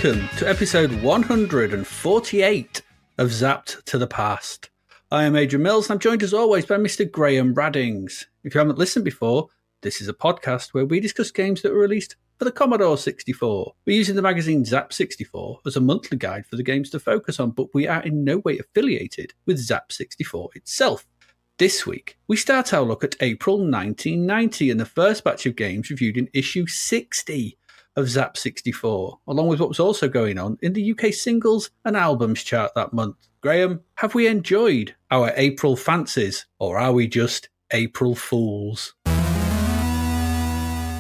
welcome to episode 148 of Zapped to the Past. I am Adrian Mills and I'm joined as always by Mr. Graham Raddings. If you haven't listened before, this is a podcast where we discuss games that were released for the Commodore 64. We're using the magazine Zap 64 as a monthly guide for the games to focus on, but we are in no way affiliated with Zap 64 itself. This week, we start our look at April 1990 and the first batch of games reviewed in issue 60 of Zap 64, along with what was also going on in the UK singles and albums chart that month. Graham, have we enjoyed our April fancies, or are we just April fools?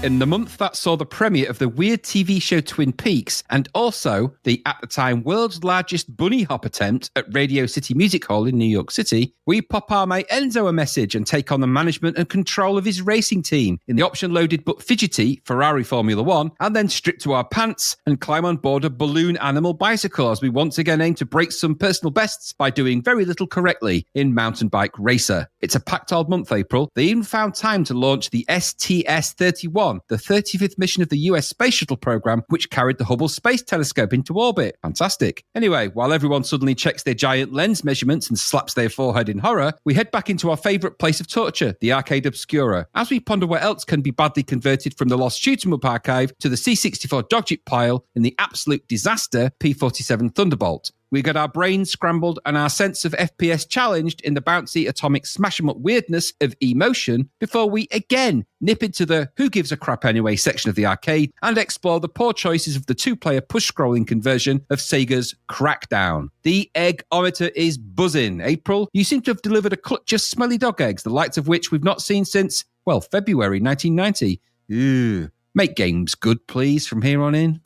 In the month that saw the premiere of the weird TV show Twin Peaks and also the, at the time, world's largest bunny hop attempt at Radio City Music Hall in New York City, we pop our mate Enzo a message and take on the management and control of his racing team in the option-loaded but fidgety Ferrari Formula 1, and then strip to our pants and climb on board a balloon animal bicycle as we once again aim to break some personal bests by doing very little correctly in Mountain Bike Racer. It's a packed old month, April. They even found time to launch the STS-31, the 35th mission of the US Space Shuttle program, which carried the Hubble Space Telescope into orbit. Fantastic. Anyway, while everyone suddenly checks their giant lens measurements and slaps their forehead in horror, we head back into our favourite place of torture, the Arcade Obscura, as we ponder what else can be badly converted from the lost shoot-'em-up archive to the C64 dogshit pile in the absolute disaster P-47 Thunderbolt. We got our brains scrambled and our sense of FPS challenged in the bouncy atomic smash-em-up weirdness of emotion before we again nip into the who gives a crap anyway section of the arcade and explore the poor choices of the two-player push-scrolling conversion of Sega's Crackdown. The egg-ometer is buzzing. April, you seem to have delivered a clutch of smelly dog eggs, the likes of which we've not seen since, well, February 1990. Ew. Make games good, please, from here on in.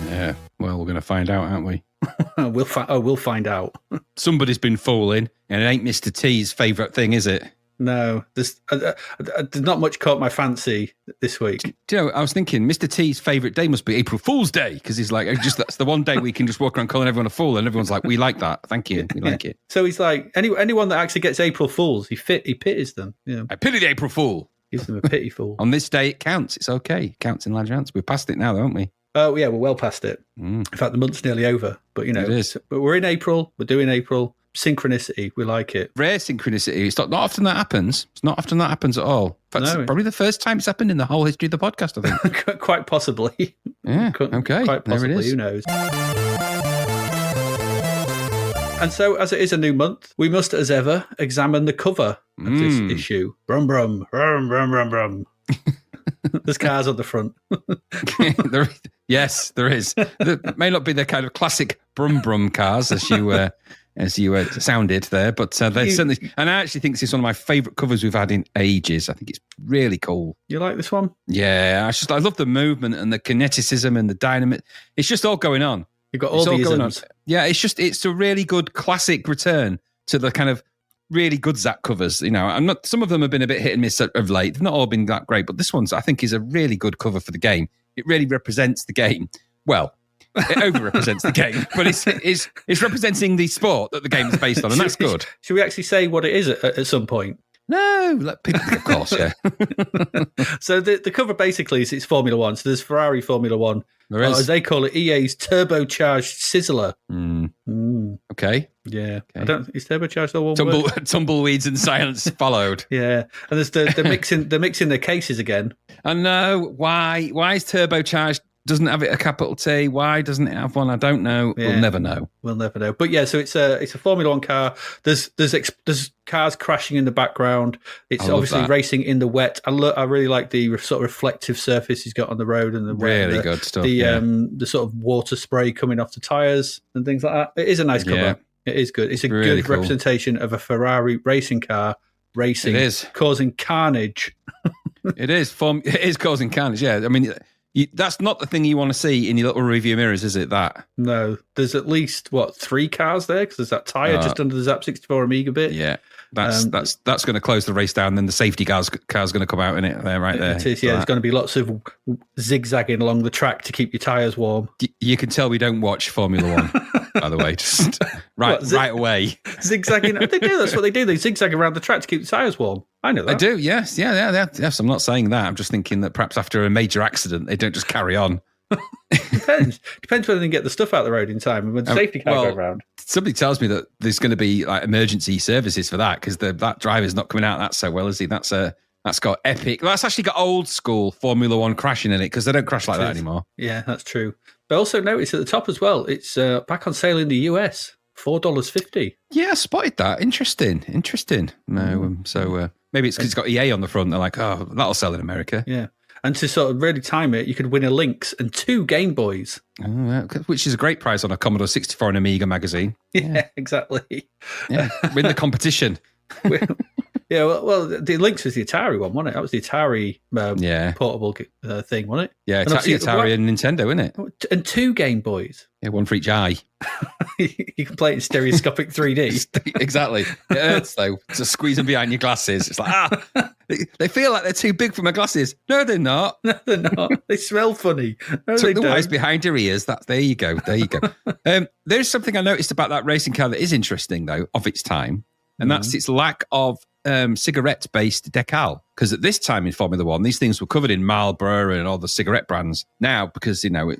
Yeah, well, we're going to find out, aren't we? We'll find out. Somebody's been fooling, and it ain't Mr. T's favourite thing, is it? No, there's not much caught my fancy this week. Do you know, I was thinking Mr. T's favourite day must be April Fool's Day, because he's like, that's the one day we can just walk around calling everyone a fool, and everyone's like, we like that, thank you, we like it. So he's like, anyone that actually gets April Fools, he pities them. Yeah. I pity the April Fool. Gives them a pity fool. On this day, it counts. It's okay. It counts in large amounts. We're past it now, though, aren't we? Oh, yeah, we're well past it. In fact, the month's nearly over. But, it is. But we're in April. We're doing April. Synchronicity. We like it. Rare synchronicity. It's not often that happens. It's not often that happens at all. In fact, it's probably the first time it's happened in the whole history of the podcast, I think. Quite possibly. Yeah, okay. Quite possibly. There it is. Who knows? And so, as it is a new month, we must, as ever, examine the cover of this issue. Brum, brum, brum, brum, brum, brum. There's cars on the front. Yes, there is. There may not be the kind of classic brum brum cars as you sounded there, but they certainly. And I actually think this is one of my favourite covers we've had in ages. I think it's really cool. You like this one? Yeah, I love the movement and the kineticism and the dynamic. It's just all going on. You've got all the isms. Yeah, it's a really good classic return to the kind of really good Zap covers. You know, some of them have been a bit hit and miss of late. They've not all been that great, but this one's, I think, is a really good cover for the game. It really represents the game. Well, it over-represents the game, but it's representing the sport that the game is based on, and that's good. Should we actually say what it is at some point? No, let people, of course, yeah. So the cover basically is it's Formula 1. So there's Ferrari Formula 1. There is. As they call it, EA's turbocharged sizzler. Okay. Yeah. Okay. Is turbocharged the one word? Tumbleweeds and silence followed. Yeah. And there's they're mixing their cases again. I know. Why is turbocharged doesn't have it a capital T? Why doesn't it have one? I don't know. Yeah. We'll never know. But yeah, so it's a Formula 1 car. There's cars crashing in the background. It's obviously racing in the wet. I really like the sort of reflective surface he's got on the road and the wet. Really good stuff. The sort of water spray coming off the tyres and things like that. It is a nice cover. Yeah. It is good. It's a really good representation of a Ferrari racing car racing. It is. Causing carnage. It is. It is causing carnage, yeah. I mean, that's not the thing you want to see in your little review mirrors, is it, that? No. There's at least, 3 cars there? Because there's that tyre just under the Zap 64 Amiga bit. Yeah. That's going to close the race down. Then the safety car's going to come out in it there, right there. It is, yeah. There's going to be lots of zigzagging along the track to keep your tyres warm. You can tell we don't watch Formula 1, by the way. Just right away. Zigzagging. They do. That's what they do. They zigzag around the track to keep the tyres warm. I know that. They do, yes. Yeah, yes. I'm not saying that. I'm just thinking that perhaps after a major accident, they don't just carry on Depends whether they can get the stuff out of the road in time and when the safety car go around. Somebody tells me that there's going to be like emergency services for that because that driver's not coming out that so well, is he? That's got epic. That's actually got old school Formula One crashing in it because they don't crash like that anymore. Yeah, that's true. But also notice at the top as well, it's back on sale in the US, $4.50. Yeah, I spotted that. Interesting. No, so maybe it's because it's got EA on the front. They're like, oh, that'll sell in America. Yeah. And to sort of really time it, you could win a Lynx and 2 Game Boys. Which is a great price on a Commodore 64 and Amiga magazine. Yeah, exactly. Yeah, win the competition. Yeah, well, the Lynx was the Atari one, wasn't it? That was the Atari portable thing, wasn't it? Yeah, Atari and Nintendo, isn't it? And 2 Game Boys. Yeah, one for each eye. You can play it in stereoscopic 3D. Exactly. It hurts, though, to squeeze them behind your glasses. It's like, they feel like they're too big for my glasses. No, they're not. No, they're not. They smell funny. No, Tuck the wires behind your ears. There you go. There's something I noticed about that racing car that is interesting, though, of its time, and that's its lack of cigarette-based decal. Because at this time in Formula One, these things were covered in Marlboro and all the cigarette brands. Now, because now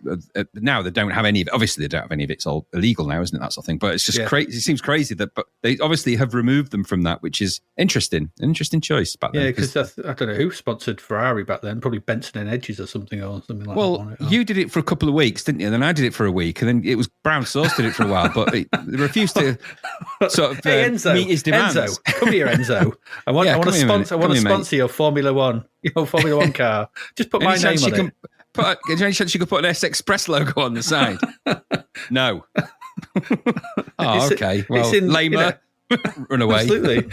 they don't have any of it. Obviously, they don't have any of it. It's all illegal now, isn't it? That sort of thing. But it's just crazy. It seems crazy but they obviously have removed them from that, which is interesting. An interesting choice back then. Yeah, because I don't know who sponsored Ferrari back then. Probably Benson and Hedges or something like that. Well, you did it for a couple of weeks, didn't you? And then I did it for a week, and then it was Brown Sauce did it for a while, but they refused to sort of meet his demands. Enzo, come here, Enzo. I want to sponsor your Formula One. Your Formula One car. Just put my name on it. Is there any chance you could put an S Express logo on the side? No. Okay. Well, lamer. Run away. Absolutely.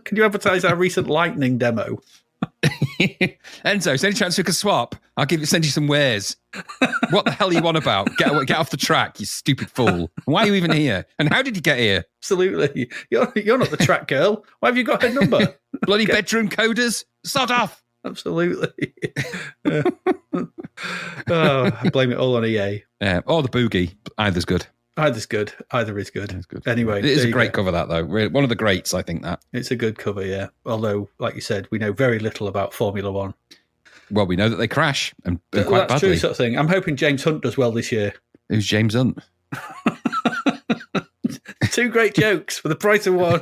Can you advertise our recent Lightning demo? Enzo, is there any chance we could swap? I'll send you some wares. What the hell are you on about? Get off the track, you stupid fool. Why are you even here? And how did you get here? Absolutely. You're not the track girl. Why have you got her number? Bloody bedroom coders. Sod off. Absolutely. I blame it all on EA. Yeah, or the boogie. Either's good. Either is good. It's good. Anyway, it is a great cover, that, though. One of the greats, I think, that. It's a good cover, yeah. Although, like you said, we know very little about Formula One. Well, we know that they crash, and quite that's badly. True sort of thing. I'm hoping James Hunt does well this year. Who's James Hunt? 2 great jokes for the price of 1.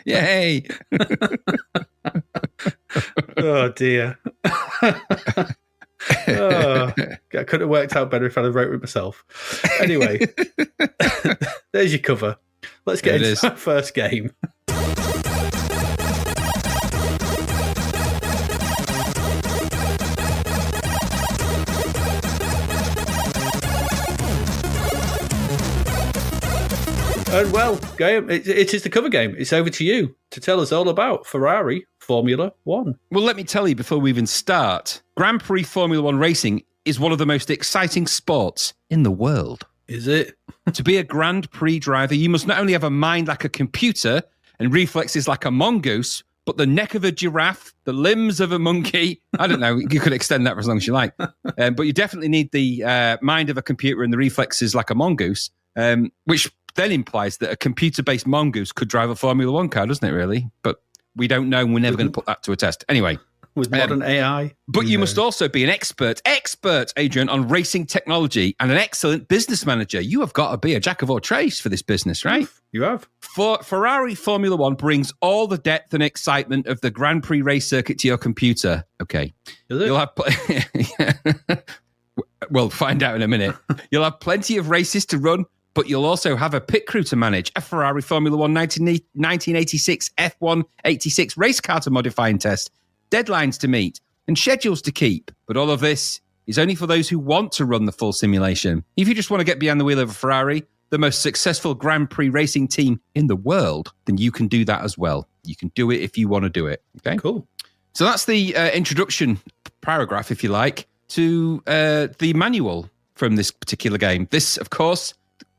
Yay! Oh, dear. I could have worked out better if I'd have wrote it myself. Anyway, there's your cover. Let's get into our first game. And well, Graham, it is the cover game. It's over to you to tell us all about Ferrari Formula One. Well, let me tell you before we even start, Grand Prix Formula One racing is one of the most exciting sports in the world. Is it? To be a Grand Prix driver, you must not only have a mind like a computer and reflexes like a mongoose, but the neck of a giraffe, the limbs of a monkey. I don't know. You could extend that for as long as you like. But you definitely need the mind of a computer and the reflexes like a mongoose, which then implies that a computer-based mongoose could drive a Formula One car, doesn't it, really? But we don't know, and we're never going to put that to a test. Anyway. With modern AI. But you must also be an expert, Adrian, on racing technology and an excellent business manager. You have got to be a jack of all trades for this business, right? You have. Ferrari Formula One brings all the depth and excitement of the Grand Prix race circuit to your computer. Okay. Is it? You'll have... We'll find out in a minute. You'll have plenty of races to run, but you'll also have a pit crew to manage, a Ferrari Formula One 1986 F1 86 race car to modify and test, deadlines to meet, and schedules to keep. But all of this is only for those who want to run the full simulation. If you just want to get behind the wheel of a Ferrari, the most successful Grand Prix racing team in the world, then you can do that as well. You can do it if you want to do it. Okay, cool. So that's the introduction paragraph, if you like, to the manual from this particular game. This, of course,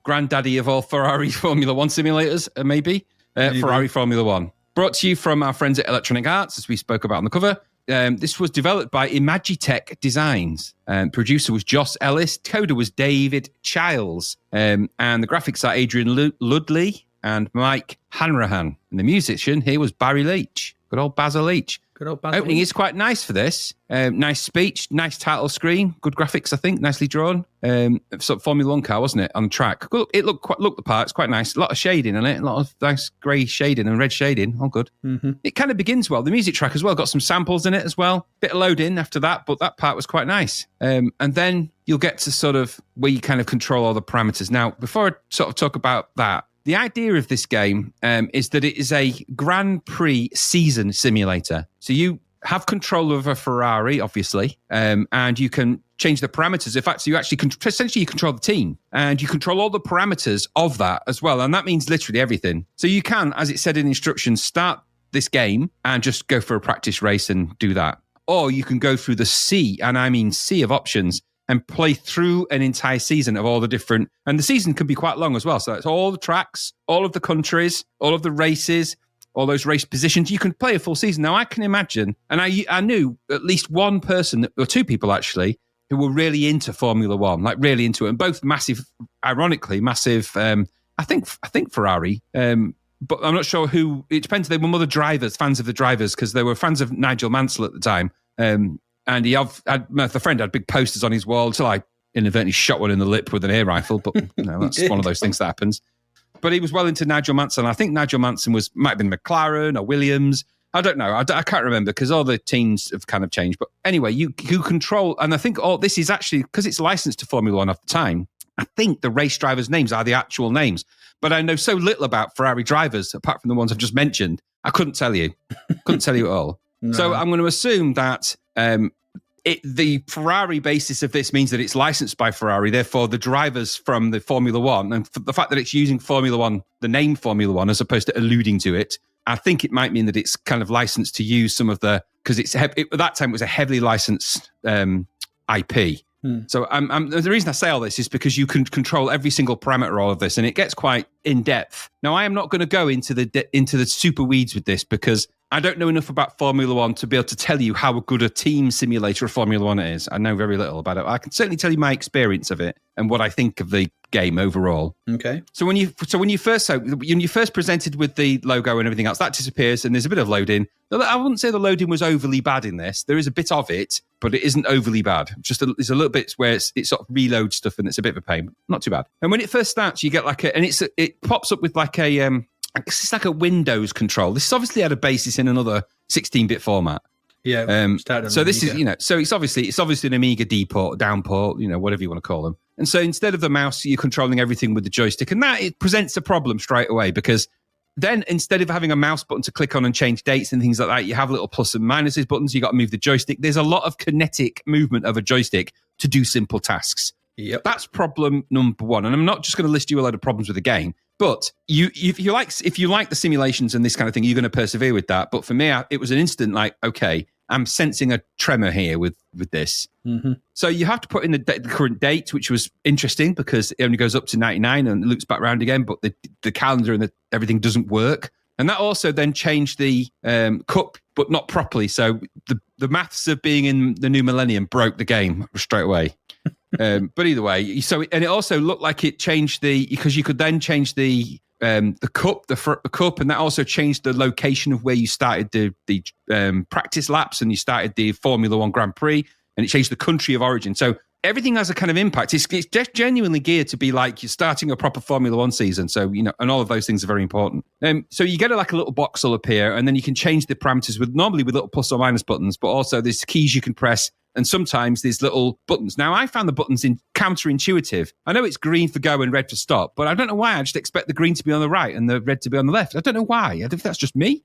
granddaddy of all Ferrari Formula One simulators, maybe. Ferrari Formula One. Brought to you from our friends at Electronic Arts, as we spoke about on the cover. This was developed by Imagitech Designs. Producer was Joss Ellis. Coder was David Childs. And the graphics are Adrian Ludley and Mike Hanrahan. And the musician here was Barry Leach. Good old Basil Leach. Good old Baz Opening Luhrmann. is quite nice for this. Nice speech, nice title screen, good graphics, I think, nicely drawn. Sort of Formula One car, wasn't it, on track? It looked the part. It's quite nice. A lot of shading in it, a lot of nice grey shading and red shading. All good. Mm-hmm. It kind of begins well. The music track as well got some samples in it as well. Bit of loading after that, but that part was quite nice. And then you'll get to sort of where you kind of control all the parameters. Now, before I sort of talk about that, the idea of this game is that it is a Grand Prix season simulator. So you have control of a Ferrari, obviously, and you can change the parameters. In fact, so you actually essentially you control the team, and you control all the parameters of that as well. And that means literally everything. So you can, as it said in instructions, start this game and just go for a practice race and do that. Or you can go through the sea, and I mean sea of options, and play through an entire season of all the different... And the season can be quite long as well. So it's all the tracks, all of the countries, all of the races, all those race positions. You can play a full season. Now, I can imagine, and I knew at least one person, or two people actually, who were really into Formula One, like really into it, and both massive, ironically, massive, I think Ferrari, but I'm not sure who. It depends. They were other drivers, fans of the drivers, because they were fans of Nigel Mansell at the time. And the friend had big posters on his wall until I inadvertently shot one in the lip with an air rifle. But that's one of those things that happens. But he was well into Nigel Mansell. And I think Nigel Mansell might have been McLaren or Williams. I don't know. I can't remember because all the teams have kind of changed. But anyway, you control. And I think all this is actually, because it's licensed to Formula One at the time, I think the race drivers' names are the actual names. But I know so little about Ferrari drivers, apart from the ones I've just mentioned. I couldn't tell you. Couldn't tell you at all. No. So I'm going to assume that the Ferrari basis of this means that it's licensed by Ferrari. Therefore, the drivers from the Formula One, and the fact that it's using Formula One, the name Formula One, as opposed to alluding to it, I think it might mean that it's kind of licensed to use some of the, because at that time it was a heavily licensed IP. So the reason I say all this is because you can control every single parameter of all of this, and it gets quite in depth. Now, I am not going to go into the super weeds with this because I don't know enough about Formula One to be able to tell you how good a team simulator of Formula One is. I know very little about it. I can certainly tell you my experience of it and what I think of the game overall. Okay. So when you first presented with the logo and everything else, that disappears and there's a bit of loading. I wouldn't say the loading was overly bad in this. There is a bit of it, but it isn't overly bad. There's a little bit where it sort of reloads stuff and it's a bit of a pain. Not too bad. And when it first starts, you get it pops up with it's like a Windows control. This obviously had a basis in another 16-bit format. Yeah. So this is, so it's obviously an Amiga D port, down port, whatever you want to call them. And so instead of the mouse, you're controlling everything with the joystick. And that it presents a problem straight away because then instead of having a mouse button to click on and change dates and things like that, you have little plus and minuses buttons. You got to move the joystick. There's a lot of kinetic movement of a joystick to do simple tasks. Yep. That's problem number one. And I'm not just going to list you a load of problems with the game, but if you like the simulations and this kind of thing, you're going to persevere with that. But for me, it was an instant okay, I'm sensing a tremor here with this. Mm-hmm. So you have to put in the current date, which was interesting because it only goes up to 99 and it loops back around again, but the calendar and everything doesn't work. And that also then changed the cup, but not properly. So the maths of being in the new millennium broke the game straight away. But either way, and it also looked like it changed because you could then change the cup, the cup, and that also changed the location of where you started the practice laps and you started the Formula One Grand Prix, and it changed the country of origin. So everything has a kind of impact. It's just genuinely geared to be like you're starting a proper Formula One season. So, and all of those things are very important. So you get a little box will appear, and then you can change the parameters normally with little plus or minus buttons, but also there's keys you can press. And sometimes there's little buttons. Now, I found the buttons counterintuitive. I know it's green for go and red for stop, but I don't know why. I just expect the green to be on the right and the red to be on the left. I don't know why. I don't know if that's just me.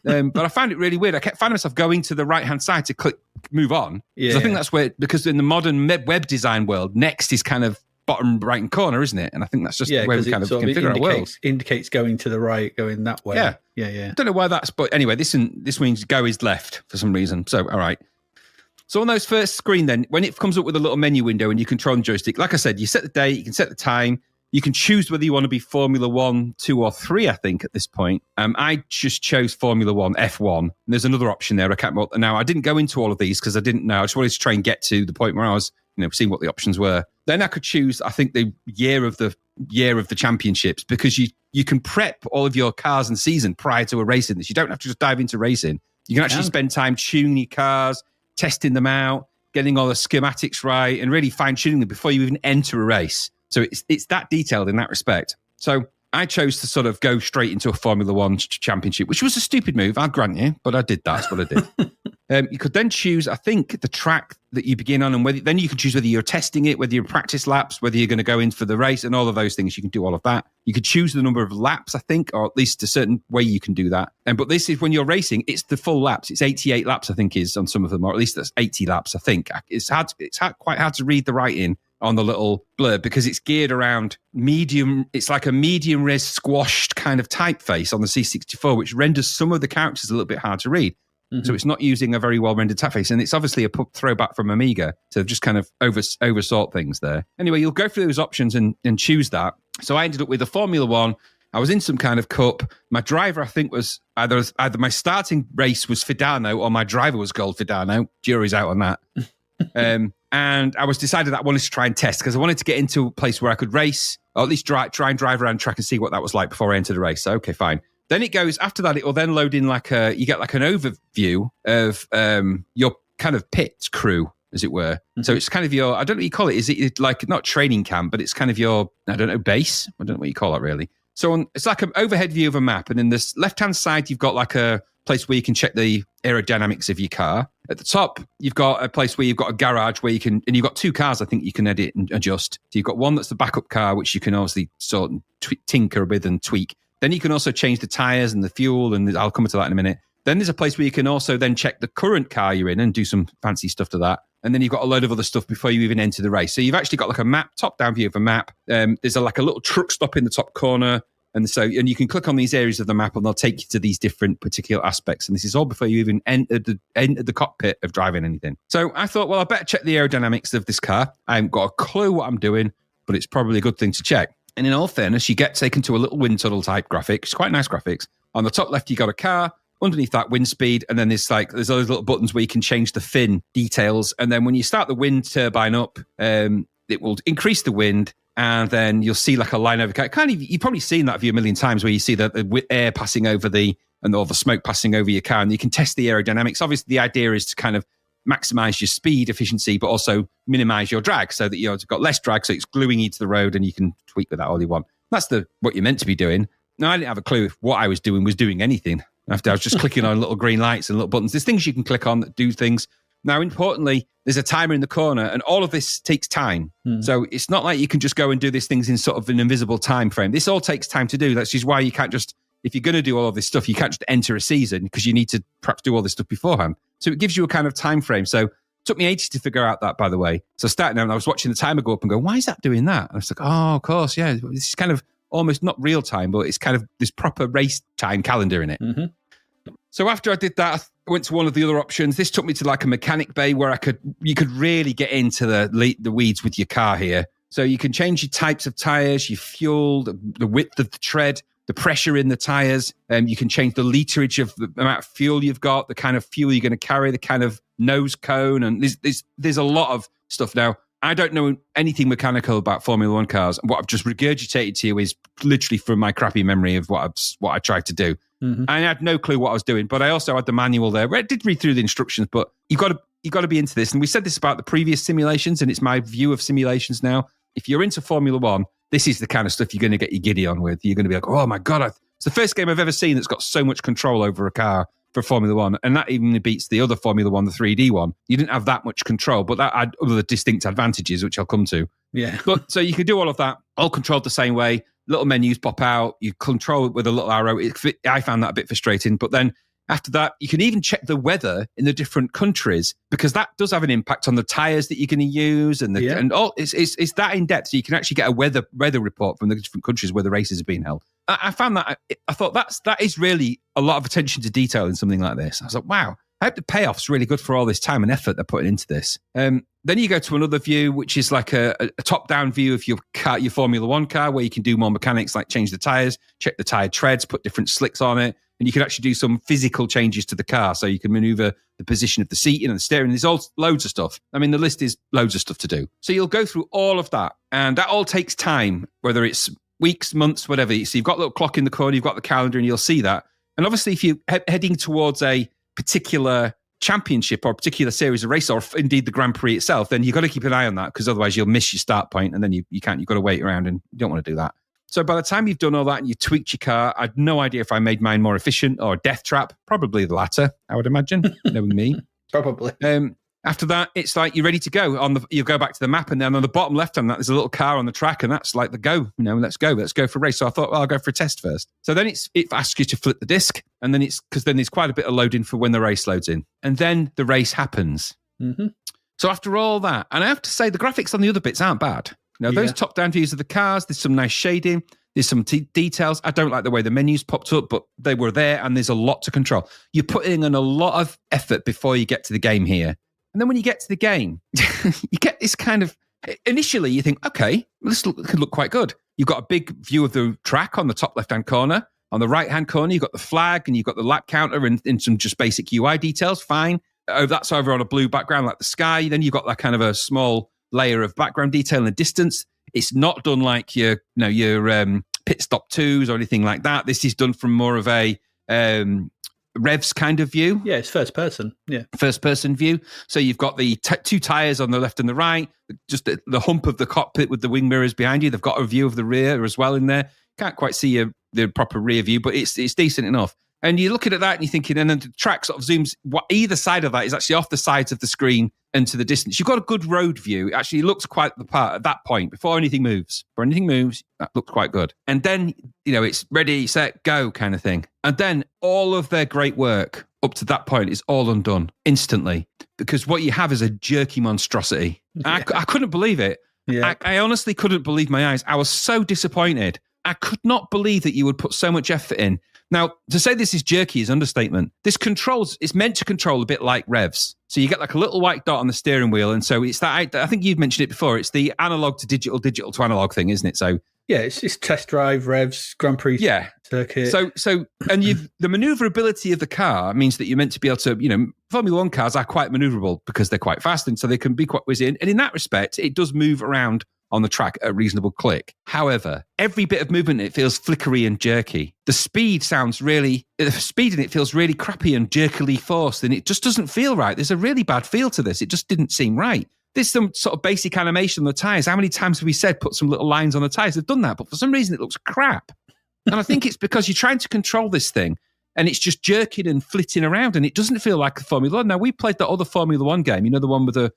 But I found it really weird. I kept finding myself going to the right-hand side to click move on. Yeah. I think that's because in the modern web design world, next is kind of bottom right-hand corner, isn't it? And I think that's just where we kind of configure our world. Indicates going to the right, going that way. Yeah. Yeah. I don't know why that's... But anyway, this means go is left for some reason. So, all right. So on those first screen then, when it comes up with a little menu window and you control the joystick, like I said, you set the date, you can set the time, you can choose whether you want to be Formula 1, 2 or 3, I think, at this point. I just chose Formula 1, F1. And there's another option there. I can't remember. Now, I didn't go into all of these because I didn't know. I just wanted to try and get to the point where I was, seeing what the options were. Then I could choose, I think, the year of the championships, because you can prep all of your cars and season prior to a racing this. You don't have to just dive into racing. You can actually spend time tuning your cars, testing them out, getting all the schematics right, and really fine-tuning them before you even enter a race. So it's that detailed in that respect. So I chose to sort of go straight into a Formula One championship, which was a stupid move, I'll grant you, but I did that. That's what I did. You could then choose, I think, the track that you begin on, and then you can choose whether you're testing it, whether you're practice laps, whether you're going to go in for the race, and all of those things. You can do all of that. You could choose the number of laps, I think, or at least a certain way you can do that. But this is when you're racing, it's the full laps. It's 88 laps, I think, is on some of them, or at least that's 80 laps, I think. It's quite hard to read the writing on the little blurb because it's geared around medium. It's like a medium res squashed kind of typeface on the C64, which renders some of the characters a little bit hard to read. So it's not using a very well-rendered typeface, and it's obviously a throwback from Amiga to just kind of oversort things there. Anyway, you'll go through those options and choose that. So I ended up with a Formula One. I was in some kind of cup. My driver, I think, was either my starting race was Fidano or my driver was Gold Fidano. Jury's out on that. And I was decided that I wanted to try and test because I wanted to get into a place where I could race, or at least try and drive around track and see what that was like before I entered the race. So, okay, fine. Then it goes, after that, it will then load in you get like an overview of your kind of pit crew, as it were. So it's kind of I don't know what you call it. Is it like not training camp, but it's kind of your, I don't know, base? I don't know what you call it really. So it's like an overhead view of a map. And in this left-hand side, you've got like a place where you can check the aerodynamics of your car. At the top, you've got a place where you've got a garage where you can, and you've got two cars, I think you can edit and adjust. So you've got one that's the backup car, which you can obviously sort of tinker with and tweak. Then you can also change the tires and the fuel, and I'll come to that in a minute. Then there's a place where you can also then check the current car you're in and do some fancy stuff to that. And then you've got a load of other stuff before you even enter the race. So you've actually got like a map, top-down view of a map. There's like a little truck stop in the top corner. And you can click on these areas of the map and they'll take you to these different particular aspects. And this is all before you even enter the cockpit of driving anything. So I thought, well, I better check the aerodynamics of this car. I haven't got a clue what I'm doing, but it's probably a good thing to check. And in all fairness, you get taken to a little wind tunnel type graphic. It's quite nice graphics. On the top left, you got a car. Underneath that, wind speed. And then there's those little buttons where you can change the fin details. And then when you start the wind turbine up, it will increase the wind. And then you'll see like a line over. You've probably seen that view a million times where you see the air passing over and all the smoke passing over your car. And you can test the aerodynamics. Obviously, the idea is to kind of maximize your speed efficiency, but also minimize your drag so that you've got less drag. So it's gluing you to the road and you can tweak with that all you want. That's what you're meant to be doing. Now, I didn't have a clue if what I was doing anything. After I was just clicking on little green lights and little buttons. There's things you can click on that do things. Now, importantly, there's a timer in the corner, and all of this takes time. So it's not like you can just go and do these things in sort of an invisible time frame. This all takes time to do. That's just why you can't just, if you're going to do all of this stuff, you can't just enter a season because you need to perhaps do all this stuff beforehand. So it gives you a kind of time frame. So it took me ages to figure out that, by the way. So starting out, and I was watching the timer go up and go, why is that doing that? And I was like, oh, of course, yeah. This is kind of almost not real time, but it's kind of this proper race time calendar in it. So after I did that, I went to one of the other options. This took me to like a mechanic bay where you could really get into the weeds with your car here. So you can change your types of tires, your fuel, the width of the tread, the pressure in the tires. You can change the literage of the amount of fuel you've got, the kind of fuel you're going to carry, the kind of nose cone. And there's a lot of stuff. Now, I don't know anything mechanical about Formula One cars. What I've just regurgitated to you is literally from my crappy memory of what I tried to do. I had no clue what I was doing, but I also had the manual there. I did read through the instructions, but you've got to be into this. And we said this about the previous simulations, and it's my view of simulations now. If you're into Formula One, this is the kind of stuff you're going to get your giddy on with. You're going to be like, oh my God, it's the first game I've ever seen that's got so much control over a car for Formula One. And that even beats the other Formula One, the 3D one. You didn't have that much control, but that had other distinct advantages, which I'll come to. Yeah. But so you can do all of that, all controlled the same way. Little menus pop out. You control it with a little arrow. I found that a bit frustrating. But then after that, you can even check the weather in the different countries because that does have an impact on the tires that you're going to use. And all it's that in depth. So you can actually get a weather report from the different countries where the races are being held. I found that, I thought that is really a lot of attention to detail in something like this. I was like, wow, I hope the payoff's really good for all this time and effort they're putting into this. Then you go to another view, which is like a top-down view of your car, your Formula One car, where you can do more mechanics like change the tires, check the tire treads, put different slicks on it, and you can actually do some physical changes to the car. So you can maneuver the position of the seating and the steering. There's all loads of stuff. I mean, the list is loads of stuff to do. So you'll go through all of that, and that all takes time, whether it's weeks, months, whatever. So you've got a little clock in the corner, you've got the calendar, and you'll see that. And obviously, if you're heading towards a particular championship or a particular series of race, or indeed the Grand Prix itself, then you've got to keep an eye on that, because otherwise you'll miss your start point, and then you can't. You've got to wait around, and you don't want to do that. So by the time you've done all that and you tweaked your car, I had no idea if I made mine more efficient or a death trap. Probably the latter, I would imagine, knowing me. Probably. After that, it's like you're ready to go. You go back to the map, and then on the bottom left hand, there's a little car on the track, and that's like the go. Let's go for a race. So I thought, well, I'll go for a test first. So then it asks you to flip the disc, and then because then there's quite a bit of loading for when the race loads in, and then the race happens. Mm-hmm. So after all that, and I have to say, the graphics on the other bits aren't bad. Those top-down views of the cars, there's some nice shading, there's some details. I don't like the way the menus popped up, but they were there, and there's a lot to control. You're putting in a lot of effort before you get to the game here. And then when you get to the game, you get this kind of, initially you think, okay, this could look quite good. You've got a big view of the track on the top left-hand corner. On the right-hand corner, you've got the flag, and you've got the lap counter and some just basic UI details, fine. That's over on a blue background like the sky. Then you've got that kind of a small layer of background detail in the distance. It's not done like your pit stop 2s or anything like that. This is done from more of a revs kind of view. Yeah, it's first person. Yeah, first person view. So you've got the 2 tires on the left and the right, just the hump of the cockpit with the wing mirrors behind you. They've got a view of the rear as well in there. Can't quite see the proper rear view, but it's decent enough. And you're looking at that and you're thinking, and then the track sort of zooms, either side of that is actually off the sides of the screen into the distance. You've got a good road view. It actually looks quite the part at that point, before anything moves. Before anything moves, that looks quite good. And then, it's ready, set, go kind of thing. And then all of their great work up to that point is all undone instantly, because what you have is a jerky monstrosity. Yeah. I couldn't believe it. Yeah. I honestly couldn't believe my eyes. I was so disappointed. I could not believe that you would put so much effort in. Now, to say this is jerky is understatement. It's meant to control a bit like revs. So you get like a little white dot on the steering wheel. And so it's that, I think you've mentioned it before, it's the analog to digital, digital to analog thing, isn't it? So yeah, it's test drive, revs, Grand Prix circuit. And the maneuverability of the car means that you're meant to be able to, Formula One cars are quite maneuverable because they're quite fast, and so they can be quite whizzy. And in that respect, it does move around on the track at a reasonable click. However, every bit of movement, it feels flickery and jerky. The speed in it feels really crappy and jerkily forced, and it just doesn't feel right. There's a really bad feel to this. It just didn't seem right. There's some sort of basic animation on the tyres. How many times have we said put some little lines on the tyres? They've done that, but for some reason it looks crap. And I think it's because you're trying to control this thing, and it's just jerking and flitting around, and it doesn't feel like a Formula One. Now, we played that other Formula One game, the one with the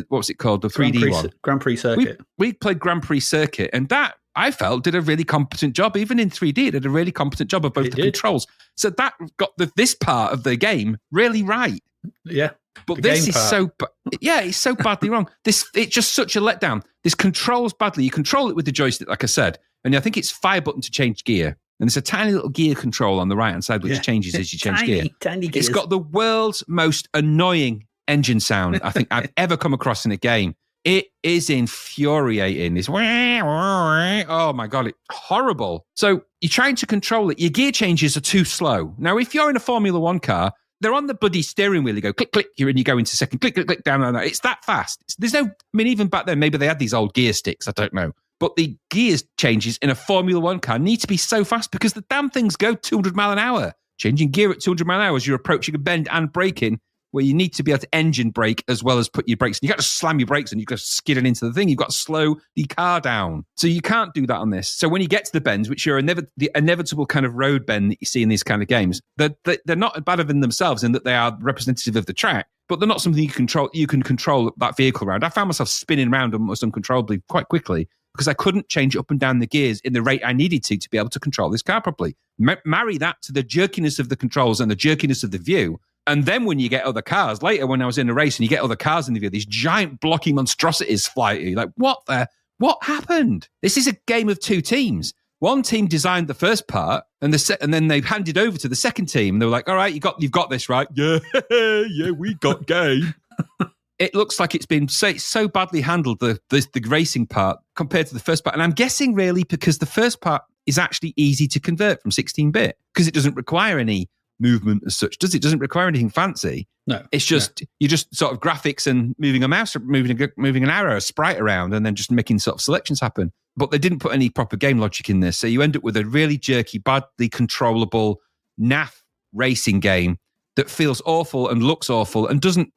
what was it called? The 3D one. Grand Prix Circuit. We played Grand Prix Circuit, and that, I felt, did a really competent job. Even in 3D, it did a really competent job of both controls. So that got this part of the game really right. Yeah. But this is it's so badly wrong. It's just such a letdown. This controls badly. You control it with the joystick, like I said, and I think it's fire button to change gear. And there's a tiny little gear control on the right-hand side, which changes as you change gear. Tiny gears. It's got the world's most annoying engine sound I think I've ever come across in a game. It is infuriating. This, oh my God, it's horrible. So you're trying to control it. Your gear changes are too slow. Now, if you're in a Formula One car, they're on the bloody steering wheel. You go click, click, and you go into second, click, click, click, down. It's that fast. Even back then, maybe they had these old gear sticks. I don't know. But the gears changes in a Formula One car need to be so fast because the damn things go 200 mile an hour. Changing gear at 200 mile an hour as you're approaching a bend and braking, where you need to be able to engine brake as well as put your brakes. And you got to slam your brakes and you've got to skid it into the thing. You've got to slow the car down. So you can't do that on this. So when you get to the bends, which are the inevitable kind of road bend that you see in these kind of games, they're not bad in themselves in that they are representative of the track, but they're not something you can control that vehicle around. I found myself spinning around almost uncontrollably quite quickly because I couldn't change up and down the gears in the rate I needed to be able to control this car properly. Marry that to the jerkiness of the controls and the jerkiness of the view. And then when you get other cars, later when I was in a race and you get other cars in the view, these giant blocky monstrosities fly at you. Like, what happened? This is a game of two teams. One team designed the first part and then they've handed over to the second team. And they were like, all right, you've got this, right? Yeah, we got game. It looks like it's been so badly handled, the racing part, compared to the first part. And I'm guessing really because the first part is actually easy to convert from 16-bit because it doesn't require any movement as such, does it? Doesn't require anything fancy. No. It's just, you just sort of graphics and moving a mouse, moving an arrow, a sprite around, and then just making sort of selections happen. But they didn't put any proper game logic in this. So you end up with a really jerky, badly controllable, naff racing game that feels awful and looks awful and doesn't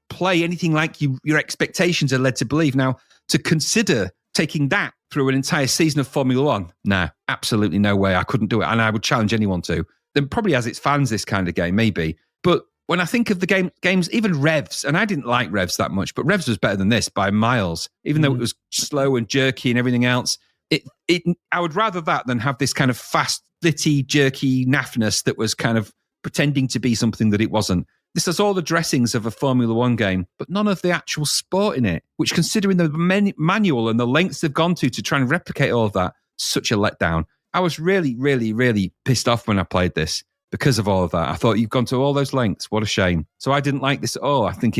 play anything like your expectations are led to believe. Now, to consider taking that through an entire season of Formula One, nah, absolutely no way. I couldn't do it, and I would challenge anyone to. Then probably has its fans, this kind of game, maybe. But when I think of the games, even Revs, and I didn't like Revs that much, but Revs was better than this by miles, even though it was slow and jerky and everything else. I would rather that than have this kind of fast, litty, jerky naffness that was kind of pretending to be something that it wasn't. This has all the dressings of a Formula One game, but none of the actual sport in it, which, considering the manual and the lengths they've gone to try and replicate all of that, such a letdown. I was really, really, really pissed off when I played this because of all of that. I thought, you've gone to all those lengths. What a shame. So I didn't like this at all. I think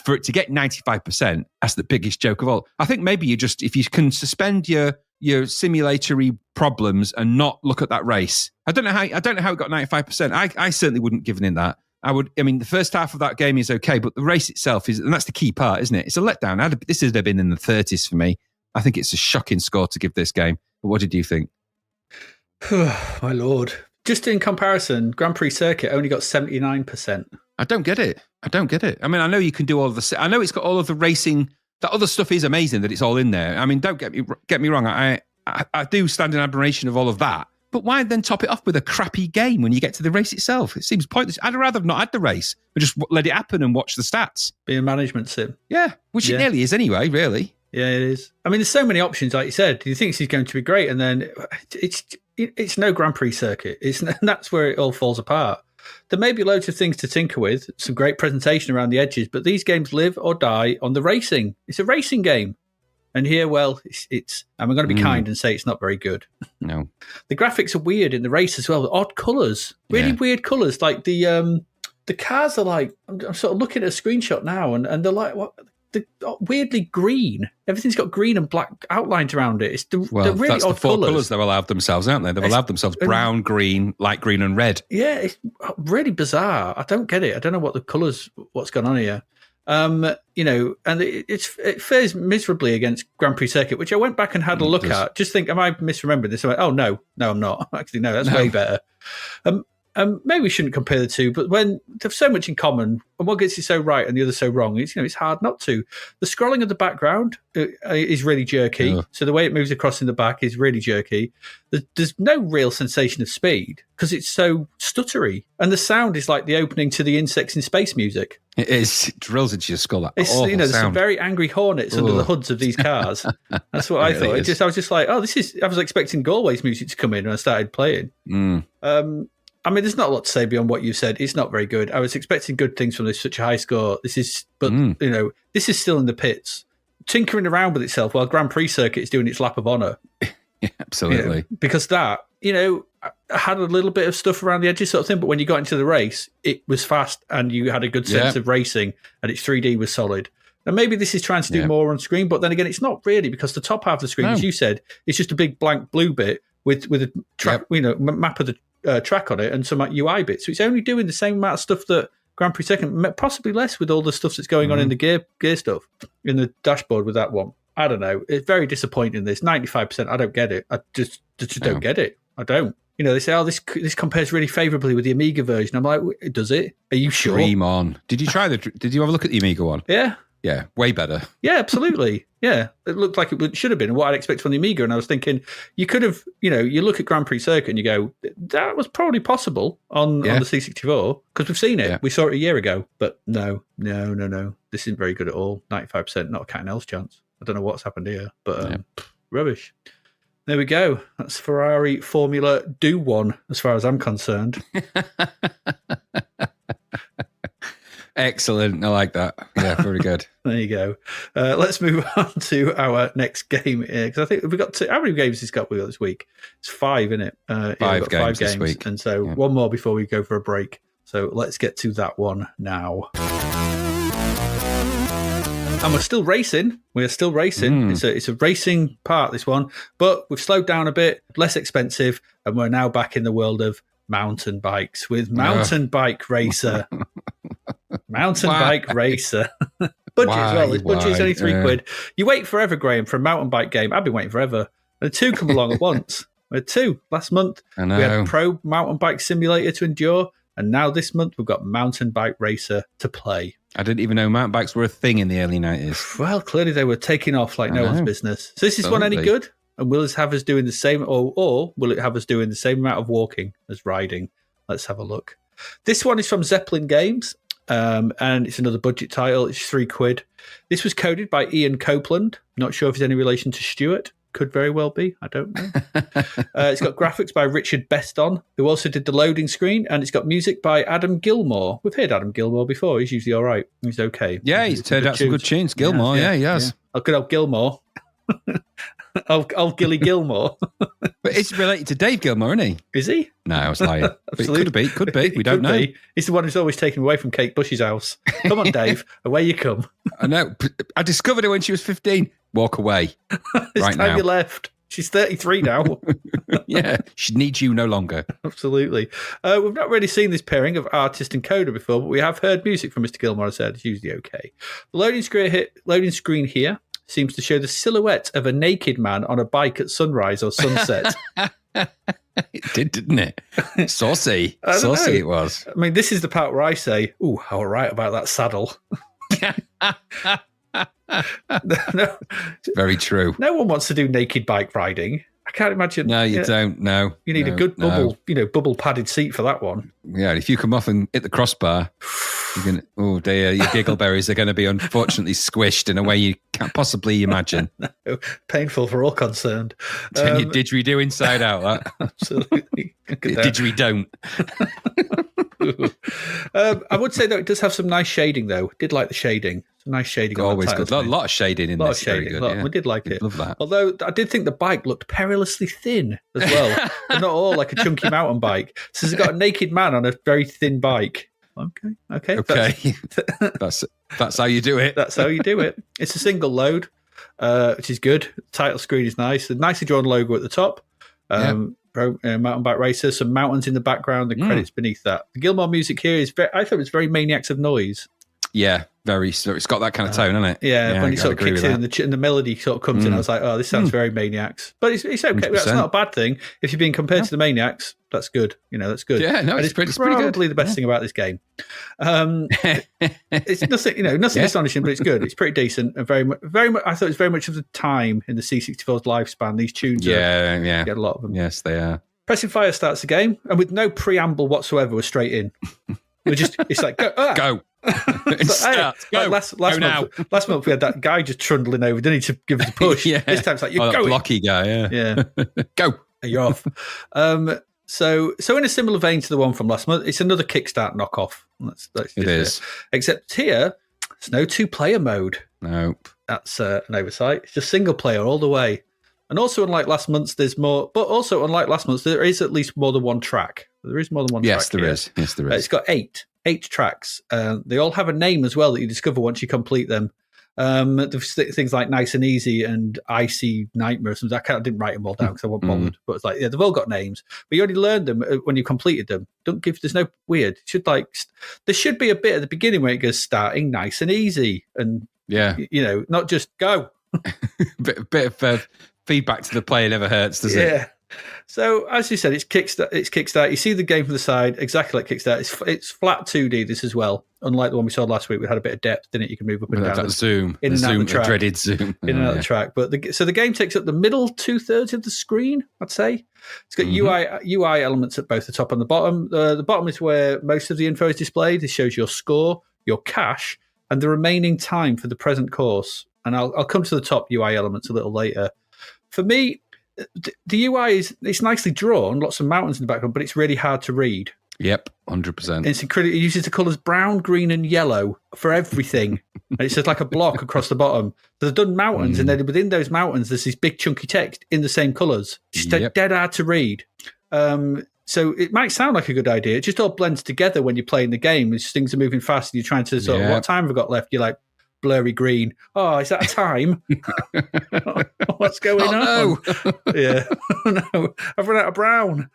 for it to get 95%, that's the biggest joke of all. I think maybe if you can suspend your simulatory problems and not look at that race. I don't know how it got 95%. I certainly wouldn't give in that. The first half of that game is okay, but the race itself is, and that's the key part, isn't it? It's a letdown. This would have been in the 30s for me. I think it's a shocking score to give this game. But what did you think? My Lord. Just in comparison, Grand Prix Circuit only got 79%. I don't get it. I mean, I know you can do all of the... I know it's got all of the racing... That other stuff is amazing that it's all in there. I mean, don't get me wrong. I do stand in admiration of all of that. But why then top it off with a crappy game when you get to the race itself? It seems pointless. I'd rather have not had the race, but just let it happen and watch the stats. Be a management sim. Yeah, which it nearly is anyway, really. Yeah, it is. I mean, there's so many options, like you said. You think this is going to be great, and then it's no Grand Prix circuit. And that's where it all falls apart. There may be loads of things to tinker with, some great presentation around the edges, but these games live or die on the racing. It's a racing game. And here, well, it's and we're going to be kind and say it's not very good. No. The graphics are weird in the race as well. Odd colours. Really weird colours. Like the cars are like, I'm sort of looking at a screenshot now, and they're like, what? They're weirdly green. Everything's got green and black outlines around it. They're really that's odd the four colours. colours they've allowed themselves, aren't they? They've allowed themselves brown, green, light green and red. Yeah, it's really bizarre. I don't get it. I don't know what's going on here. And it fares miserably against Grand Prix Circuit, which I went back and had a look at. Just think, am I misremembering this? I went, oh, no, I'm not. Actually, no, that's way better. Maybe we shouldn't compare the two, but when there's so much in common, and one gets it so right and the other so wrong, it's hard not to. The scrolling of the background is really jerky. Yeah. So the way it moves across in the back is really jerky. There's no real sensation of speed because it's so stuttery. And the sound is like the opening to the Insects in Space music. It is. It drills into your skull. That there's some very angry hornets under the hoods of these cars. That's what I thought. I was just like, I was expecting Galway's music to come in when I started playing. I mean, there's not a lot to say beyond what you said. It's not very good. I was expecting good things from such a high score. This is still in the pits, tinkering around with itself while Grand Prix Circuit is doing its lap of honour. Yeah, absolutely. Because that, had a little bit of stuff around the edges sort of thing, but when you got into the race, it was fast and you had a good sense of racing and its 3D was solid. And maybe this is trying to do more on screen, but then again, it's not really because the top half of the screen, as you said, is just a big blank blue bit with a track, map of the track on it and some UI bits. So it's only doing the same amount of stuff that Grand Prix Second, possibly less with all the stuff that's going on in the gear stuff in the dashboard with that one. I don't know. It's very disappointing. This 95%. I don't get it. I just don't get it. I don't. They say, this compares really favourably with the Amiga version. I'm like, does it? Are you sure? Dream on. Did you did you have a look at the Amiga one? Yeah. Yeah, way better. Yeah, absolutely. Yeah, it looked like it should have been what I'd expect from the Amiga. And I was thinking, you could have, you look at Grand Prix Circuit and you go, that was probably possible on the C64 because we've seen it. Yeah. We saw it a year ago. But no. This isn't very good at all. 95%, not a cat and else chance. I don't know what's happened here, but rubbish. There we go. That's Ferrari Formula Do One, as far as I'm concerned. Excellent. I like that. Yeah, very good. There you go. Let's move on to our next game because I think we've got how many games has we got this week? It's 5, isn't it? Five games this week. And so one more before we go for a break. So let's get to that one now. And we're still racing. It's a racing part, this one. But we've slowed down a bit, less expensive, and we're now back in the world of mountain bikes with Mountain Bike Racer. Mountain Bike Racer. Budget as well. This budget is only £3. You wait forever, Graham, for a mountain bike game. I've been waiting forever. And 2 come along at once. We had 2 last month. I know. We had Pro Mountain Bike Simulator to endure. And now this month, we've got Mountain Bike Racer to play. I didn't even know mountain bikes were a thing in the early 90s. Well, clearly they were taking off like no one's business. So is this one any good? And will it have us doing the same, or will it have us doing the same amount of walking as riding? Let's have a look. This one is from Zeppelin Games, and it's another budget title. It's £3. This was coded by Ian Copeland. Not sure if it's any relation to Stuart. Could very well be. I don't know. It's got graphics by Richard Beston, who also did the loading screen, and it's got music by Adam Gilmore. We've heard Adam Gilmore before. He's usually all right. He's okay. Yeah, he's turned out some good tunes. Gilmore, yeah, he has. Oh, good old Gilmore. old Gilly Gilmore. But it's related to Dave Gilmore, isn't he? Is he? No, I was lying. Absolutely. Could be. We don't know. Be. He's the one who's always taken away from Kate Bush's house. Come on, Dave. Away you come. I know. I discovered her when she was 15. Walk away. It's right time now. you left. She's 33 now. Yeah, she needs you no longer. Absolutely. We've not really seen this pairing of artist and coder before, but we have heard music from Mr. Gilmore. I said it's usually okay. The loading screen here seems to show the silhouette of a naked man on a bike at sunrise or sunset. It did, didn't it? Saucy. Saucy it was. I mean, this is the part where I say, ooh, how right about that saddle. No, it's very true. No one wants to do naked bike riding. I can't imagine. No, you don't. No, you need a good bubble, bubble padded seat for that one. Yeah, if you come off and hit the crossbar, you can. Oh dear, your giggleberries are going to be unfortunately squished in a way you can't possibly imagine. No, painful for all concerned. Turn your didgeridoo inside out. That absolutely. Didgeridoo. I would say though it does have some nice shading though. Did like the shading. Some nice shading. Always good. A lot of shading in this. Very good. Yeah. We did like it. Love that. Although I did think the bike looked perilously thin as well. But not all like a chunky mountain bike. So it's got a naked man on a very thin bike. Okay. That's how you do it. That's how you do it. It's a single load, which is good. The title screen is nice. The nicely drawn logo at the top. Mountain Bike Racer, some mountains in the background, the credits beneath that. The Gilmore music here is I thought it was very Maniacs of Noise. Yeah, very. So it's got that kind of tone, hasn't it? Yeah, when it sort of kicks in and the melody sort of comes in, I was like, oh, this sounds very Maniacs. But it's okay. 100%. That's not a bad thing. If you're being compared to the Maniacs, that's good. That's good. Yeah, no, it's pretty probably good. the best thing about this game. It's nothing, nothing astonishing, but it's good. It's pretty decent and very much. I thought it was very much of the time in the C64's lifespan. These tunes, get a lot of them. Yes, they are. Pressing fire starts the game, and with no preamble whatsoever, we're straight in. It's like go. Go. Last month we had that guy just trundling over, didn't he, to give us a push. This time it's like you're going. Blocky guy, yeah. Go. You're off. So in a similar vein to the one from last month, it's another Kickstart knockoff. It is. Except here, there's no 2-player mode. Nope. That's an oversight. It's just single player all the way. And also, unlike last month's, there is at least more than one track. There is more than one track. Yes, there is. It's got eight tracks. They all have a name as well that you discover once you complete them. There's things like Nice and Easy and Icy Nightmare. I didn't write them all down because I wasn't bothered. But it's like, they've all got names. But you only learned them when you completed them. There's no weird. There should be a bit at the beginning where it goes starting nice and easy. And, not just go. bit of feedback to the player never hurts, does it? Yeah. So, as you said, it's Kickstart. You see the game from the side, exactly like Kickstart. It's flat 2D, this as well. Unlike the one we saw last week, we had a bit of depth, didn't it? You can move up and down. That zoom. In and out of the track. Dreaded zoom. In and out of the track. But the game takes up the middle 2/3 of the screen, I'd say. It's got UI elements at both the top and the bottom. The bottom is where most of the info is displayed. This shows your score, your cash, and the remaining time for the present course. And I'll come to the top UI elements a little later. For me, the UI it's nicely drawn, lots of mountains in the background, but it's really hard to read. Yep, 100%. It uses the colours brown, green, and yellow for everything. And it's just like a block across the bottom. So they've done mountains, and then within those mountains, there's this big chunky text in the same colours. It's just dead hard to read. So it might sound like a good idea. It just all blends together when you're playing the game. Things are moving fast, and you're trying to sort of, what time have I got left? You're like, blurry green. Oh, is that a time? What's going on? No. Yeah. No, I've run out of brown.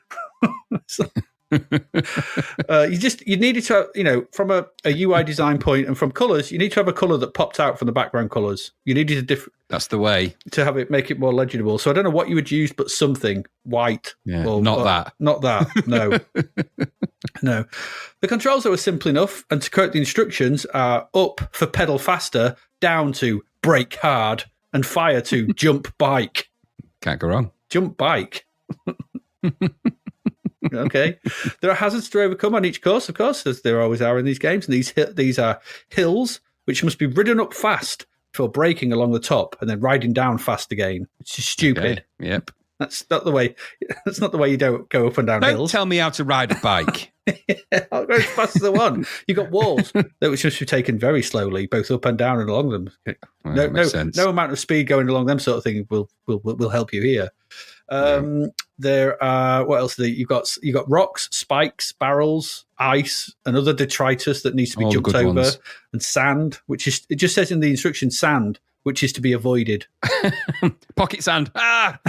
You needed to have, from a UI design point and from colours, you need to have a colour that popped out from the background colours. You needed a different. That's the way to have it make it more legible. So I don't know what you would use, but something white. Yeah, not that. Not that. No. No. The controls are simple enough, and to quote the instructions, are up for pedal faster, down to brake hard, and fire to jump bike. Can't go wrong. Jump bike. Okay. There are hazards to overcome on each course, of course, as there always are in these games. And these are hills, which must be ridden up fast before braking along the top and then riding down fast again, which is stupid. Okay. Yep. That's not the way. That's not the way you don't go up and down hills. Don't tell me how to ride a bike. I'll go as fast as I want. You've got walls that which must be taken very slowly, both up and down and along them. Well, no amount of speed going along them sort of thing will help you here. There are what else? You've got rocks, spikes, barrels, ice, and other detritus that needs to be jumped over, ones. And sand, which is it just says in the instruction sand, which is to be avoided. Pocket sand. Ah!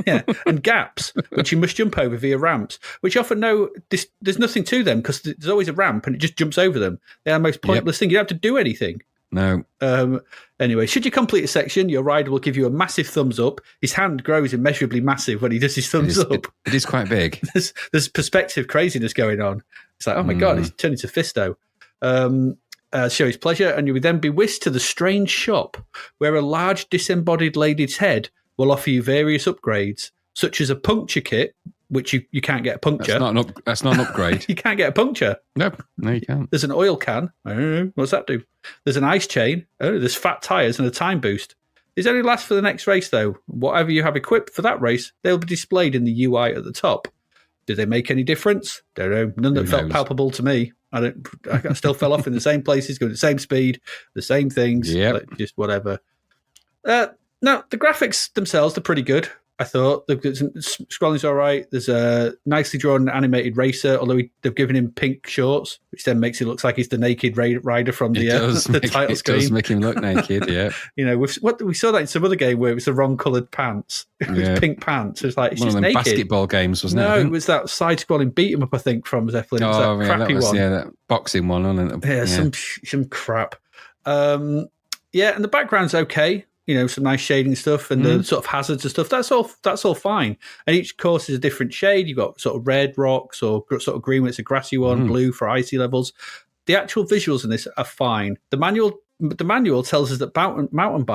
Yeah, and gaps, which you must jump over via ramps, which often there's nothing to them because there's always a ramp and it just jumps over them. They are the most pointless thing. You don't have to do anything. No. Anyway, should you complete a section, your rider will give you a massive thumbs up. His hand grows immeasurably massive when he does his thumbs up. It is quite big. There's perspective craziness going on. It's like, oh my God, it's turned into Fisto. Show his pleasure, and you would then be whisked to the strange shop where a large disembodied lady's head will offer you various upgrades, such as a puncture kit, which you can't get a puncture. That's not an upgrade. You can't get a puncture. No, you can't. There's an oil can. I don't know. What's that do? There's an ice chain. Oh, there's fat tyres and a time boost. These only last for the next race, though. Whatever you have equipped for that race, they'll be displayed in the UI at the top. Did they make any difference? Don't know. None that felt palpable to me. I still fell off in the same places, going at the same speed, the same things. Yeah, just whatever. No, the graphics themselves are pretty good. I thought scrolling's all right. There's a nicely drawn animated racer, although they've given him pink shorts, which then makes it look like he's the naked rider from the title screen. It does make him look naked, yeah. We saw that in some other game where it was the wrong coloured pants. It was pink pants. It was like, it's one just of them naked. basketball games, wasn't it? No, it was that side-scrolling beat-em up, I think, from Zeppelin. It was that crappy one. Yeah, that boxing one, wasn't it? Yeah, some crap. And the background's okay. Some nice shading stuff and the sort of hazards and stuff. That's all fine. And each course is a different shade. You've got sort of red rocks or sort of green when it's a grassy one, blue for icy levels. The actual visuals in this are fine. The manual tells us that mountain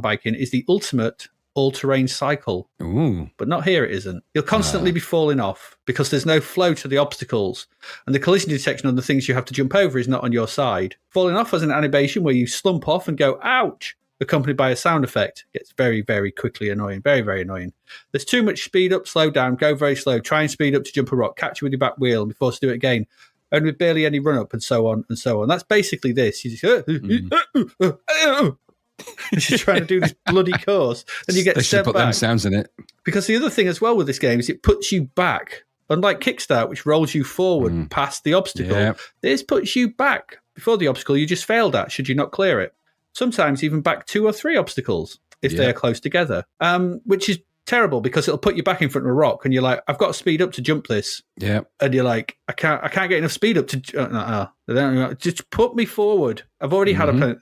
biking is the ultimate all-terrain cycle. Ooh. But not here, it isn't. You'll constantly be falling off because there's no flow to the obstacles, and the collision detection on the things you have to jump over is not on your side. Falling off has an animation where you slump off and go, ouch, accompanied by a sound effect. It gets very, very quickly annoying. Very, very annoying. There's too much speed up, slow down, go very slow, try and speed up to jump a rock, catch you with your back wheel and be forced to do it again. And with barely any run up and so on and so on. That's basically this. You just you're trying to do this bloody course and you get sent put back. Them sounds in it. Because the other thing as well with this game is it puts you back. Unlike Kickstart, which rolls you forward past the obstacle, this puts you back before the obstacle you just failed at, should you not clear it. Sometimes even back 2 or 3 obstacles if they are close together, which is terrible because it'll put you back in front of a rock and you're like, I've got to speed up to jump this. Yeah. And you're like, I can't get enough speed up to just put me forward. I've already had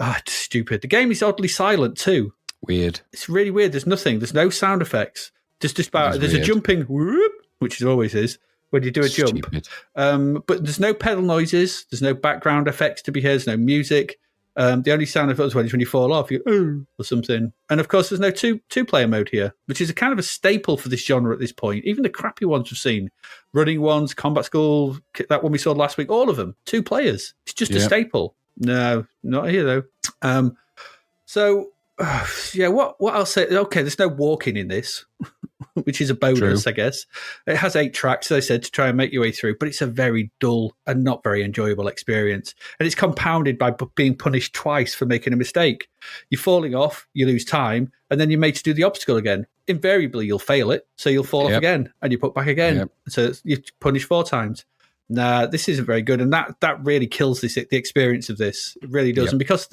it's stupid. The game is oddly silent too. Weird. It's really weird. There's nothing. There's no sound effects. There's weird. A jumping whoop, which always is when you do a jump. But there's no pedal noises. There's no background effects to be heard. There's no music. The only sound effect is when you fall off, you or something. And of course, there's no two-player mode here, which is a kind of a staple for this genre at this point. Even the crappy ones we've seen, running ones, Combat School, that one we saw last week, all of them, 2 players. It's just a staple. No, not here though. What I'll say, okay, there's no walking in this, which is a bonus, I guess. It has 8 tracks, as I said, to try and make your way through, but it's a very dull and not very enjoyable experience. And it's compounded by being punished twice for making a mistake. You're falling off, you lose time, and then you're made to do the obstacle again. Invariably, you'll fail it, so you'll fall off again, and you put back again. Yep. So you're punished 4 times. Nah, this isn't very good, and that really kills the experience of this. It really does. Yep. And because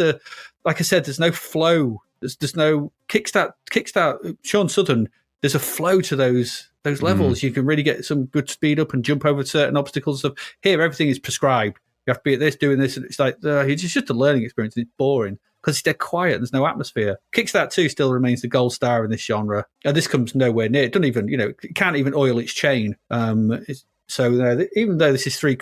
like I said, there's no flow. There's no Kickstart. Sean Sutton. There's a flow to those levels. You can really get some good speed up and jump over certain obstacles. And stuff. Here, everything is prescribed. You have to be at this, doing this, and it's like it's just a learning experience. It's boring because it's dead quiet. There's no atmosphere. Kickstart 2 still remains the gold star in this genre, and this comes nowhere near. It doesn't even, it can't even oil its chain. So even though this is £3,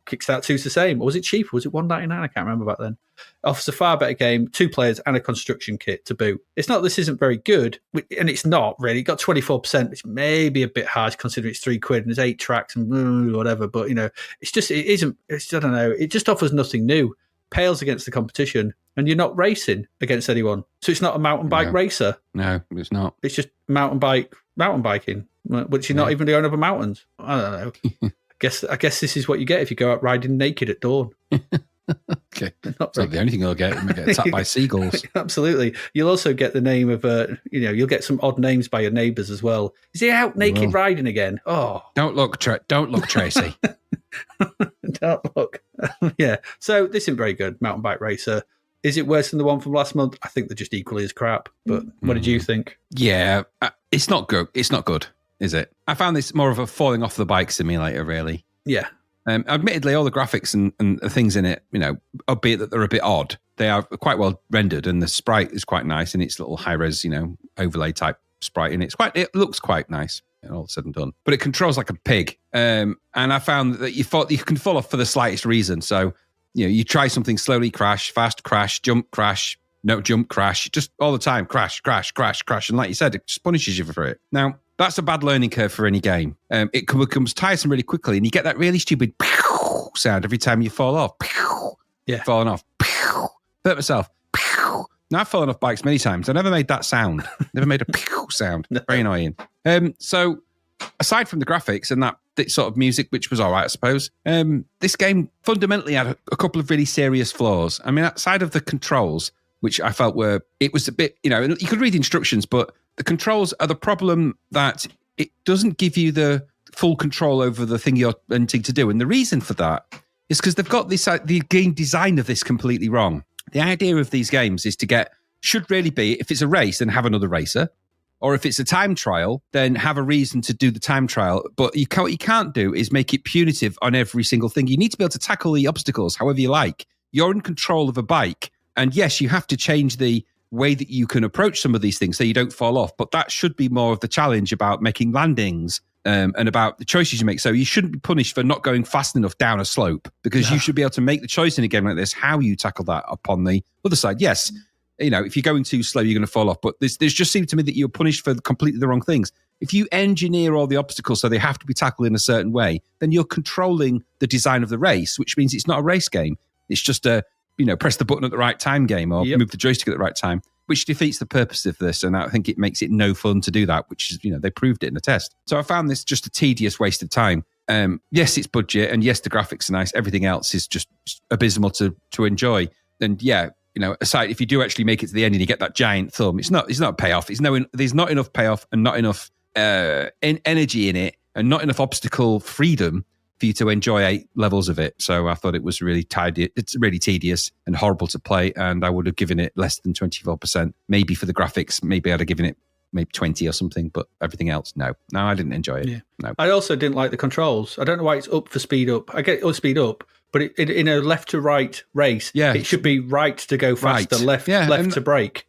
Kickstart 2's the same. Or was it cheaper? Was it $1.99? I can't remember back then. Offers a far better game, 2 players, and a construction kit to boot. It's not this isn't very good, and it's not really. It got 24%, which may be a bit harsh considering it's £3 and there's 8 tracks and whatever. But it's just it isn't. It's I don't know. It just offers nothing new. Pales against the competition, and you're not racing against anyone. So it's not a mountain bike racer. No, it's not. It's just mountain biking, which you're not even going over mountains. I don't know. I guess this is what you get if you go out riding naked at dawn. Okay. It's not the only thing you'll get. You get attacked by seagulls. Absolutely. You'll also get the name of, you'll get some odd names by your neighbours as well. Is he out naked riding again? Oh. Don't look, Tracy. Don't look. Yeah. So this isn't very good, Mountain Bike Racer. Is it worse than the one from last month? I think they're just equally as crap. But what did you think? Yeah. It's not good. It's not good, is it? I found this more of a falling off the bike simulator, really. Yeah. Admittedly, all the graphics and the things in it, albeit that they're a bit odd, they are quite well rendered, and the sprite is quite nice in its little high-res, overlay type sprite, and it looks quite nice, all said and done. But it controls like a pig, and I found that you can fall off for the slightest reason. So, you try something, slowly crash, fast crash, jump crash, no jump crash, just all the time, crash, crash, crash, crash, and like you said, it just punishes you for it. Now, that's a bad learning curve for any game. It becomes tiresome really quickly, and you get that really stupid sound every time you fall off. Yeah. Falling off. Hurt myself. Now, I've fallen off bikes many times. I never made that sound. Never made a sound. Very annoying. So, aside from the graphics and that sort of music, which was all right, I suppose, this game fundamentally had a couple of really serious flaws. I mean, outside of the controls, which I felt it was a bit, you could read instructions, but the controls are the problem that it doesn't give you the full control over the thing you're wanting to do. And the reason for that is because they've got the game design of this completely wrong. The idea of these games is should really be, if it's a race, then have another racer. Or if it's a time trial, then have a reason to do the time trial. But what you can't do is make it punitive on every single thing. You need to be able to tackle the obstacles however you like. You're in control of a bike. And yes, you have to change the way that you can approach some of these things so you don't fall off. But that should be more of the challenge about making landings and about the choices you make. So you shouldn't be punished for not going fast enough down a slope, because you should be able to make the choice in a game like this, how you tackle that upon the other side. Yes, if you're going too slow, you're going to fall off. But there's just seemed to me that you're punished for completely the wrong things. If you engineer all the obstacles so they have to be tackled in a certain way, then you're controlling the design of the race, which means it's not a race game. It's just a press the button at the right time game, or move the joystick at the right time, which defeats the purpose of this. And I think it makes it no fun to do that, which is, they proved it in the test. So I found this just a tedious waste of time. Yes, it's budget, and yes, the graphics are nice. Everything else is just abysmal to enjoy. And yeah, aside, if you do actually make it to the end and you get that giant thumb, it's not a payoff. There's not enough payoff and not enough energy in it, and not enough obstacle freedom for you to enjoy 8 levels of it. So I thought it was really it's really tedious and horrible to play, and I would have given it less than 24%. Maybe for the graphics, maybe I'd have given it maybe 20 or something, but everything else, no, I didn't enjoy it. Yeah. No. I also didn't like the controls. I don't know why it's up for speed up. I get speed up, but in a left to right race, it should be right to go faster, left to brake.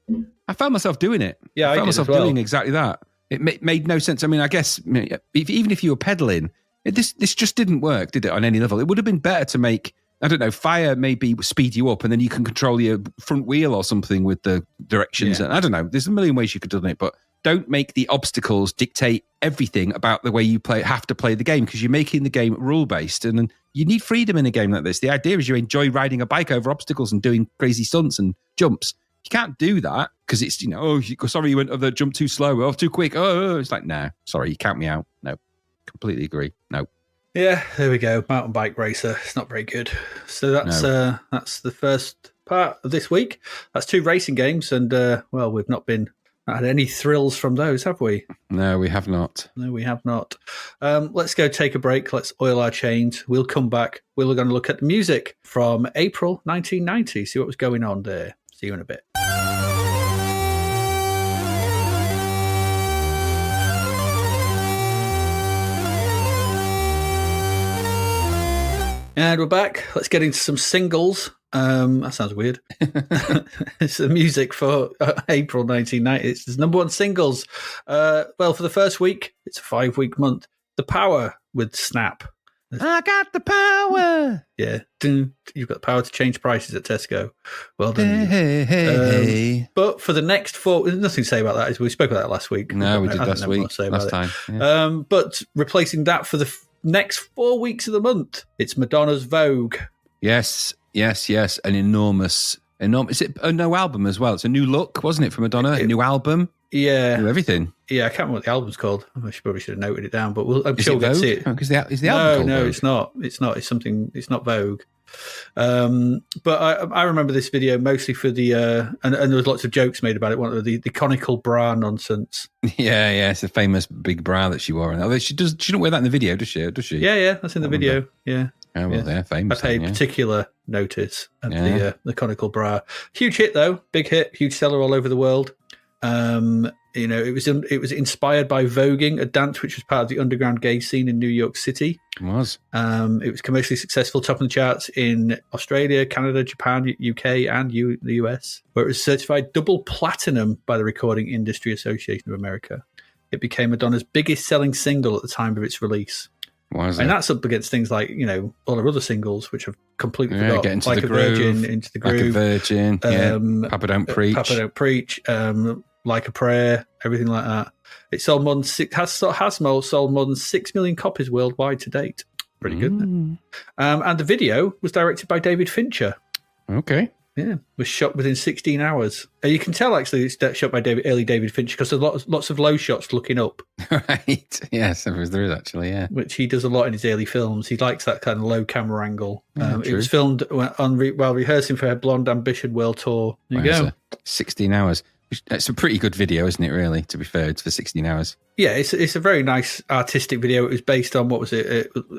I found myself doing it. Yeah, I found myself doing exactly that. It made no sense. I mean, I guess even if you were pedaling, this just didn't work, did it, on any level? It would have been better to make, I don't know, fire maybe speed you up, and then you can control your front wheel or something with the directions. Yeah. And I don't know, there's a million ways you could have done it, but don't make the obstacles dictate everything about the way you have to play the game, because you're making the game rule-based, and you need freedom in a game like this. The idea is you enjoy riding a bike over obstacles and doing crazy stunts and jumps. You can't do that because it's, sorry, you went over the jump too slow or too quick. Oh, it's like, nah, sorry, you count me out. No, completely agree. No. Yeah, there we go. Mountain Bike Racer. It's not very good. So that's the first part of this week. That's 2 racing games, and we've not had any thrills from those, have we? No, we have not. No, we have not. Let's go take a break. Let's oil our chains. We'll come back. We're going to look at the music from April 1990, see what was going on there. See you in a bit. And we're back. Let's get into some singles. That sounds weird. It's the music for April 1990. It's number 1 singles. For the first week, it's a 5-week month. The Power with Snap. I got the power. Yeah. You've got the power to change prices at Tesco. Well done. Hey. But for the next 4, there's nothing to say about that. We spoke about that last week. No, we did last week. Last time. Yeah. But replacing that for the next 4 weeks of the month, it's Madonna's Vogue. Yes. An enormous. Is it a no album as well? It's a new look, wasn't it, for Madonna? A new album? Yeah. New everything. Yeah, I can't remember what the album's called. I probably should have noted it down, but I'm sure we'll Vogue? see it. Because is the album called No, Vogue? it's not. It's not. It's something. It's not Vogue. But I remember this video mostly for the and there was lots of jokes made about it. One of the conical bra nonsense. Yeah, it's a famous big bra that she wore. Although she don't wear that in the video, does she? Yeah, that's in the video. Yeah. Oh, well, they're famous. I paid particular notice of the conical bra. Huge hit though, big hit, huge seller all over the world. It was inspired by voguing, a dance which was part of the underground gay scene in New York City. It was. It was commercially successful, topping the charts in Australia, Canada, Japan, UK, and the US, where it was certified double platinum by the Recording Industry Association of America. It became Madonna's biggest selling single at the time of its release. And that's up against things like, all her other singles, which have completely forgotten. Get into like the a groove, Virgin, Into the Groove. Like a Virgin, Papa Don't Preach. Papa Don't Preach, Like a Prayer, everything like that. It sold more than sold more than 6 million copies worldwide to date. Pretty good, isn't it? And the video was directed by David Fincher. Okay. Yeah, was shot within 16 hours. You can tell, actually, it's shot by early David Fincher because there's lots of low shots looking up. Right. Yes, there is actually, yeah. Which he does a lot in his early films. He likes that kind of low camera angle. It True. was filmed while rehearsing for her Blonde Ambition World Tour. There you go. 16 hours. It's a pretty good video, isn't it, really, to be fair? It's for 16 hours. Yeah, it's a very nice artistic video. It was based on,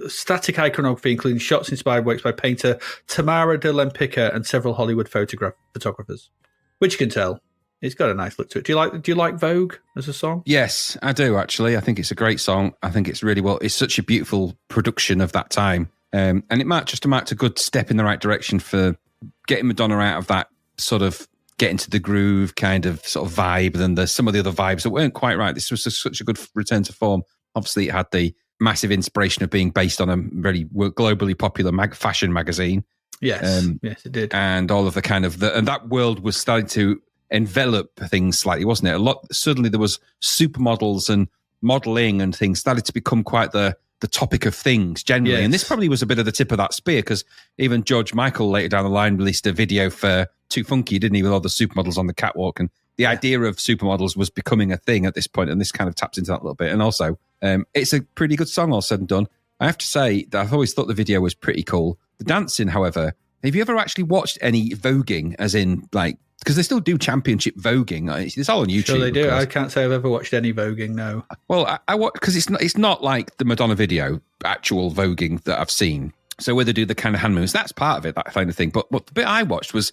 static iconography, including shots inspired works by painter Tamara de Lempicka and several Hollywood photographers. Which you can tell. It's got a nice look to it. Do you like Vogue as a song? Yes, I do, actually. I think it's a great song. I think it's really it's such a beautiful production of that time. And it marked a good step in the right direction for getting Madonna out of that sort of get into the groove kind of sort of vibe than some of the other vibes that weren't quite right. This was such a good return to form. Obviously, it had the massive inspiration of being based on a very globally popular fashion magazine. Yes, yes, it did. And all of the kind of and that world was starting to envelop things slightly, wasn't it? Suddenly there was supermodels and modeling and things started to become quite the topic of things generally. Yes. And this probably was a bit of the tip of that spear because even George Michael later down the line released a video for Too Funky, didn't he, with all the supermodels on the catwalk. And the idea of supermodels was becoming a thing at this point, and this kind of taps into that a little bit. And also, it's a pretty good song, all said and done. I have to say that I've always thought the video was pretty cool. The dancing, however, have you ever actually watched any voguing, as in, like, because they still do championship voguing. It's all on YouTube. Sure they do. I can't say I've ever watched any voguing, no. Well, I watch because it's not like the Madonna video, actual voguing that I've seen. So where they do the kind of hand moves, that's part of it, that kind of thing. But the bit I watched it's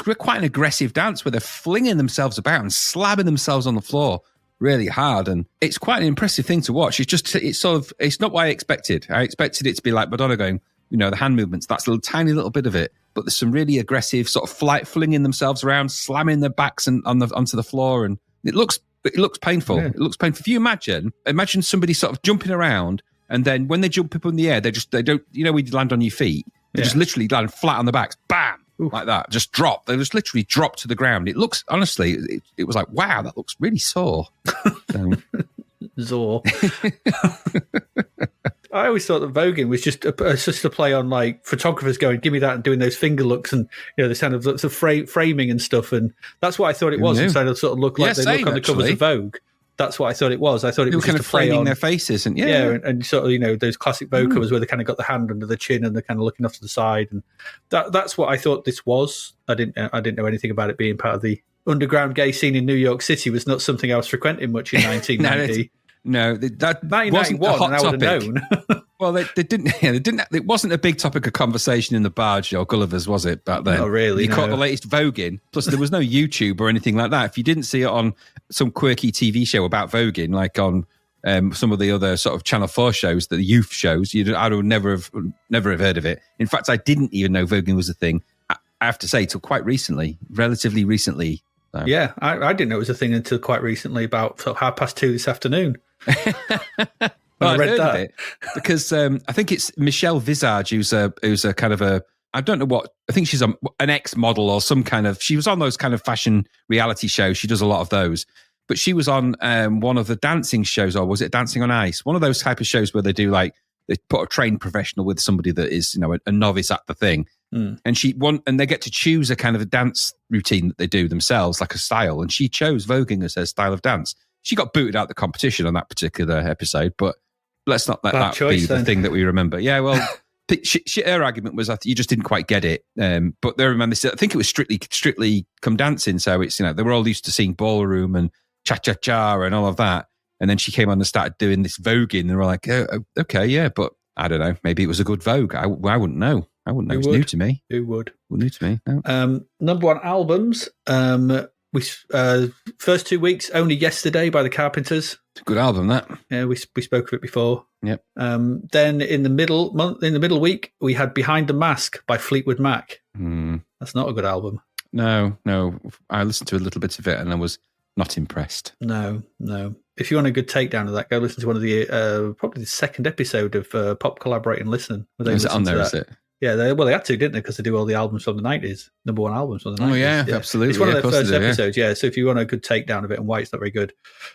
quite an aggressive dance where they're flinging themselves about and slapping themselves on the floor really hard, and it's quite an impressive thing to watch. It's not what I expected. I expected it to be like Madonna going, the hand movements. That's a tiny little bit of it. But there's some really aggressive sort of flinging themselves around, slamming their backs onto the floor, and it looks painful. Yeah. It looks painful. If you imagine somebody sort of jumping around, and then when they jump up in the air, they don't, when you land on your feet, they just literally land flat on the backs, bam, like that, just drop. They just literally drop to the ground. It looks, honestly, it was like, wow, that looks really sore. Zor. I always thought that voguing was just a play on like photographers going, give me that, and doing those finger looks and the kind of lots of framing and stuff, and that's what I thought it was. And so it sort of look like they look on the covers of Vogue. That's what I thought it was. I thought it was kind just of framing their faces and and sort of those classic Vogue covers where they kind of got the hand under the chin and they're kind of looking off to the side, and that's what I thought this was. I didn't know anything about it being part of the underground gay scene in New York City. Was not something I was frequenting much in 1990. No, that wasn't a hot topic. I would have known. Well, they didn't. It wasn't a big topic of conversation in the barge or Gulliver's, was it, back then? Oh, really? You caught the latest voguing. Plus, there was no YouTube or anything like that. If you didn't see it on some quirky TV show about voguing, like on some of the other sort of Channel 4 shows, the youth shows, I would never have heard of it. In fact, I didn't even know voguing was a thing. I have to say, till quite recently, relatively recently. So. Yeah, I didn't know it was a thing until quite recently, about sort of 2:30 this afternoon. when I read heard that. of it because I think it's Michelle Visage, who's a kind of a, I don't know what, I think she's an ex-model or some kind of, she was on those kind of fashion reality shows. She does a lot of those. But she was on one of the dancing shows, or was it Dancing on Ice? One of those type of shows where they do like, they put a trained professional with somebody that is, a novice at the thing. And and they get to choose a kind of a dance routine that they do themselves, like a style. And she chose voguing as her style of dance. She got booted out of the competition on that particular episode, but let's not let that be the thing that we remember. Yeah, well, her argument was, you just didn't quite get it. But they remember, I think it was strictly come dancing. So it's, they were all used to seeing ballroom and cha-cha-cha and all of that. And then she came on and started doing this voguing. And they were like, oh, okay, yeah, but I don't know. Maybe it was a good vogue. I wouldn't know. I wouldn't know. It's new to me. Who would? New to me. No. Number one albums. We first 2 weeks, Only Yesterday by the Carpenters. It's a good album, that. Yeah, we spoke of it before. Yep. Then in the middle week, we had Behind the Mask by Fleetwood Mac. That's not a good album. No. I listened to a little bit of it and I was not impressed. No. If you want a good takedown of that, go listen to one of the probably the second episode of Pop Collaborate and Listen. Is it on there? Is it? Yeah, they had to, didn't they? Because they do all the albums from the 90s, number one albums from the 90s. Oh, yeah, absolutely. It's one of their first episodes, yeah. So if you want a good takedown of it and why it's not very good,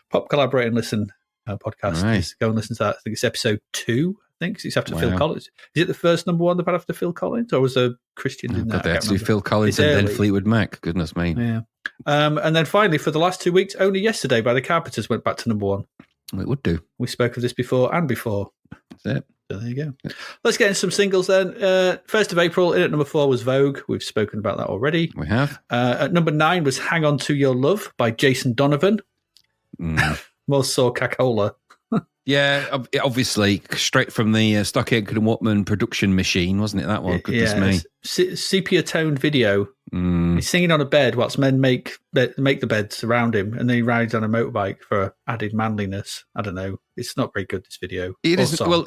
Pop Collaborate and Listen podcast. Right. Go and listen to that. I think it's episode 2, I think. It's after Phil Collins. Is it the first number one they've had after Phil Collins? Or was there Christian in that? They had to do Phil Collins and then Fleetwood Mac. Goodness me. Yeah. And then finally, for the last 2 weeks, Only Yesterday by the Carpenters went back to number one. It would do. We spoke of this before and before. That's it. So there you go. Let's get into some singles then. 1st of April, in at number 4 was Vogue. We've spoken about that already. We have. At number 9 was Hang On To Your Love by Jason Donovan. More so Cacola. Yeah, obviously, straight from the Stockade and Watman production machine, wasn't it, that one? Goodness me. Sepia-toned video. He's singing on a bed whilst men make the beds around him, and then he rides on a motorbike for added manliness. I don't know. It's not very good, this video. It isn't. Well,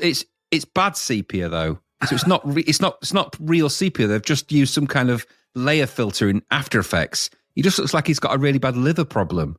it's bad sepia though, so it's not real sepia. They've just used some kind of layer filter in After Effects. He just looks like he's got a really bad liver problem.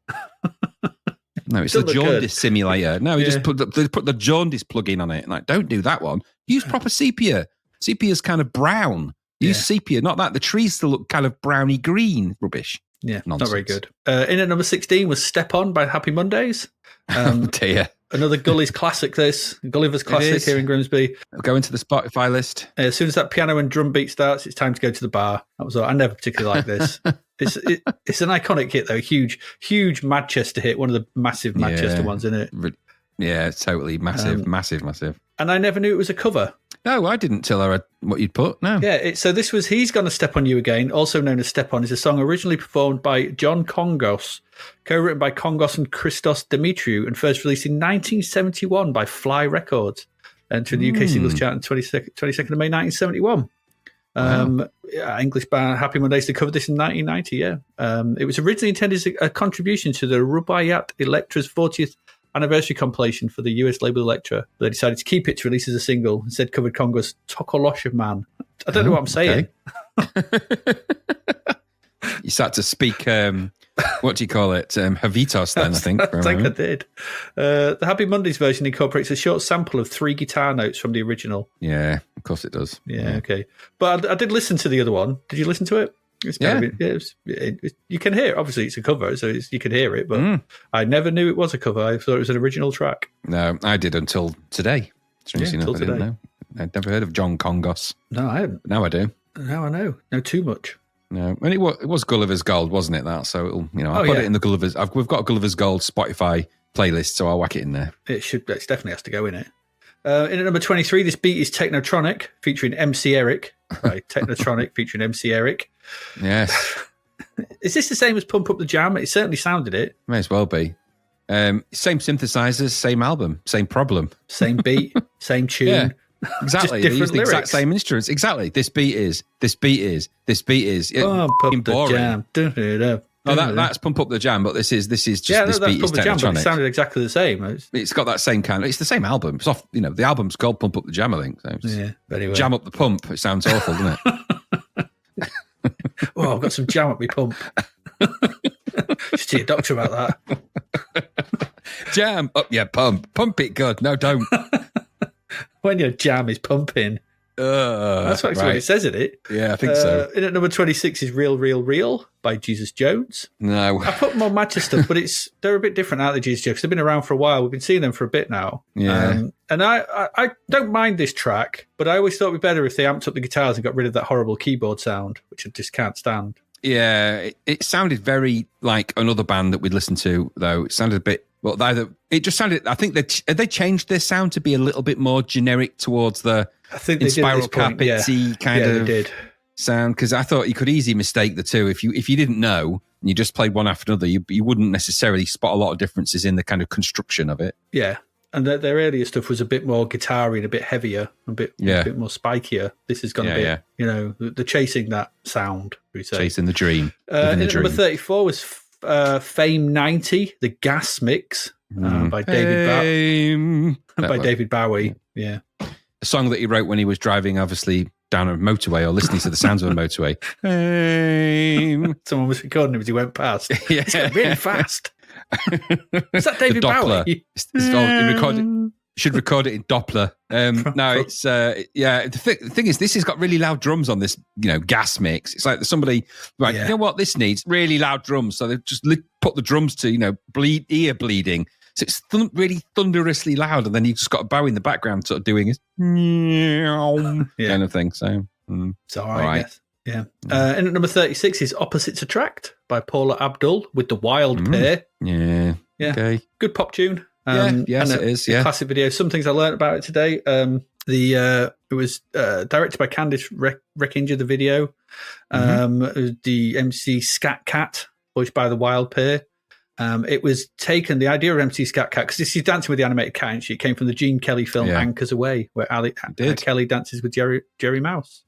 No, it's the jaundice simulator. No, he just put the jaundice plug-in on it. Like, don't do that one. Use proper sepia. Sepia's kind of brown. Use sepia, not that. The trees still look kind of browny green. Rubbish. Yeah, nonsense. Not very good. In at number 16 was Step On by Happy Mondays. Dear. Another Gully's classic, this. Gulliver's classic here in Grimsby. I'll go into the Spotify list. As soon as that piano and drum beat starts, it's time to go to the bar. That was all. I never particularly liked this. It's an iconic hit, though. Huge Manchester hit. One of the massive Manchester ones, isn't it? Yeah, totally. Massive. And I never knew it was a cover. No, I didn't till I read what you'd put. No. Yeah, so this was He's Gonna Step On You Again, also known as Step On, is a song originally performed by John Kongos, co-written by Kongos and Christos Dimitriou, and first released in 1971 by Fly Records, entered the UK singles chart on 22nd of May 1971. Wow. English band Happy Mondays, they covered this in 1990, it was originally intended as a contribution to the Rubaiyat Electra's 40th anniversary compilation for the US label Elektra. They decided to keep it to release as a single. Instead, covered Congo's Tokolosha Man. I don't know what I'm saying. Okay. You start to speak, what do you call it? Havitos then, I think. I think I did. The Happy Mondays version incorporates a short sample of 3 guitar notes from the original. Yeah, of course it does. Yeah. Okay. But I did listen to the other one. Did you listen to it? It's you can hear it. Obviously, it's a cover, so you can hear it. But I never knew it was a cover. I thought it was an original track. No, I did until today. Strangely enough, I didn't know. I'd never heard of John Kongos. No, I hadn't. Now I do. Now I know. Know too much. No, and it was Gulliver's Gold, wasn't it? That so it'll, I'll put it in the Gulliver's. We've got a Gulliver's Gold Spotify playlist, so I'll whack it in there. It definitely has to go in it. In at number 23, this beat is Technotronic featuring MC Eric. Right, Technotronic featuring MC Eric. Yes. Is this the same as Pump Up the Jam? It certainly sounded it. May as well be. Same synthesizers, same album, same problem. Same beat, same tune. Yeah, exactly. Just different the lyrics. Exact same instruments. Exactly. This beat is. Pump Up the Jam. Oh, that's Pump Up the Jam, but this is just this beat is Technotronic. Jam, but it sounded exactly the same. It's got that same kind of. It's the same album. It's off. The album's called Pump Up the Jam, I think. So anyway. Jam up the pump. It sounds awful, doesn't it? Oh, I've got some jam up my pump. Just to your doctor about that. jam. Up your pump. Pump it good. No, don't. When your jam is pumping. That's actually what it says in it. Yeah, I think so. In at number 26 is Real, Real, Real by Jesus Jones. No. I put them on Matcha stuff, but they're a bit different, aren't they, Jesus Jones? They've been around for a while. We've been seeing them for a bit now. Yeah. And I don't mind this track, but I always thought it'd be better if they amped up the guitars and got rid of that horrible keyboard sound, which I just can't stand. Yeah, it sounded very like another band that we'd listened to, though. It sounded a bit, well, it just sounded, I think they changed their sound to be a little bit more generic towards the I think they Spiral Carpet-y kind of did. sound, because I thought you could easily mistake the two. If you didn't know and you just played one after another, you wouldn't necessarily spot a lot of differences in the kind of construction of it. Yeah, and their earlier stuff was a bit more guitar-y and a bit heavier, a bit more spikier. This has gone a bit, they're chasing that sound, we say. Chasing the dream. Number 34 was Fame 90, the Gas Mix by David Bowie. Yeah. A song that he wrote when he was driving, obviously, down a motorway or listening to the sounds of a motorway. Someone was recording him as he went past. Yeah. It's going really fast. Is that David Bowie? Should record it in Doppler. No, it's the thing is, this has got really loud drums on this, gas mix. It's like somebody, right? You know what this needs? Really loud drums. So they've just put the drums to ear bleeding. So it's really thunderously loud, and then you've just got a Bowie in the background, sort of doing this kind of thing. So it's all right. Yes. Yeah. And at number 36 is Opposites Attract by Paula Abdul with the Wild Pair. Yeah. Okay. Good pop tune. Yes, it is. Yeah. Classic video. Some things I learned about it today. It was directed by Candice Reckinger, the video. The MC Scat Cat, voiced by the Wild Pair. It was taken, the idea of MC Scat Cat, because this is Dancing with the Animated Cat, and she came from the Gene Kelly film Anchors Away, where Kelly dances with Jerry Mouse.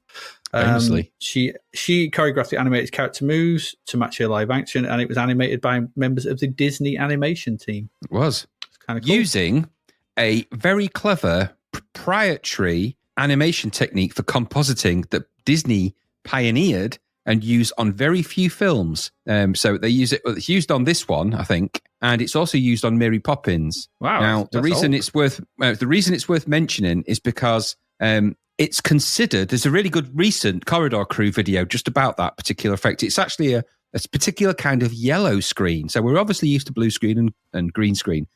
She choreographed the animated character moves to match her live action, and it was animated by members of the Disney animation team. It was. It's kind of cool. Using a very clever proprietary animation technique for compositing that Disney pioneered and use on very few films. So they use it. It's used on this one, I think, and it's also used on Mary Poppins. Wow! Now the reason it's worth mentioning is because it's considered. There's a really good recent Commodore crew video just about that particular effect. It's actually a particular kind of yellow screen. So we're obviously used to blue screen and green screen,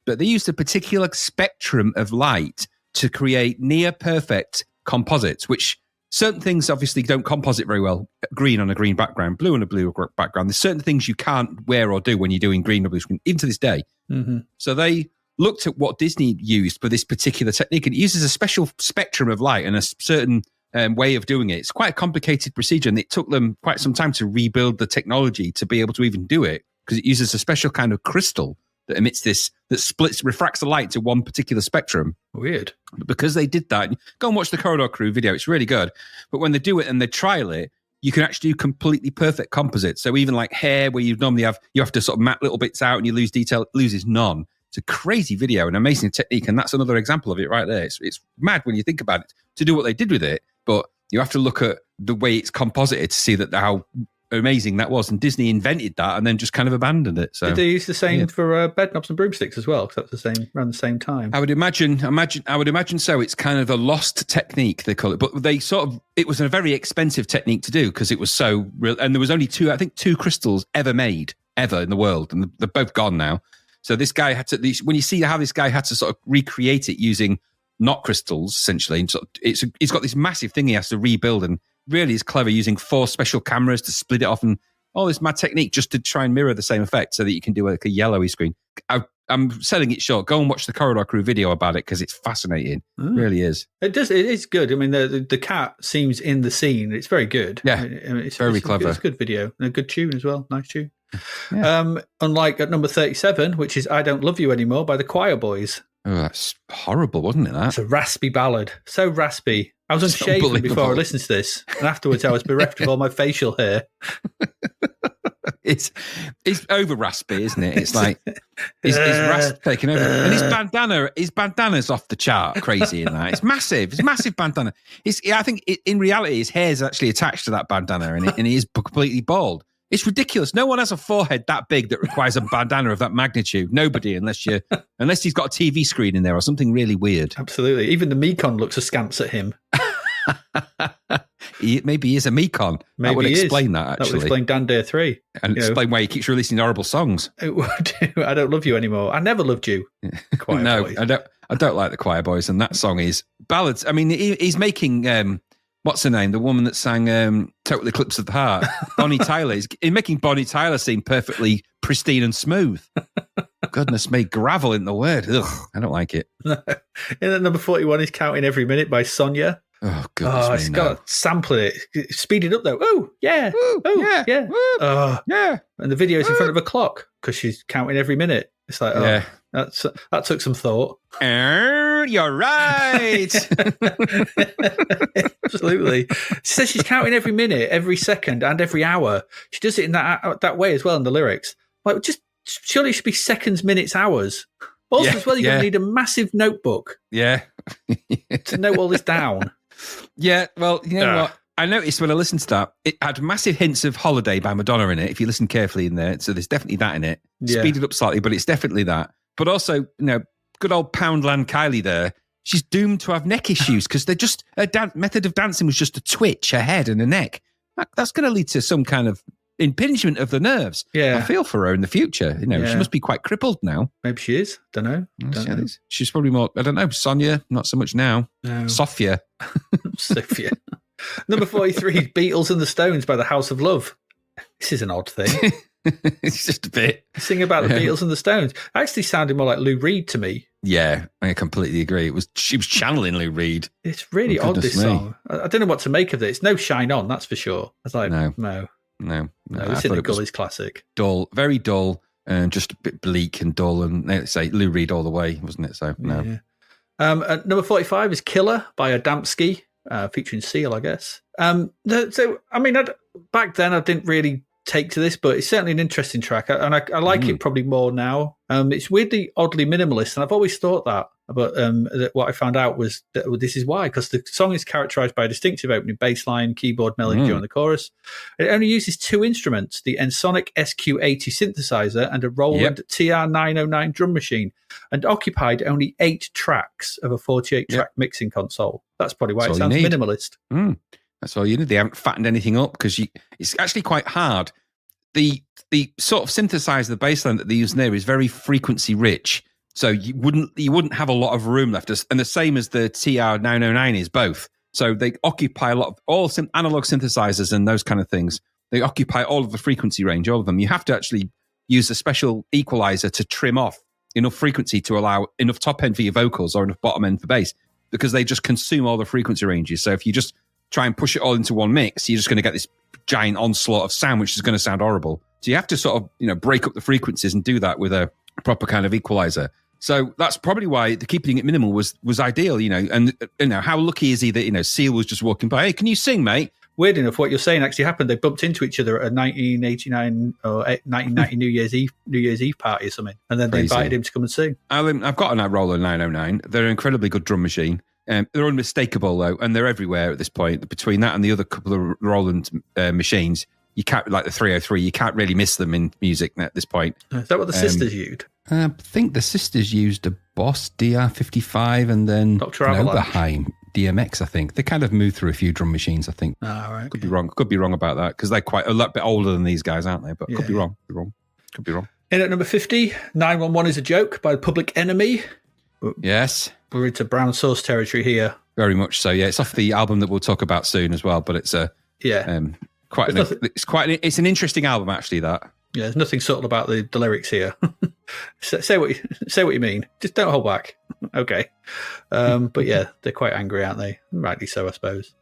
but they used a particular spectrum of light to create near perfect composites, which certain things obviously don't composite very well. Green on a green background, blue on a blue background. There's certain things you can't wear or do when you're doing green or blue screen, even to this day. Mm-hmm. So they looked at what Disney used for this particular technique, and it uses a special spectrum of light and a certain way of doing it. It's quite a complicated procedure, and it took them quite some time to rebuild the technology to be able to even do it, because it uses a special kind of crystal that emits this, that refracts the light to one particular spectrum. Weird. But because they did that, go and watch the Commodore crew video. It's really good. But when they do it and they trial it, you can actually do completely perfect composites. So even like hair, where you have to sort of map little bits out and you lose detail, it loses none. It's a crazy video, an amazing technique. And that's another example of it right there. It's mad when you think about it to do what they did with it. But you have to look at the way it's composited to see that how amazing that was. And Disney invented that and then just kind of abandoned it. So did they use the same for Bed Knobs and Broomsticks as well? Because that was around the same time. I would imagine so. It's kind of a lost technique, they call it. But it was a very expensive technique to do because it was so real. And there was only two crystals ever made in the world. And they're both gone now. So this guy had to, when you see how this guy had to sort of recreate it using not crystals, essentially, and he's got this massive thing he has to rebuild, and really is clever using 4 special cameras to split it off and all this mad technique just to try and mirror the same effect so that you can do like a yellowy screen. I'm selling it short. Go and watch the Commodore crew video about it because it's fascinating. It really is. It is good. I mean, the cat seems in the scene. It's very good. Yeah, it's very clever. It's a good video and a good tune as well. Nice tune. Yeah. Unlike at number 37, which is I Don't Love You Anymore by the Choir Boys. Oh, that's horrible, wasn't it? It's a raspy ballad. So raspy. I was unshaven before I listened to this, and afterwards I was bereft of all my facial hair. It's over raspy, isn't it? It's like his rasp taking over, and his bandana's off the chart, crazy in that. It's massive. It's a massive bandana. I think in reality his hair is actually attached to that bandana, and he is completely bald. It's ridiculous. No one has a forehead that big that requires a bandana of that magnitude. Nobody, unless he's got a TV screen in there or something really weird. Absolutely. Even the Mekon looks askance at him. Maybe he is a Mekon. Maybe that would he explain is. that, actually. That would explain Dan Dare 3. And explain why he keeps releasing horrible songs. It would. I don't love you anymore. I never loved you. Choir no, Boys. I don't like the Choir Boys, and that song is ballads. I mean, he's making what's her name? The woman that sang Total Eclipse of the Heart, Bonnie Tyler. He's making Bonnie Tyler seem perfectly pristine and smooth. Goodness me, gravel in the word. Ugh, I don't like it. No. And then number 41 is Counting Every Minute by Sonia. Oh, goodness me, it's got sampling it. Speed it up, though. Oh, yeah. Woo, oh, yeah. Woo, yeah. And the video's in front of a clock because she's counting every minute. It's like, that took some thought. You're right. Absolutely. She says she's counting every minute, every second, and every hour. She does it in that way as well in the lyrics. Like, just surely it should be seconds, minutes, hours. Also, as well, you're going to need a massive notebook. Yeah. To note all this down. Yeah, well, you know what? I noticed when I listened to that, it had massive hints of Holiday by Madonna in it, if you listen carefully in there. So there's definitely that in it. Yeah. Speeded up slightly, but it's definitely that. But also, good old Poundland Kylie there, she's doomed to have neck issues because they're just, her method of dancing was just a twitch, her head and her neck. That's going to lead to some kind of impingement of the nerves. Yeah. I feel for her in the future. She must be quite crippled now. Maybe she is. Don't know. She's probably more, I don't know, Sonia, not so much now. No. Sophia. Number 43, Beatles and the Stones by the House of Love. This is an odd thing. It's just a bit. Singing about the Beatles and the Stones. Actually sounded more like Lou Reed to me. Yeah, I completely agree. She was channeling Lou Reed. It's really odd, this song. I don't know what to make of it. It's no Shine On, that's for sure. I was like, no. It's in the Gullies classic. Dull, very dull, and just a bit bleak and dull. And let's say Lou Reed all the way, wasn't it? So, no. Yeah. Number 45 is Killer by Adamski, featuring Seal, I guess. Back then I didn't really take to this, but it's certainly an interesting track, and I like it probably more now. It's weirdly, oddly minimalist, and I've always thought that. But what I found out was that this is why, because the song is characterized by a distinctive opening bass line, keyboard melody during the chorus. It only uses two instruments, the Ensoniq SQ80 synthesizer and a Roland TR-909 drum machine, and occupied only 8 tracks of a 48-track mixing console. That's probably why it sounds minimalist. That's all you need. They haven't fattened anything up because it's actually quite hard. The sort of synthesizer, the bass line that they use there is very frequency rich. So you wouldn't have a lot of room left, and the same as the TR-909 is both. So they occupy a lot of all analog synthesizers and those kind of things. They occupy all of the frequency range, all of them. You have to actually use a special equalizer to trim off enough frequency to allow enough top end for your vocals or enough bottom end for bass, because they just consume all the frequency ranges. So if you just try and push it all into one mix, you're just going to get this giant onslaught of sound, which is going to sound horrible. So you have to sort of break up the frequencies and do that with a proper kind of equalizer. So that's probably why the keeping it minimal was ideal, and how lucky is he that, Seal was just walking by, hey, can you sing, mate? Weird enough, what you're saying actually happened. They bumped into each other at a 1989 or 1990 New Year's Eve party or something, and then they invited him to come and sing. I've got an Roland 909. They're an incredibly good drum machine. They're unmistakable though, and they're everywhere at this point. Between that and the other couple of Roland machines, you can't, like the 303, you can't really miss them in music at this point. Is that what the sisters used? I think the sisters used a Boss DR55 and then Dr. Avalanche. Oberheim DMX, I think. They kind of moved through a few drum machines, I think. Right. Could be wrong. Could be wrong about that, because they're quite a lot bit older than these guys, aren't they? But could be wrong. Could be wrong. In at number 50, 911 is a Joke by Public Enemy. Yes. We're into brown sauce territory here. Very much so, yeah. It's off the album that we'll talk about soon as well, but it's it's an interesting album, actually, that. Yeah, there's nothing subtle about the lyrics here. say what you mean. Just don't hold back. Okay. But yeah, they're quite angry, aren't they? Rightly so, I suppose.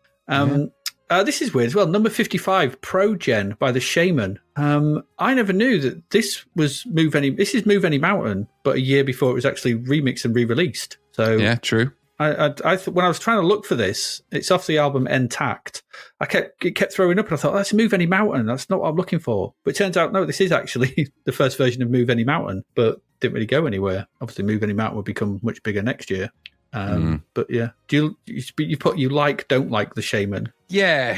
This is weird as well. Number 55, Pro Gen by The Shaman. I never knew that this was Move Any Mountain, but a year before it was actually remixed and re-released. So yeah, true. I when I was trying to look for this, it's off the album Intact. It kept throwing up, and I thought, that's Move Any Mountain. That's not what I'm looking for. But it turns out, no, this is actually the first version of Move Any Mountain, but didn't really go anywhere. Obviously, Move Any Mountain will become much bigger next year. But yeah, you put you like, don't like The Shaman? Yeah,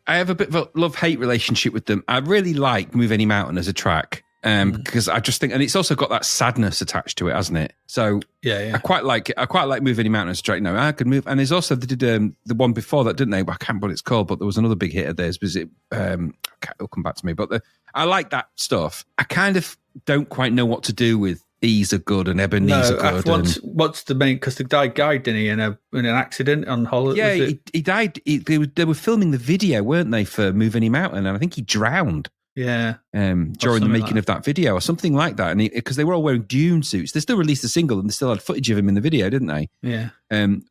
I have a bit of a love-hate relationship with them. I really like Move Any Mountain as a track because I just think, and it's also got that sadness attached to it, hasn't it? So I quite like it. I quite like Move Any Mountain as a track. I could move. And there's also, they did the one before that, didn't they? I can't remember what it's called, but there was another big hit of theirs. Was it, it'll come back to me. But I like that stuff. I kind of don't quite know what to do with E's Are Good and Ebenezer Good. What's the main? Because the guy died, didn't he, in an accident on holiday? Yeah, he died. They were filming the video, weren't they, for Move Any Mountain? And I think he drowned. Yeah, during the making of that video or something like that. And because they were all wearing Dune suits, they still released a single and they still had footage of him in the video, didn't they? Yeah.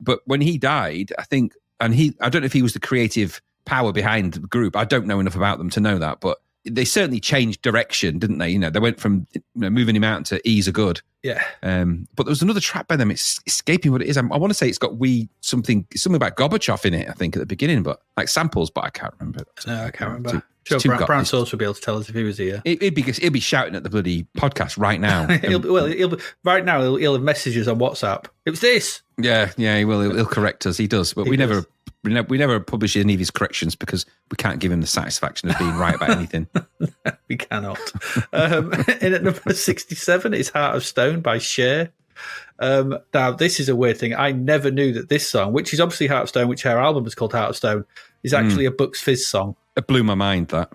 But when he died, I think, and I don't know if he was the creative power behind the group. I don't know enough about them to know that, but they certainly changed direction, didn't they? They went from Moving Him Out to E's Are Good. Yeah. But there was another track by them. It's escaping what it is. I want to say it's got something about Gorbachev in it, I think, at the beginning, but like samples, but I can't remember. No, I can't remember. Sure, Brown Sauce would be able to tell us if he was here. He'll be shouting at the bloody podcast right now. Right now he'll have messages on WhatsApp. It was this. Yeah, he will. He'll correct us. He does, but we never publish any of his corrections because we can't give him the satisfaction of being right about anything. We cannot. In at number 67 is Heart of Stone by Cher. Now, this is a weird thing. I never knew that this song, which is obviously Heart of Stone, which her album is called Heart of Stone, is actually a Bucks Fizz song. It blew my mind, that.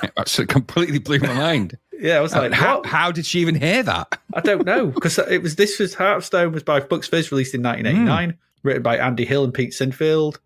It actually completely blew my mind. Yeah, I was like, how did she even hear that? I don't know, because this was Heart of Stone was by Bucks Fizz, released in 1989, written by Andy Hill and Pete Sinfield,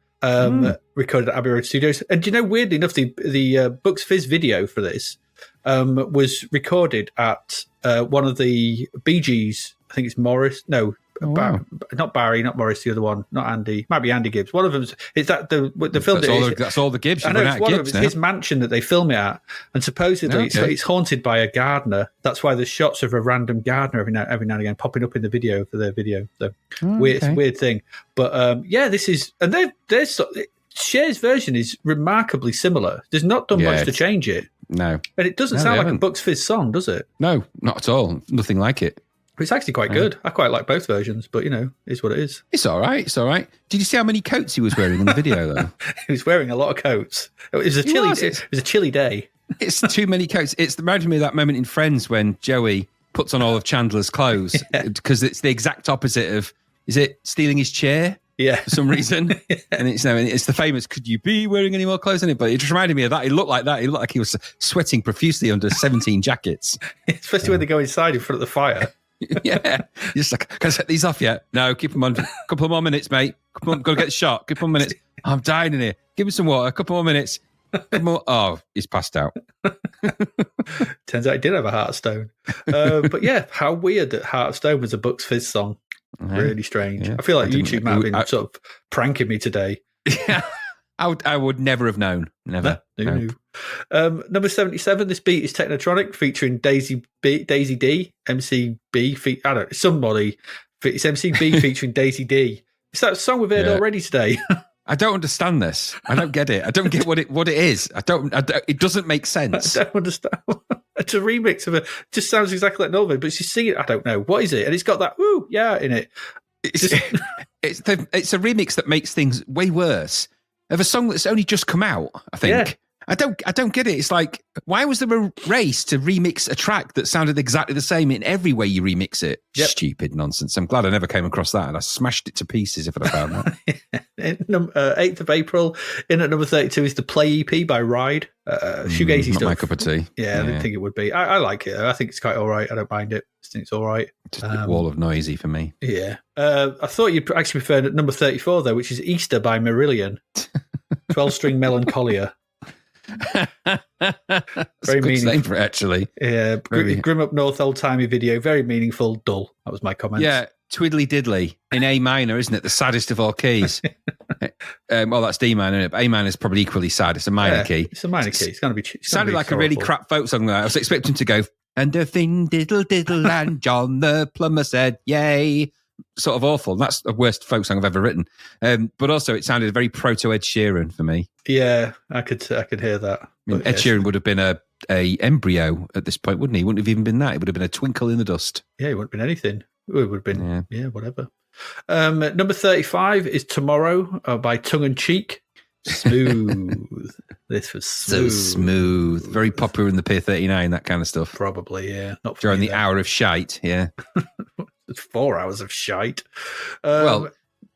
recorded at Abbey Road Studios. And do you know, weirdly enough, the Bucks Fizz video for this was recorded at one of the Bee Gees, I think it's Morris, no, not Barry, not Morris, the other one, not Andy, might be Andy Gibbs. One of them is that the film. That's all the Gibbs. I know it's one of them. It's his mansion that they film it at, and supposedly it's haunted by a gardener. That's why there's shots of a random gardener every now and again popping up in the video for their video. So weird thing. But this is, and there's Cher's version is remarkably similar. There's not done much to change it. No, and it doesn't sound like a Bucks Fizz song, does it? No, not at all. Nothing like it. It's actually quite good. I quite like both versions, but it's what it is. It's all right. It's all right. Did you see how many coats he was wearing in the video, though? He was wearing a lot of coats. It was a chilly day. It's too many coats. It reminded me of that moment in Friends when Joey puts on all of Chandler's clothes because it's the exact opposite of, is it stealing his chair? Yeah, for some reason. And it's the famous, could you be wearing any more clothes on it? But it just reminded me of that. He looked like that. He looked like he was sweating profusely under 17 jackets. Especially when they go inside in front of the fire. Yeah. You're just like, can I set these off yet? No, keep them on. A couple more minutes, mate. Got to get the shot. Couple more minutes. I'm dying in here. Give me some water. A couple more minutes. Oh, he's passed out. Turns out he did have a Heart of Stone. But yeah, how weird that Heart of Stone was a Bucks Fizz song. Really strange. Yeah. I feel like YouTube might have been sort of pranking me today. Yeah, I would never have known. Never. No, who knew? Number 77. This beat is Technotronic, featuring Daisy D, MCB. I don't know, somebody. It's MCB featuring Daisy D. It's that song we've heard already today. I don't understand this. I don't get it. I don't get what it is. It doesn't make sense. I don't understand. It's a remix of just sounds exactly like Nova, but you sing it. I don't know what is it, and it's got that woo yeah in it. It's a remix that makes things way worse of a song that's only just come out. I think. Yeah. I don't get it. It's like, why was there a race to remix a track that sounded exactly the same in every way you remix it? Yep. Stupid nonsense. I'm glad I never came across that, and I smashed it to pieces if I'd have found that. 8th of April, in at number 32 is the Play EP by Ride. Shoegazy stuff. Not my cup of tea. Yeah, I didn't think it would be. I like it. I think it's quite all right. I don't mind it. I think it's all right. Just a wall of noisy for me. Yeah. I thought you'd actually prefer number 34, though, which is Easter by Marillion. 12-string Melancholia. Very meaningful name for it, actually. Yeah, Grim Up North old-timey video, very meaningful, dull. That was my comment. Yeah, twiddly diddly in A minor, isn't it? The saddest of all keys. Well, that's D minor, but A minor is probably equally sad. It's a minor key. It's a minor key. It's going to be. Sounded like horrible. A really crap folk song. I was expecting to go, and a thing diddle diddle, and John the plumber said, "Yay." Sort of awful. That's the worst folk song I've ever written. But also, it sounded very proto Ed Sheeran for me. Yeah, I could hear that. Ed Sheeran would have been a embryo at this point, wouldn't he? Wouldn't have even been that. It would have been a twinkle in the dust. Yeah, it wouldn't have been anything. It would have been whatever. Number 35 is Tomorrow by Tongue and Cheek. Smooth. This was smooth. So smooth. Very popular in the Pier 39, that kind of stuff. Probably, yeah. Not during the hour of shite, yeah. It's 4 hours of shite. Well,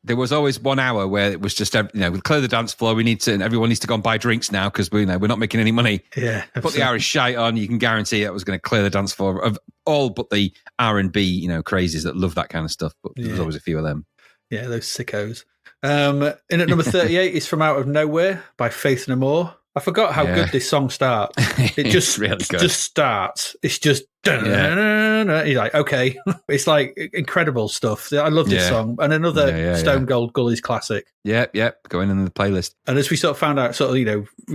there was always 1 hour where it was just, we clear the dance floor. And everyone needs to go and buy drinks now because we're not making any money. Yeah, put the hour of shite on. You can guarantee that was going to clear the dance floor of all but the R&B, crazies that love that kind of stuff. But there was always a few of them. Yeah, those sickos. In at number 38 is From Out of Nowhere by Faith No More. I forgot how good this song starts. It just really good. Just starts. It's just you're like, okay. It's like incredible stuff. I love this song. And another Stone Cold Gully's classic. Yep. Going in the playlist. And as we sort of found out,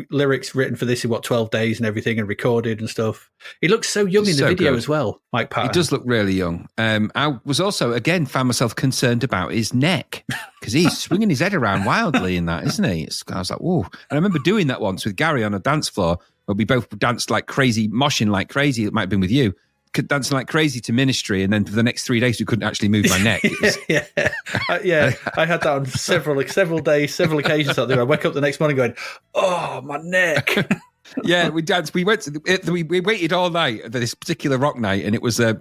lyrics written for this in 12 days and everything, and recorded and stuff. He looks so young in the video as well, Mike Patton. He does look really young. I was also, again, found myself concerned about his neck because he's swinging his head around wildly in that, isn't he? I was like, whoa. And I remember doing that once with Gary on a dance floor where we both danced like crazy, moshing like crazy. It might have been with you. Dancing like crazy to Ministry, and then for the next 3 days we couldn't actually move my neck. I had that on several days, several occasions. I wake up the next morning going, "Oh, my neck." Yeah, we danced. We went we waited all night for this particular rock night, and it was at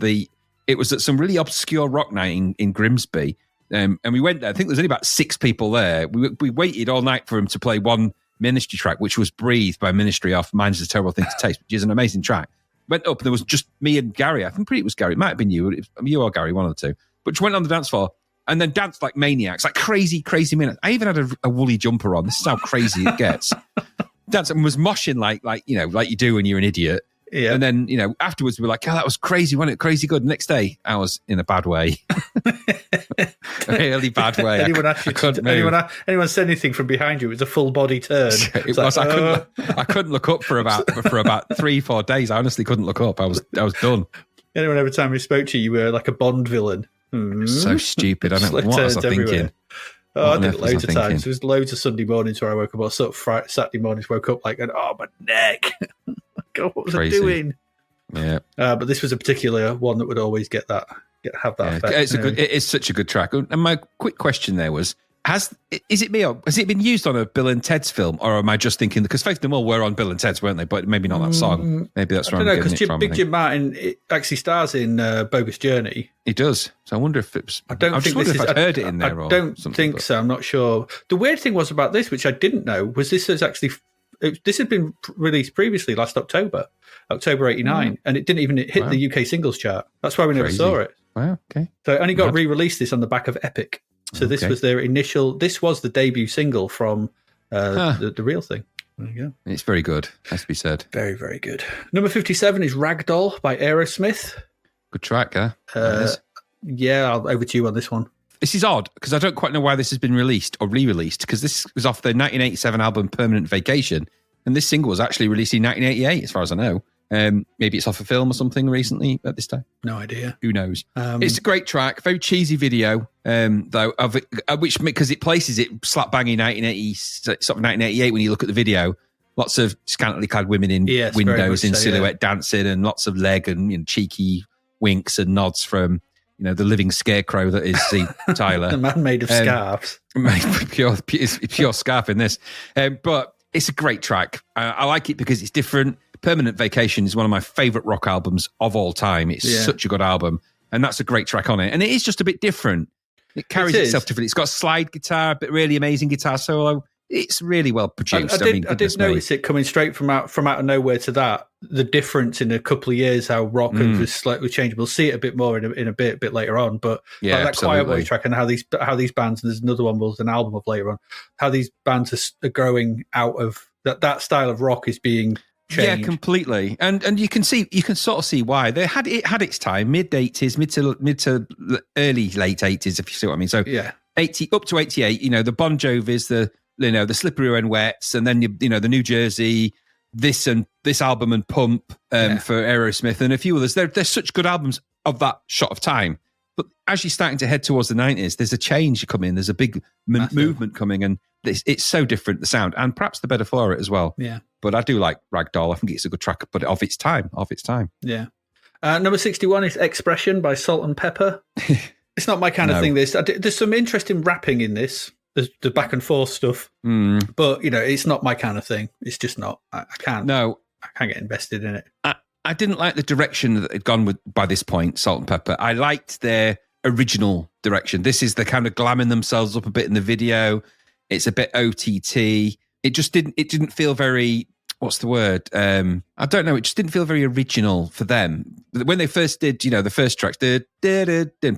some really obscure rock night in Grimsby. And we went there. I think there was only about 6 people there. We waited all night for him to play one Ministry track, which was "Breathe" by Ministry off "Mine's a Terrible Thing to Taste," which is an amazing track. Went up and there was just me and Gary. I think it was Gary. It might have been you. You or Gary, one of the two. But just went on the dance floor and then danced like maniacs, like crazy minutes. I even had a woolly jumper on. This is how crazy it gets. Danced and was moshing like you do when you're an idiot. Yeah. And then, afterwards we were like, oh, that was crazy. Wasn't it crazy good? Next day, I was in a bad way. A really bad way. Anyone said anything from behind you? It was a full body turn. It was. I couldn't look up for about 3-4 days. I honestly couldn't look up. I was done. Anyone every time we spoke to you, you were like a Bond villain. So stupid. I don't know. What was I thinking? Oh, I did it loads of times. There was loads of Sunday mornings where I woke up, or sort of Saturday mornings woke up like, oh, my neck. God, what was I doing? Yeah. But this was a particular one that would always have that effect. It is such a good track. And my quick question there was, has it been used on a Bill and Ted's film, or am I just thinking, because Faith No More were on Bill and Ted's, weren't they? But maybe not that song. Maybe that's where I'm getting it from. Because Big Jim Martin actually stars in Bogus Journey. He does. So I wonder if it's... I don't think this is... I'd heard it in there. I don't think so. I'm not sure. The weird thing was about this, which I didn't know, was this had been released previously last October 89, and it didn't even hit the UK singles chart. That's why we never saw it. Wow, okay. So it only got re-released this on the back of Epic. So this was their initial... This was the debut single from the real thing. There you go. It's very good, has to be said. Very, very good. Number 57 is Ragdoll by Aerosmith. Good track, huh? Yeah, over to you on this one. This is odd, because I don't quite know why this has been released or re-released, because this was off the 1987 album Permanent Vacation, and this single was actually released in 1988, as far as I know. Maybe it's off a film or something recently at this time. No idea. Who knows? It's a great track, very cheesy video, though, which, because it places it slap bang in 1980, sort of 1988 when you look at the video. Lots of scantily clad women in windows in silhouette dancing, and lots of leg and cheeky winks and nods from the living scarecrow that is Steve Tyler. The man made of scarves. Pure scarf in this. But it's a great track. I like it because it's different. Permanent Vacation is one of my favourite rock albums of all time. It's such a good album. And that's a great track on it. And it is just a bit different. It carries itself differently. It's got slide guitar, but really amazing guitar solo. It's really well produced. I did notice it coming straight from out of nowhere to that. The difference in a couple of years, how rock was slightly changed. We'll see it a bit more in a bit later on. But that Quiet Boy track, and how these bands, and there's another one was an album of later on, how these bands are growing out of that style of rock is being changed. Yeah, completely. And you can sort of see why. It had its time, mid to early late 80s, if you see what I mean. So 80 up to 88, the Bon Jovis, the Slippery When Wets, and then the New Jersey, this album and Pump for Aerosmith, and a few others. They're such good albums of that shot of time. But as you're starting to head towards the 90s, there's a change coming. There's a big movement coming, and it's so different, the sound, and perhaps the better for it as well. Yeah. But I do like Ragdoll. I think it's a good track, but of its time. Yeah. Number 61 is Expression by Salt and Pepper. It's not my kind of thing, this. There's some interesting rapping in this the back and forth stuff. But, it's not my kind of thing. It's just not. I can't. No. I can't get invested in it. I didn't like the direction that they'd gone with by this point, Salt and Pepper. I liked their original direction. This is the kind of glamming themselves up a bit in the video. It's a bit OTT. It didn't feel very, what's the word? I don't know. It just didn't feel very original for them. When they first did, the first tracks, and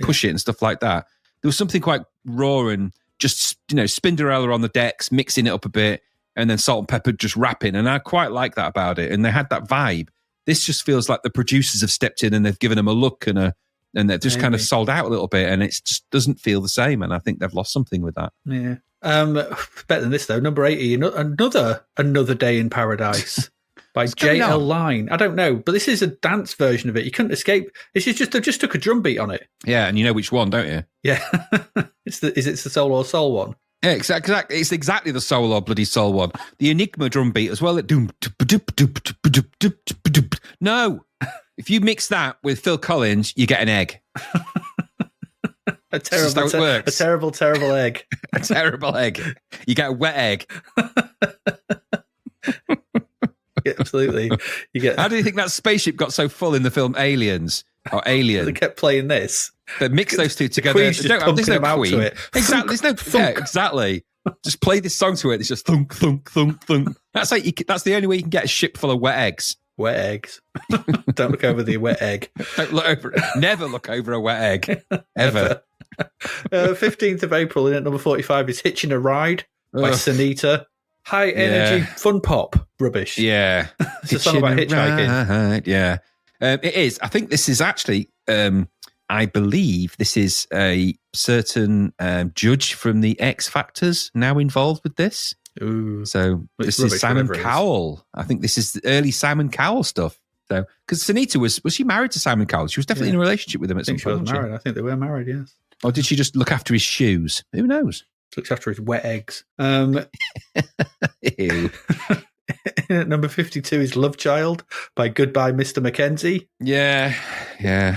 push it and stuff like that, there was something quite raw and just, Spinderella on the decks, mixing it up a bit, and then Salt and Pepper just rapping. And I quite like that about it. And they had that vibe. This just feels like the producers have stepped in and they've given them a look and they've just kind of sold out a little bit, and it just doesn't feel the same. And I think they've lost something with that. Yeah. Better than this though. Number 80, another Day in Paradise by J.L. Line. I don't know, but this is a dance version of it. You couldn't escape. This is just, they just took a drum beat on it. Yeah, and you know which one, don't you? Yeah. Is it the Soul or Soul one? Yeah, exactly. It's exactly the Soul or bloody Soul one. The Enigma drum beat as well. No, if you mix that with Phil Collins, you get an egg. A terrible, terrible egg. A terrible egg. You get a wet egg. Yeah, absolutely. You get. How do you think that spaceship got so full in the film Aliens or Alien? They kept playing this. But mix those two together. There's no Queen. Exactly. Exactly. Just play this song to it. It's just thunk, thunk, thunk, thunk. That's that's the only way you can get a ship full of wet eggs. Wet eggs. Don't look over the wet egg. Don't look over. Never look over a wet egg. Ever. 15th of April in at number 45 is Hitching a Ride by Sunita. High energy fun pop rubbish. Yeah. It's a song about hitchhiking. Right. Yeah. It is. I think this is actually... I believe this is a certain judge from the X Factors now involved with this. Ooh. So this is Simon Cowell. I think this is the early Simon Cowell stuff. So because Sunita was she married to Simon Cowell? She was definitely in a relationship with him at some point. She was married. I think they were married. Yes. Or did she just look after his shoes? Who knows? Looks after his wet eggs. Ew. Number 52 is Love Child by Goodbye Mr. Mackenzie. Yeah.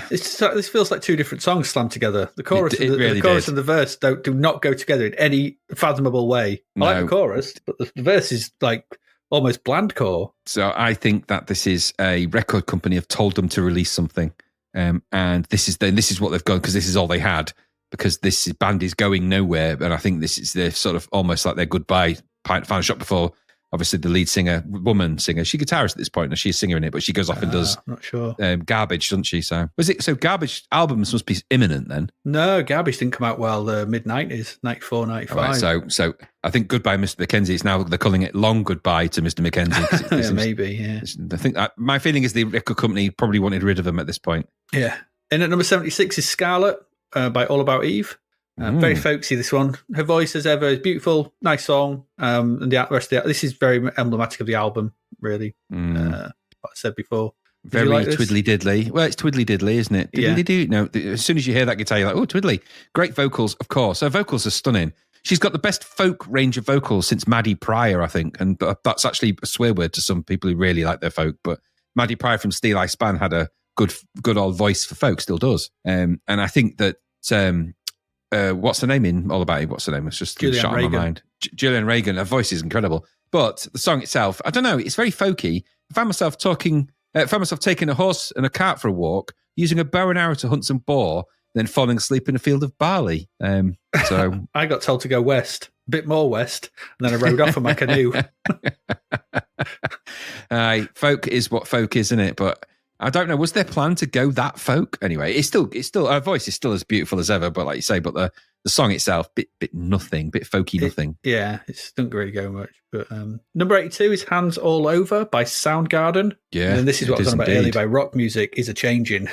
This feels like two different songs slammed together. The chorus, the chorus and the verse do not go together in any fathomable way. I like the chorus, but the verse is like almost blandcore. So I think that this is a record company have told them to release something, and this is what they've gone, because this is all they had, because this band is going nowhere, and I think this is their sort of almost like their goodbye final shot before. Obviously, the lead singer, woman singer, she's a guitarist at this point, and she's a singer in it, but she goes off and does not sure. Garbage, doesn't she? So Garbage albums must be imminent then? No, Garbage didn't come out the mid-90s, 94, 95. Right, so I think Goodbye Mr. Mackenzie, it's now they're calling it Long Goodbye to Mr. Mackenzie. Yeah, maybe, yeah. I think my feeling is the record company probably wanted rid of him at this point. Yeah. And at number 76 is Scarlet by All About Eve. Very folksy, this one. Her voice, as ever, is beautiful. Nice song. And the rest of this is very emblematic of the album, really. What I said before. Very twiddly diddly. Well, it's twiddly diddly, isn't it? Diddly-doo. No, as soon as you hear that guitar, you're like, oh, twiddly. Great vocals, of course. Her vocals are stunning. She's got the best folk range of vocals since Maddie Pryor, I think. And that's actually a swear word to some people who really like their folk. But Maddie Pryor from Steel Eye Span had a good old voice for folk, still does. And I think that... what's her name in All About Eve? What's her name? It's just shot on my mind. Gillian Reagan. Her voice is incredible. But the song itself, I don't know, it's very folky. I found myself taking a horse and a cart for a walk, using a bow and arrow to hunt some boar, then falling asleep in a field of barley. So I got told to go west, a bit more west, and then I rode off on my canoe. Folk is what folk is, isn't it? But I don't know. Was their plan to go that folk? Anyway, it's still her voice is still as beautiful as ever. But like you say, but the song itself, bit nothing, bit folky nothing. It doesn't really go much. But number 82 is Hands All Over by Soundgarden. Yeah, and this is what I was on about earlier by Rock Music is a changing.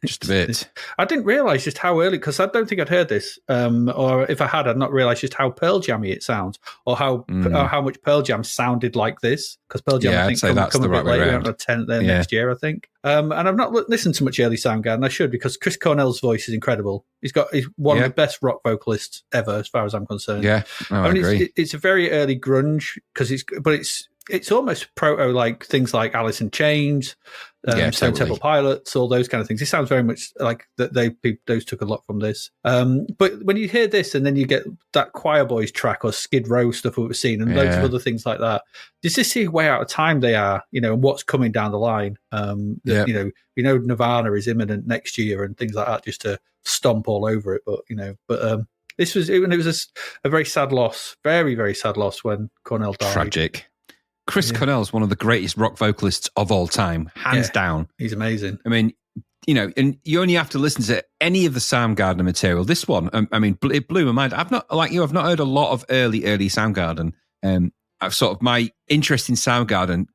Just a bit. I didn't realise just how early, because I don't think I'd heard this, or if I had, I'd not realised just how Pearl Jammy it sounds, or how much Pearl Jam sounded like this, because Pearl Jam, I think, come a bit later, we have a 10th there next year, I think. And I've not listened to much early Soundgarden, I should, because Chris Cornell's voice is incredible. He's one of the best rock vocalists ever, as far as I'm concerned. Yeah, I agree. It's a very early grunge, but it's it's almost proto like things like Alice in Chains, Stone Temple Pilots, all those kind of things. It sounds very much like that those took a lot from this. But when you hear this and then you get that Choir Boys track or Skid Row stuff we've seen and loads of other things like that, just to see way out of time they are, and what's coming down the line. Nirvana is imminent next year and things like that, just to stomp all over it. But this was it was a very sad loss, very, very sad loss when Cornell died. Tragic. Chris Cornell is one of the greatest rock vocalists of all time, hands down. He's amazing. I mean, and you only have to listen to any of the Soundgarden material. This one, it blew my mind. I've not heard a lot of early Soundgarden. My interest in Soundgarden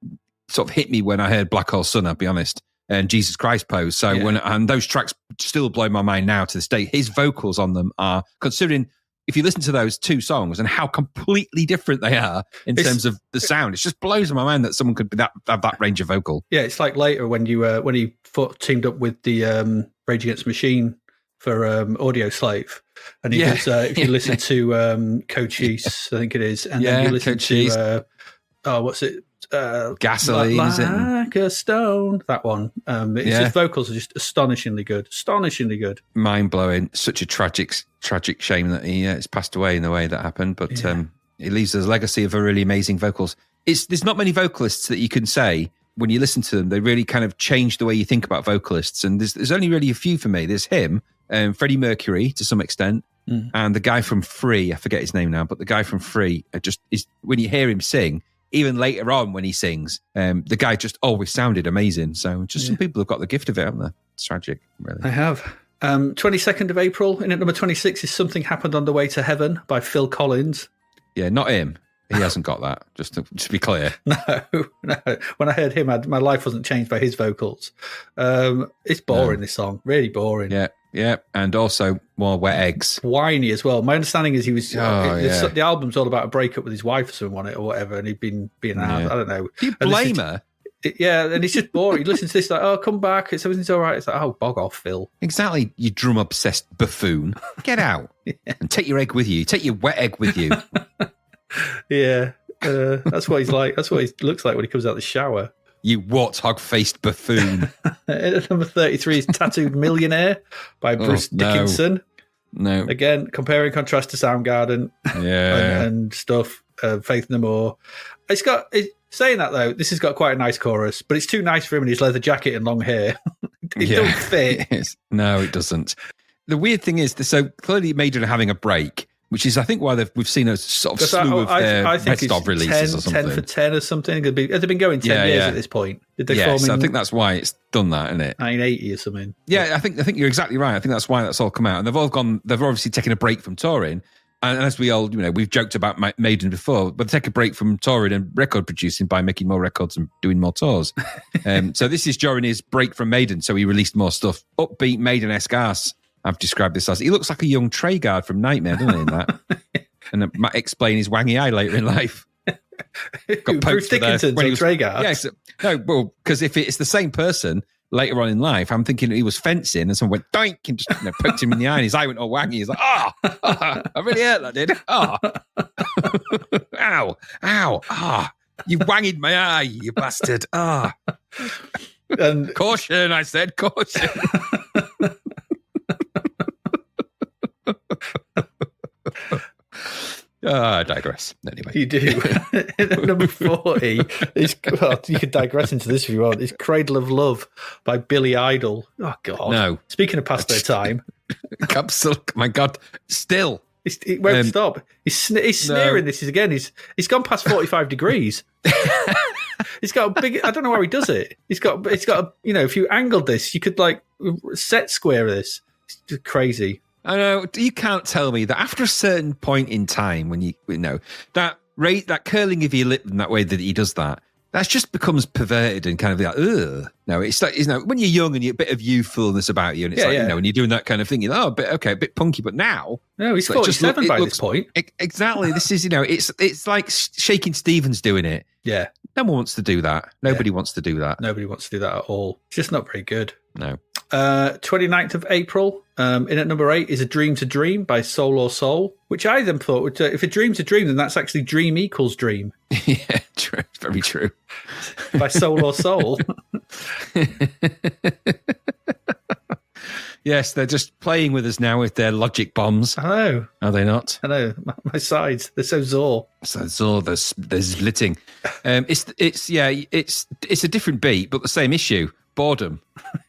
sort of hit me when I heard Black Hole Sun, I'll be honest, and Jesus Christ Pose. So and those tracks still blow my mind now to this day. His vocals on them are, considering if you listen to those two songs and how completely different they are in terms of the sound, it just blows my mind that someone could have that range of vocal. Yeah, it's like later when he teamed up with the Rage Against the Machine for Audio Slave, and he was, if you listen to Cochise, I think it is, and then you listen to what's it? Gasoline, like a stone. That one. His vocals are just astonishingly good. Mind blowing. Such a tragic shame that he has passed away in the way that happened. But he leaves us a legacy of a really amazing vocals. There's not many vocalists that you can say when you listen to them they really kind of change the way you think about vocalists. And there's only really a few for me. There's him, Freddie Mercury to some extent, and the guy from Free. I forget his name now, but the guy from Free just is when you hear him sing. Even later on when he sings, the guy just always sounded amazing. So some people have got the gift of it, haven't they? It's tragic, really. I have. 22nd of April, in at number 26 is Something Happened on the Way to Heaven by Phil Collins. Yeah, not him. He hasn't got that, just to be clear. No. When I heard him, my life wasn't changed by his vocals. It's boring, this song. Really boring. Yeah, and also more Wet Eggs. Whiny as well. My understanding is he was... the album's all about a breakup with his wife or something on it or whatever, and he'd been being out. I don't know. Do you blame her? And it's just boring. You listen to this like, oh, come back. Everything's all right. It's like, oh, bog off, Phil. Exactly, you drum-obsessed buffoon. Get out and take your egg with you. Take your wet egg with you. That's what he's like. That's what he looks like when he comes out of the shower. You warthog-faced buffoon. At number 33 is Tattooed Millionaire by Bruce Dickinson. No. Again, compare and contrast to Soundgarden and stuff, Faith No More. Saying that, though, this has got quite a nice chorus, but it's too nice for him in his leather jacket and long hair. It don't fit. No, it doesn't. The weird thing is, so clearly Maiden are having a break, which is, I think, why we've seen a sort of slew of their best of releases 10, or something. 10 for 10 or something. Have they been going 10 years at this point? Did they form so I think that's why it's done that, isn't it? 1980 or something. Yeah, I think you're exactly right. I think that's why that's all come out. And they've obviously taken a break from touring. And as we all, we've joked about Maiden before, but they take a break from touring and record producing by making more records and doing more tours. So this is during his break from Maiden, so he released more stuff. Upbeat Maiden-esque arse, I've described this as. He looks like a young Treguard from Nightmare, doesn't he, in that? And it might explain his wangy eye later in life. Got Bruce Dickinson's or Treguard? Yes. No, well, because if it's the same person later on in life, I'm thinking he was fencing and someone went doink and just poked him in the eye and his eye went all wangy. He's like, I really hurt that, did. Ow, you wanged my eye, you bastard. And caution, I said, caution. I digress. Anyway. You do. Number 40 is, you could digress into this if you want. It's Cradle of Love by Billy Idol. Oh, God. No. Speaking of past their time. My God. Still. It won't stop. He's sneering this again. He's gone past 45 degrees. He's got a big, I don't know how he does it. It's got if you angled this, you could set square this. It's just crazy. I know. You can't tell me that after a certain point in time when that curling of your lip in that way that he does that just becomes perverted and kind of like, ugh. No, it's like, when you're young and you're a bit of youthfulness about you and it's when you're doing that kind of thing, you're a bit punky, but now. No, he's 47 by this point. Exactly. This is, it's like Shaking Stevens doing it. Yeah. No one wants to do that. Nobody wants to do that. Nobody wants to do that at all. It's just not very good. No. 29th of April, in at number 8 is A Dream to Dream by Soul or Soul, which I then thought, if a dream's a dream, then that's actually dream equals dream. Yeah, true. Very true. By Soul or Soul. Yes, they're just playing with us now with their logic bombs. I know. Are they not? I know. My sides, they're so Zor. So Zor, they're splitting. It's a different beat, but the same issue. Boredom.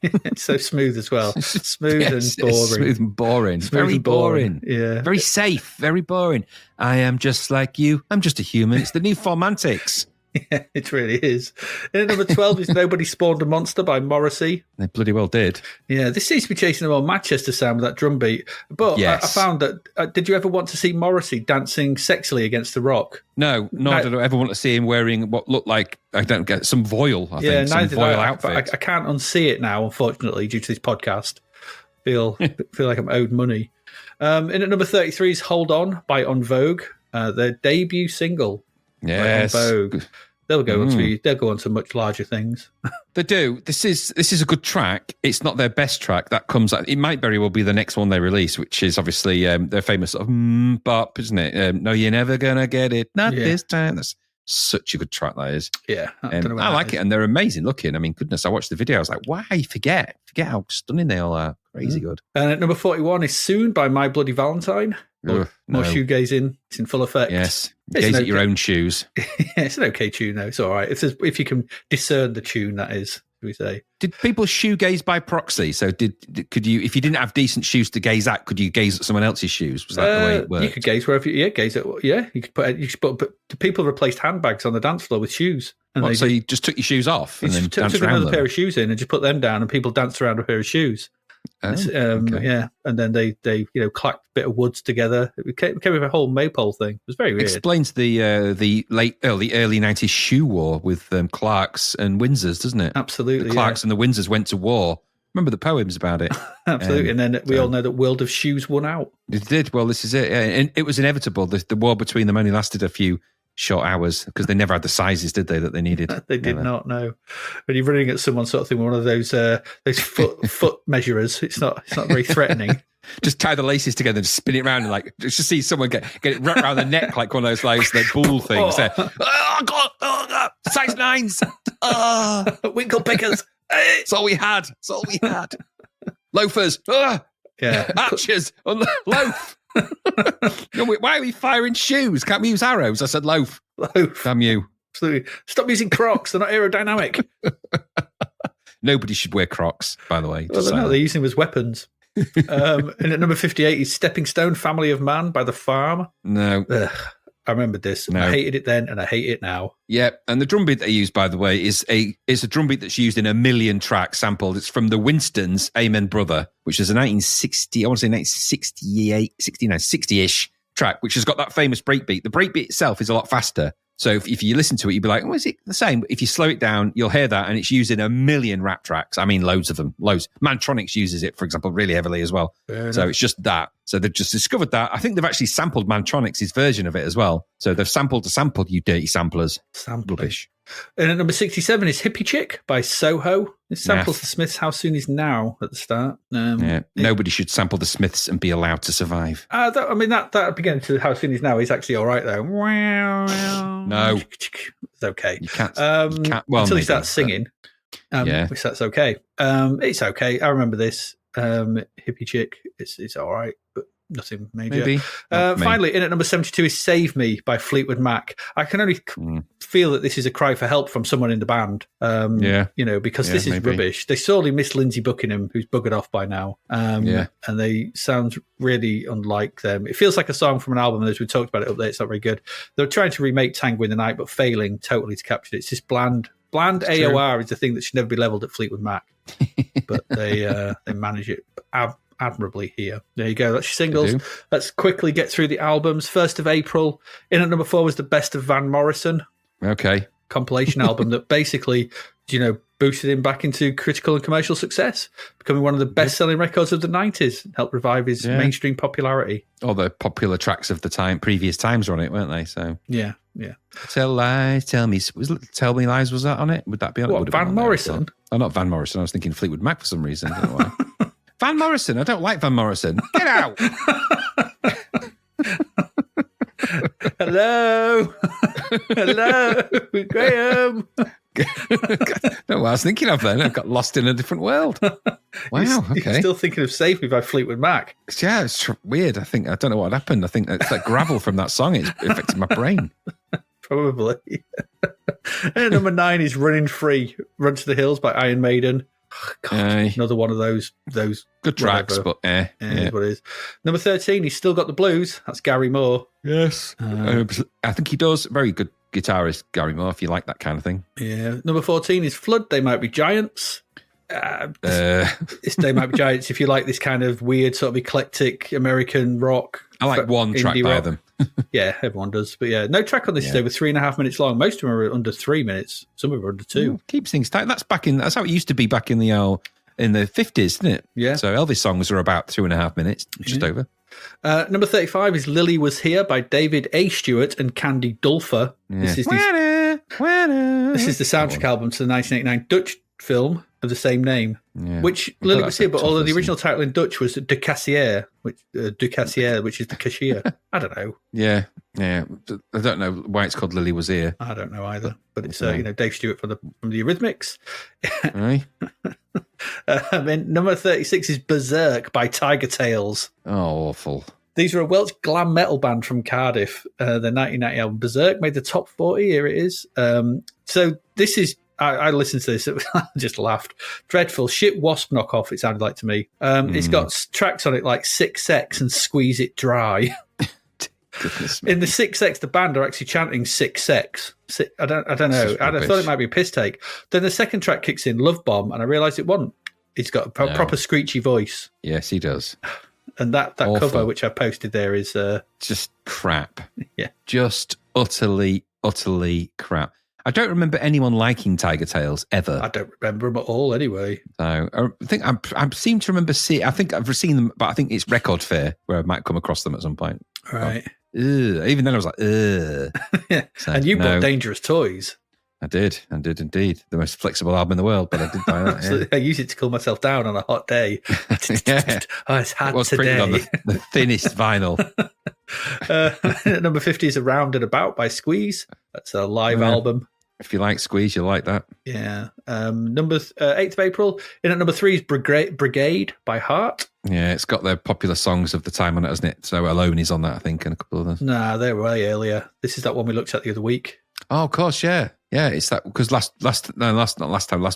It's so smooth as well. Smooth and boring. Smooth and boring. Very boring. Yeah. Very safe. Very boring. I am just like you. I'm just a human. It's the new Formantics. Yeah, it really is. And at number 12 is Nobody Spawned a Monster by Morrissey. They bloody well did. Yeah, this seems to be chasing a more Manchester sound with that drum beat. But yes. I found that, did you ever want to see Morrissey dancing sexily against the rock? No, nor did I ever want to see him wearing what looked like, I don't get, some voile, I think. Some voile outfit. I can't unsee it now, unfortunately, due to this podcast. Feel like I'm owed money. In at number 33 is Hold On by On Vogue, their debut single. Yes. On Vogue. They'll go on to much larger things. They do. This is a good track. It's not their best track. That comes. It might very well be the next one they release, which is obviously their famous sort of bop, isn't it? No, you're never gonna get it. Not this time. That's such a good track. That is. Yeah, I like it, and they're amazing looking. I mean, goodness, I watched the video. I was like, wow, forget how stunning they all are. Crazy good. And at number 41 is Soon by My Bloody Valentine. More shoegazing. It's in full effect. Yes. Gaze at your own shoes. Yeah, it's an okay tune, though. It's all right. If you can discern the tune, that is, we say. Did people shoegaze by proxy? So could you, if you didn't have decent shoes to gaze at, could you gaze at someone else's shoes? Was that the way it worked? You could gaze wherever gaze at, yeah. You could put but people replaced handbags on the dance floor with shoes. And so you just took your shoes off and then danced around another pair of shoes in and just put them down and people danced around a pair of shoes. Okay. Yeah, and then they clacked a bit of woods together. It came with a whole maypole thing. It was very weird. Explains the early 90s shoe war with Clarks and Windsors, doesn't it? Absolutely. The Clarks and the Windsors went to war. Remember the poems about it? Absolutely. And then we all know that World of Shoes won out. It did. Well, this is it. Yeah. And it was inevitable. The war between them only lasted a few short hours because they never had the sizes, did they, that they needed? They did not know. When you're running at someone sort of thing, one of those foot measurers, it's not very threatening. Just tie the laces together and spin it around and just see someone get it wrapped around the neck like one of those like bull things. God, size 9s. Winkle pickers. It's all we had. Loafers. Yeah. Archers on the loaf. No, why are we firing shoes? Can't we use arrows? I said loaf. Damn you. Absolutely. Stop using Crocs. They're not aerodynamic. Nobody should wear Crocs, by the way. Well, they're using them as weapons. And at number 58 is Stepping Stone, Family of Man by The Farm. No. I remembered this. No. I hated it then and I hate it now. Yeah, and the drum beat they use, by the way, is a drum beat that's used in a million tracks sampled. It's from the Winstons' Amen Brother, which is a 1960, I want to say 1968, 69, 60-ish track, which has got that famous breakbeat. The breakbeat itself is a lot faster. So if you listen to it, you'd be like, oh, is it the same? But if you slow it down, you'll hear that, and it's used in a million rap tracks. I mean, loads of them, loads. Mantronics uses it, for example, really heavily as well. So it's just that. So they've just discovered that. I think they've actually sampled Mantronics' version of it as well. So they've sampled, you dirty samplers. Rubbish. And at number 67 is Hippie Chick by Soho. It samples the Smiths' How Soon Is Now at the start. Nobody should sample the Smiths and be allowed to survive. That beginning to How Soon Is Now is actually all right, though. No. It's okay. You can't. Until he starts singing. Which that's okay. It's okay. I remember this. Hippie Chick. It's all right, but nothing major. Maybe. Finally, in at number 72 is Save Me by Fleetwood Mac. I can only feel that this is a cry for help from someone in the band. Because this is rubbish. They sorely miss Lindsey Buckingham, who's buggered off by now. And they sound really unlike them. It feels like a song from an album, as we talked about it up there. It's not very good. They're trying to remake Tango in the Night, but failing totally to capture it. It's just bland. Bland AOR is the thing that should never be levelled at Fleetwood Mac. But they manage it admirably here. There you go. That's your singles. Let's quickly get through the albums. 1st of April, in at number 4 was The Best of Van Morrison. Okay. Compilation album that basically, boosted him back into critical and commercial success, becoming one of the best-selling records of the 90s, helped revive his mainstream popularity. All the popular tracks of the previous times were on it, weren't they? So yeah. Tell Lies, Tell Me Lies, was that on it? Would that be on it? What, Van Morrison? Oh, not Van Morrison. I was thinking Fleetwood Mac for some reason. I don't know why. Van Morrison. I don't like Van Morrison. Get out. Hello. Hello, Graham. No, what I was thinking of then. I got lost in a different world. Wow, okay. You're still thinking of Save Me by Fleetwood Mac. Yeah, it's weird. I don't know what happened. I think it's that gravel from that song. It's affected my brain. Probably. And number 9 is Running Free, Run to the Hills by Iron Maiden. Oh, God, another one of those good tracks, but yeah, is what it is. Number 13, he's Still Got the Blues. That's Gary Moore. Yes. I think he does. Very good guitarist, Gary Moore, if you like that kind of thing. Yeah. Number 14 is Flood, They Might Be Giants. It's They Might Be Giants if you like this kind of weird sort of eclectic American rock. I like one track by them. Yeah, everyone does. But yeah, no track on this is over 3.5 minutes long. Most of them are under 3 minutes. Some of them are under 2. Keeps things tight. That's how it used to be back in the 50s, isn't it? Yeah. So Elvis songs are about 2.5 minutes, just over. Number 35 is Lily Was Here by David A. Stewart and Candy Dulfer. Yeah. This is the soundtrack album to the 1989 Dutch film of the same name, which Lily Was Here, but although the original title in Dutch was De Cassier, which is the cashier. I don't know. Yeah. I don't know why it's called Lily Was Here. I don't know either, but it's Dave Stewart from the Eurythmics. Right. Then number 36 is Berserk by Tiger Tails. Oh, awful. These are a Welsh glam metal band from Cardiff. Their 1990 album Berserk made the top 40. Here it is. So this is. I listened to this. I just laughed. Dreadful shit wasp knockoff. It sounded like to me. It's got tracks on it like 6X and Squeeze It Dry. In the 6X, the band are actually chanting 6X. I don't know. I thought it might be a piss take. Then the second track kicks in, Love Bomb, and I realised it wasn't. He's got a proper screechy voice. Yes, he does. And that cover, which I posted there, is just crap. Yeah, just utterly crap. I don't remember anyone liking Tiger Tails ever. I don't remember them at all anyway. So I think I seem to remember I think I've seen them, but I think it's Record Fair where I might come across them at some point. Right. Even then I was like, yeah. So, and you bought Dangerous Toys. I did indeed. The most flexible album in the world, but I did buy that. So I use it to cool myself down on a hot day. Yeah. Oh, it's hot it was today. Printed on the thinnest vinyl. Number 50 is Around and About by Squeeze. That's a live album. If you like Squeeze, you'll like that. Yeah. Number 8th of April. In at number 3 is Brigade by Heart. Yeah, it's got the popular songs of the time on it, hasn't it? So Alone is on that, I think, and a couple of others. Nah, they were way earlier. This is that one we looked at the other week. Oh, of course, yeah. Yeah, it's that, because last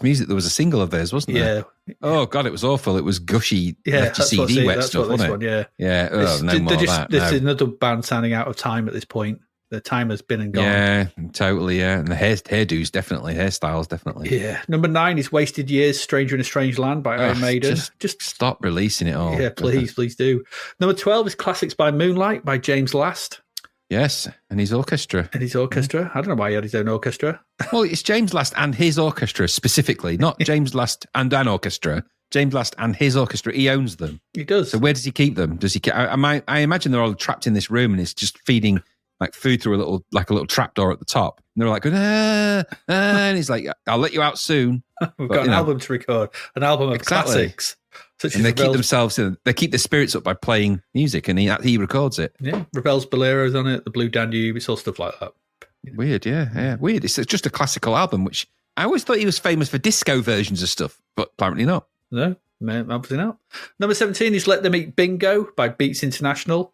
music, there was a single of theirs, wasn't there? Yeah. Oh, God, it was awful. It was gushy, yeah, CD wet stuff, wasn't it? One, yeah. Yeah, no more of that. This is another band sounding out of time at this point. The time has been and gone. Yeah, totally, yeah. And the hairstyles, definitely. Yeah. Number 9 is Wasted Years, Stranger in a Strange Land by Iron Maiden. Just stop releasing it all. Yeah, please do. Number 12 is Classics by Moonlight by James Last. Yes, and his orchestra. I don't know why he had his own orchestra. Well, it's James Last and his orchestra specifically, not James Last and an orchestra. James Last and his orchestra, he owns them. He does. So where does he keep them? Does he? I imagine they're all trapped in this room and it's just feeding like food through a little trapdoor at the top. And they're like, and he's like, I'll let you out soon. We've got an album to record, an album of classics. And they keep themselves in, they keep their spirits up by playing music, and he records it. Yeah, Rebel's Bolero's on it, the Blue Danube, it's all stuff like that. Weird, yeah, weird. It's just a classical album, which I always thought he was famous for disco versions of stuff, but apparently not. No, obviously not. Number 17 is Let Them Eat Bingo by Beats International.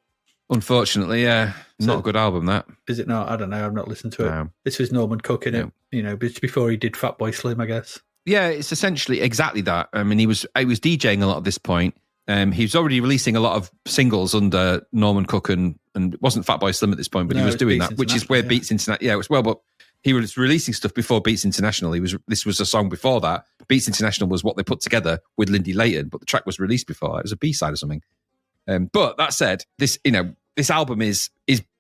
Unfortunately, yeah. Not a good album, that. Is it not? I don't know. I've not listened to it. No. This was Norman Cook in it, but it's before he did Fatboy Slim, I guess. Yeah, it's essentially exactly that. I mean, he was DJing a lot at this point. He was already releasing a lot of singles under Norman Cook and it wasn't Fatboy Slim at this point, but he was doing that, which is where Beats International. Yeah, it was but he was releasing stuff before Beats International. This was a song before that. Beats International was what they put together with Lindy Layton, but the track was released before. It was a B-side or something. But that said, this album is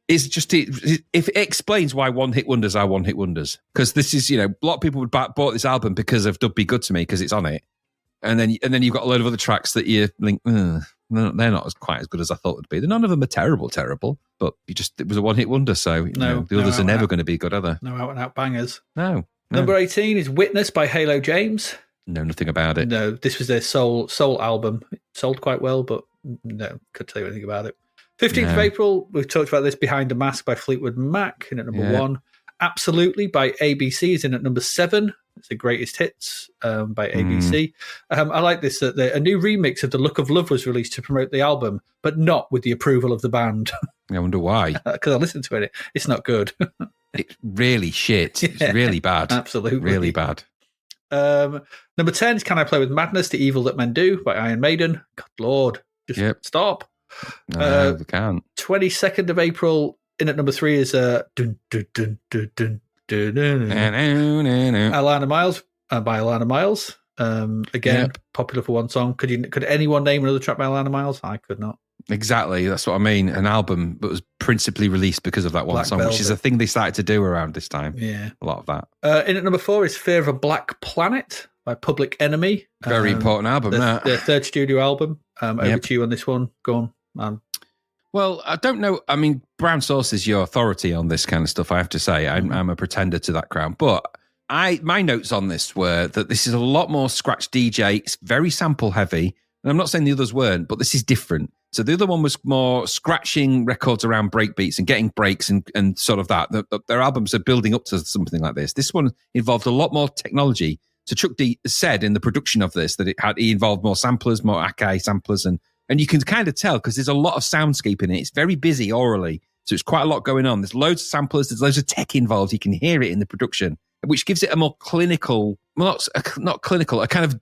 just if it explains why one-hit wonders are one-hit wonders, because this is a lot of people would bought this album because of "Be Good to Me" because it's on it, and then you've got a load of other tracks that you think they're not quite as good as I thought would be. None of them are terrible, but it was a one-hit wonder. So the others are never going to be good, are they? No out-and-out bangers. No. Number 18 is "Witness" by Halo James. Know nothing about it. No, this was their soul album. It sold quite well, but no, couldn't tell you anything about it. 15th of April, we've talked about this, Behind the Mask by Fleetwood Mac, in at number 1. Absolutely by ABC is in at number 7. It's the greatest hits by ABC. I like this, that a new remix of The Look of Love was released to promote the album, but not with the approval of the band. I wonder why. Because I listened to it. It's not good. It's really shit. It's really bad. Absolutely. Really bad. Number 10 is Can I Play With Madness, The Evil That Men Do by Iron Maiden. God Lord, just stop. No, we can't. 22nd of April, in at number 3 is Dun Dun Dun Dun Dun Dun Dun. Alana Miles by Alana Miles. Again, popular for one song. Could anyone name another track by Alana Miles? I could not. Exactly, that's what I mean. An album that was principally released because of that one song, which is a thing they started to do around this time. Yeah, a lot of that. In at number 4 is Fear of a Black Planet by Public Enemy. Very important album, their third studio album. Over to you on this one. Go on, man. Well, I don't know. I mean, Brown Sauce is your authority on this kind of stuff, I have to say. I'm a pretender to that crown. But my notes on this were that this is a lot more scratch DJ. It's very sample heavy. And I'm not saying the others weren't, but this is different. So the other one was more scratching records around break beats and getting breaks and sort of that. Their albums are building up to something like this. This one involved a lot more technology. So Chuck D said in the production of this that he involved more samplers, more Akai samplers, and you can kind of tell because there's a lot of soundscape in it. It's very busy orally, so it's quite a lot going on. There's loads of samplers, there's loads of tech involved. You can hear it in the production, which gives it a more clinical, well, not clinical, a kind of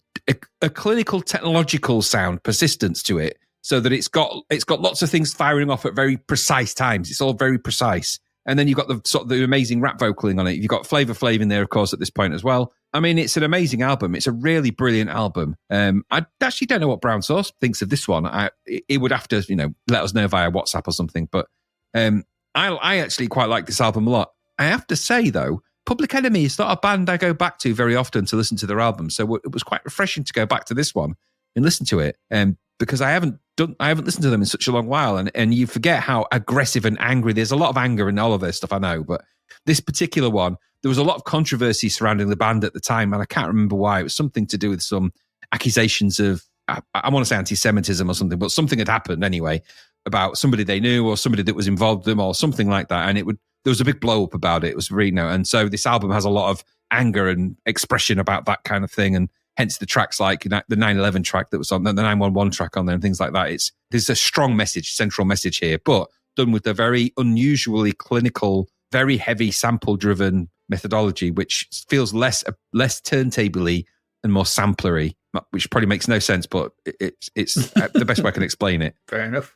a clinical technological sound, persistence to it, so that it's got lots of things firing off at very precise times. It's all very precise. And then you've got the sort of the amazing rap vocaling on it. You've got Flavor Flav in there, of course, at this point as well. I mean, it's an amazing album. It's a really brilliant album. I actually don't know what Brown Sauce thinks of this one. It would have to, let us know via WhatsApp or something. But I actually quite like this album a lot. I have to say, though, Public Enemy is not a band I go back to very often to listen to their album. So it was quite refreshing to go back to this one and listen to it. Because I haven't listened to them in such a long while, and you forget how aggressive and angry. There's a lot of anger in all of their stuff, I know, but this particular one, there was a lot of controversy surrounding the band at the time, and I can't remember why. It was something to do with some accusations of, I want to say anti-Semitism or something, but something had happened anyway about somebody they knew or somebody that was involved with them or something like that, and there was a big blow up about it. It was really and so this album has a lot of anger and expression about that kind of thing, and hence the tracks like the 9/11 track that was on, the 911 track on there and things like that. There's a strong message, central message here, but done with a very unusually clinical, very heavy sample-driven methodology, which feels less turntable-y and more samplery, which probably makes no sense, but it's the best way I can explain it. Fair enough.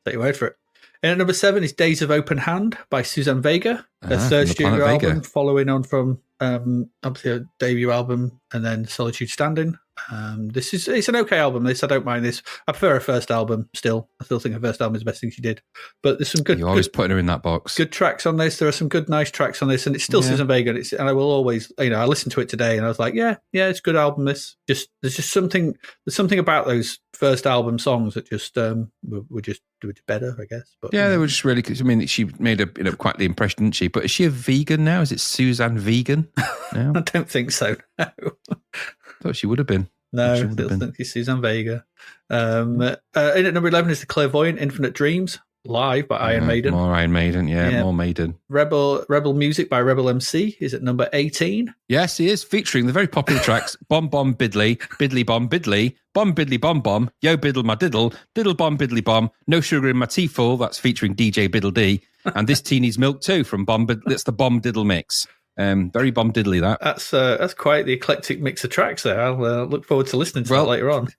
Take your word for it. And at number 7 is Days of Open Hand by Suzanne Vega, her third studio album, following on from obviously a debut album and then Solitude Standing. It's an okay album. I don't mind this. I prefer her first album still. I still think her first album is the best thing she did. But there's some good. You're always putting her in that box. Good tracks on this. There are some good, nice tracks on this, and it's still Suzanne Vega. And I will always, I listened to it today, and I was like, yeah, it's a good album. There's just something. There's something about those first album songs that just were just better, I guess. But yeah, they were just really good. I mean, she made quite the impression, didn't she? But is she a vegan now? Is it Suzanne Vegan? No? I don't think so. No. I thought she would have been. No, I still think it's Suzanne Vega. In at number 11 is The Clairvoyant Infinite Dreams, live by Iron Maiden. More Iron Maiden, more Maiden. Rebel Music by Rebel MC is at number 18. Yes, he is, featuring the very popular tracks Bomb Bomb Biddly, Biddly Bomb Biddly, Bomb Biddly Bomb Bomb, Yo Biddle My Diddle, Diddle Bomb Biddly Bomb, No Sugar in My Tea Full, that's featuring DJ Biddle D, and This Tea Needs Milk Too from that's the Bomb Diddle mix. Very bomb diddly that. That's quite the eclectic mix of tracks there. I'll look forward to listening to that later on.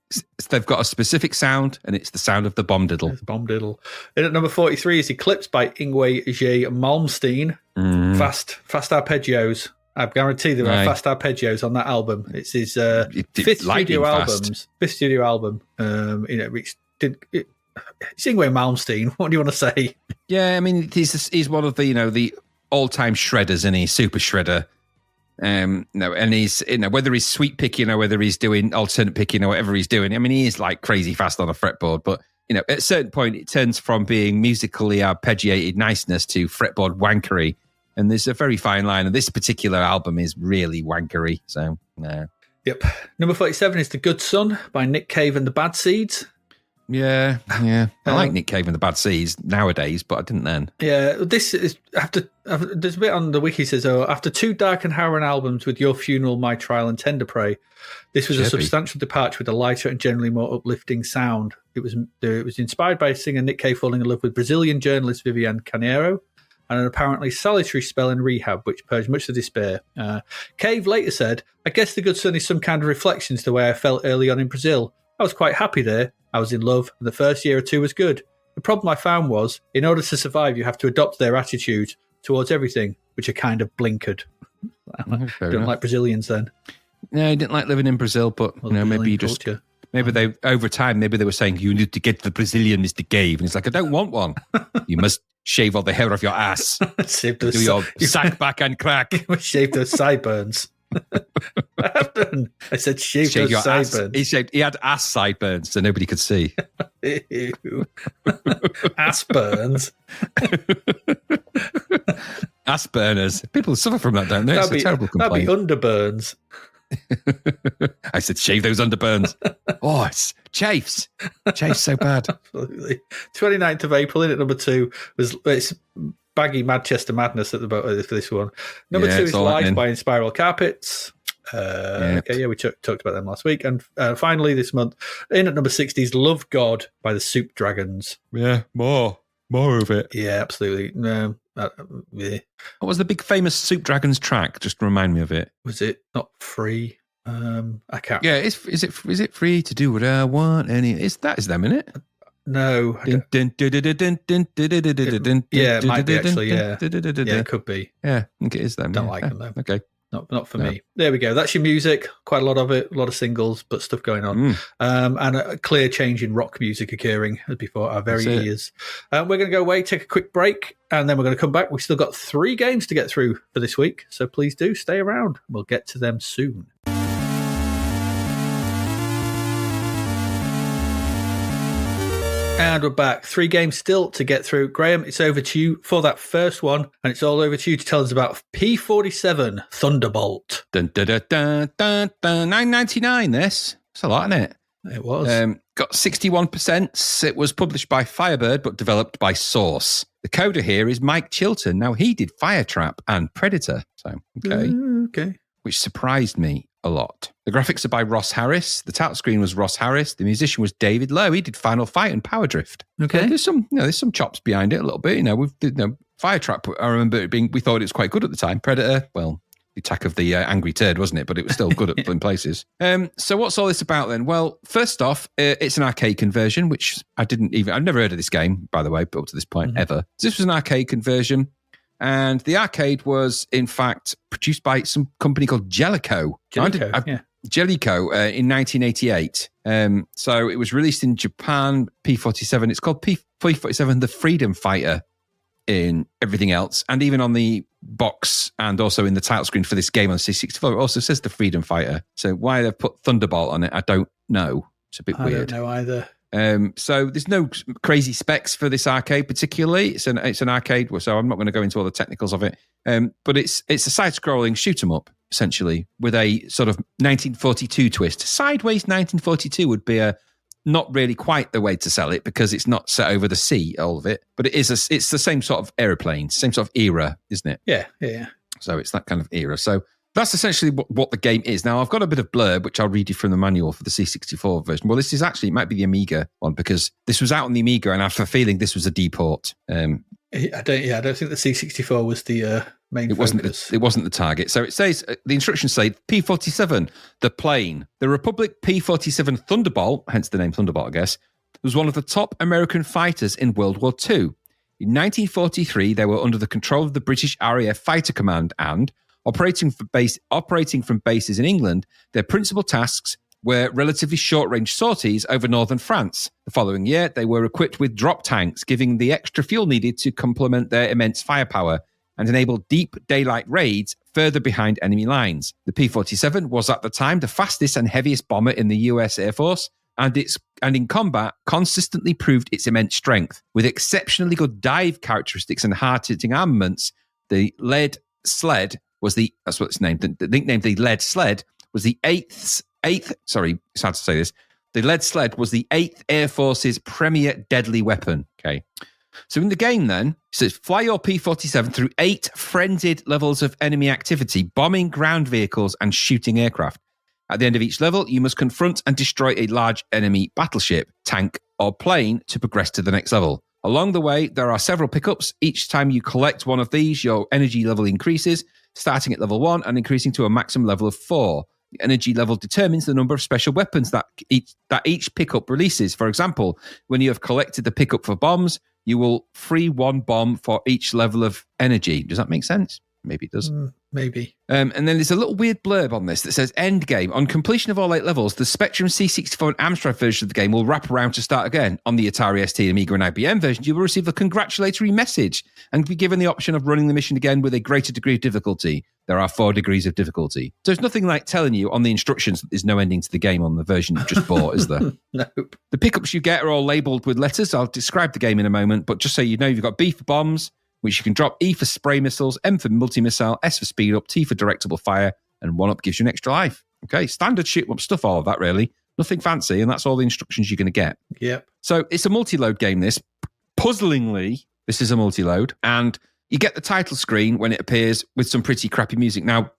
They've got a specific sound, and it's the sound of the bomb diddle. It's bomb diddle. And at number 43 is Eclipse by Yngwie J. Malmsteen. Fast arpeggios. I guarantee there are fast arpeggios on that album. It's his fifth studio album. It's Yngwie Malmsteen. What do you want to say? Yeah, I mean, he's one of the all-time shredders, isn't he? Super shredder. And he's whether he's sweep picking or whether he's doing alternate picking or whatever he's doing. I mean, he is like crazy fast on a fretboard, but at a certain point it turns from being musically arpeggiated niceness to fretboard wankery. And there's a very fine line, and this particular album is really wankery. So no. Yep. Number 47 is The Good Son by Nick Cave and the Bad Seeds. Yeah. I like Nick Cave and the Bad Seeds nowadays, but I didn't then. Yeah, this is there's a bit on the wiki says, after 2 dark and harrowing albums with Your Funeral, My Trial, and Tender Prey, this was a substantial departure with a lighter and generally more uplifting sound. It was inspired by singer Nick Cave falling in love with Brazilian journalist Viviane Caneiro, and an apparently solitary spell in rehab, which purged much of despair. Cave later said, I guess the good sun is some kind of reflection to the way I felt early on in Brazil. I was quite happy there. I was in love, and the first year or two was good. The problem I found was, in order to survive, you have to adopt their attitude towards everything, which are kind of blinkered. Don't like Brazilians then. No, I didn't like living in Brazil, but maybe you just... Maybe they, over time, maybe they were saying, you need to get the Brazilian Mr. Cave. And it's like, I don't want one. You must shave all the hair off your ass. Do your sack back and crack. Shave those sideburns. I have done. I said shave those sideburns. He had ass sideburns, so nobody could see. Ew. Ass burns. Ass burners. People suffer from that, don't they? It's a terrible complaint. That'd be underburns. I said, shave those underburns. Oh, it's chafes. Chafes so bad. Absolutely. 29th of April, in at number 2, it's baggy Manchester Madness at the bottom for this one. Number 2 is Life by Inspiral Carpets. Okay, we talked about them last week. And finally this month, in at number 60 is Love God by the Soup Dragons. Yeah, more of it. Yeah, absolutely. Yeah. What was the big famous Soup Dragons track? Just remind me of it. Was it not Free? I can't. Yeah, is it Free to Do What I Want? Is them in it? No. Yeah, it might be actually. Yeah, it could be. Yeah, I think it is them. Don't like them though. Okay. Not for me. There we go. That's your music. Quite a lot of it. A lot of singles, but stuff going on. And a clear change in rock music occurring before our very ears. We're going to go away, take a quick break, and then we're going to come back. We've still got 3 games to get through for this week, so please do stay around. We'll get to them soon. And we're back. 3 games still to get through. Graham, it's over to you for that first one, and it's all over to you to tell us about P47 Thunderbolt. $9.99 this. It's a lot, isn't it? It was. Got 61%. It was published by Firebird, but developed by Source. The coder here is Mike Chilton. Now, he did Firetrap and Predator. So, okay. Which surprised me a lot. The graphics are by Ross Harris. The title screen was Ross Harris. The musician was David Lowe. He did Final Fight and Power Drift. Okay. There's some chops behind it a little bit. Firetrap, I remember it being, we thought it was quite good at the time. Predator, well, the attack of the angry turd, wasn't it? But it was still good in places. So what's all this about then? Well, first off, it's an arcade conversion, which I've never heard of this game, by the way, up to this point, ever. So this was an arcade conversion. And the arcade was, in fact, produced by some company called Jellico. Jellico in 1988. So it was released in Japan, P47. It's called P47 The Freedom Fighter in everything else. And even on the box and also in the title screen for this game on C64, it also says The Freedom Fighter. So why they've put Thunderbolt on it, I don't know. It's a bit weird. I don't know either. So there's no crazy specs for this arcade particularly. It's an arcade, so I'm not going to go into all the technicals of it. But it's a side-scrolling shoot 'em up essentially with a sort of 1942 twist. Sideways 1942 would be not really quite the way to sell it because it's not set over the sea, all of it. But it's the same sort of aeroplane, same sort of era, isn't it? Yeah. So it's that kind of era. So that's essentially what the game is. Now, I've got a bit of blurb, which I'll read you from the manual for the C64 version. Well, this is actually, it might be the Amiga one, because this was out on the Amiga, and I have a feeling this was a deport. I don't think the C64 was the main focus. It wasn't the target. So it says, the instructions say, P-47, the plane. The Republic P-47 Thunderbolt, hence the name Thunderbolt, I guess, was one of the top American fighters in World War II. In 1943, they were under the control of the British RAF Fighter Command and, operating from bases in England, their principal tasks were relatively short-range sorties over northern France. The following year, they were equipped with drop tanks, giving the extra fuel needed to complement their immense firepower and enable deep daylight raids further behind enemy lines. The P-47 was at the time the fastest and heaviest bomber in the US Air Force, and in combat consistently proved its immense strength. With exceptionally good dive characteristics and hard-hitting armaments, the lead sled was that's what it's named. The nickname, the lead sled, was the eighth. Sorry, it's hard to say this. The lead sled was the 8th Air Force's premier deadly weapon. Okay. So in the game then, it says fly your P-47 through 8 frenzied levels of enemy activity, bombing ground vehicles and shooting aircraft. At the end of each level, you must confront and destroy a large enemy battleship, tank, or plane to progress to the next level. Along the way, there are several pickups. Each time you collect one of these, your energy level increases, starting at level 1 and increasing to a maximum level of 4. The energy level determines the number of special weapons that each pickup releases. For example, when you have collected the pickup for bombs, you will free 1 bomb for each level of energy. Does that make sense? Maybe it does. Maybe. And then there's a little weird blurb on this that says, end game. On completion of all 8 levels, the Spectrum C64 and Amstrad version of the game will wrap around to start again. On the Atari ST, Amiga, and IBM version, you will receive a congratulatory message and be given the option of running the mission again with a greater degree of difficulty. There are 4 degrees of difficulty. So there's nothing like telling you on the instructions that there's no ending to the game on the version you just bought, is there? Nope. The pickups you get are all labelled with letters. I'll describe the game in a moment, but just so you know, you've got B for bombs, which you can drop, E for spray missiles, M for multi-missile, S for speed up, T for directable fire, and 1 up gives you an extra life. Okay, standard shoot-up stuff, all of that really. Nothing fancy, and that's all the instructions you're going to get. Yep. So it's a multi-load game, this. Puzzlingly, this is a multi-load, and you get the title screen when it appears with some pretty crappy music. Now,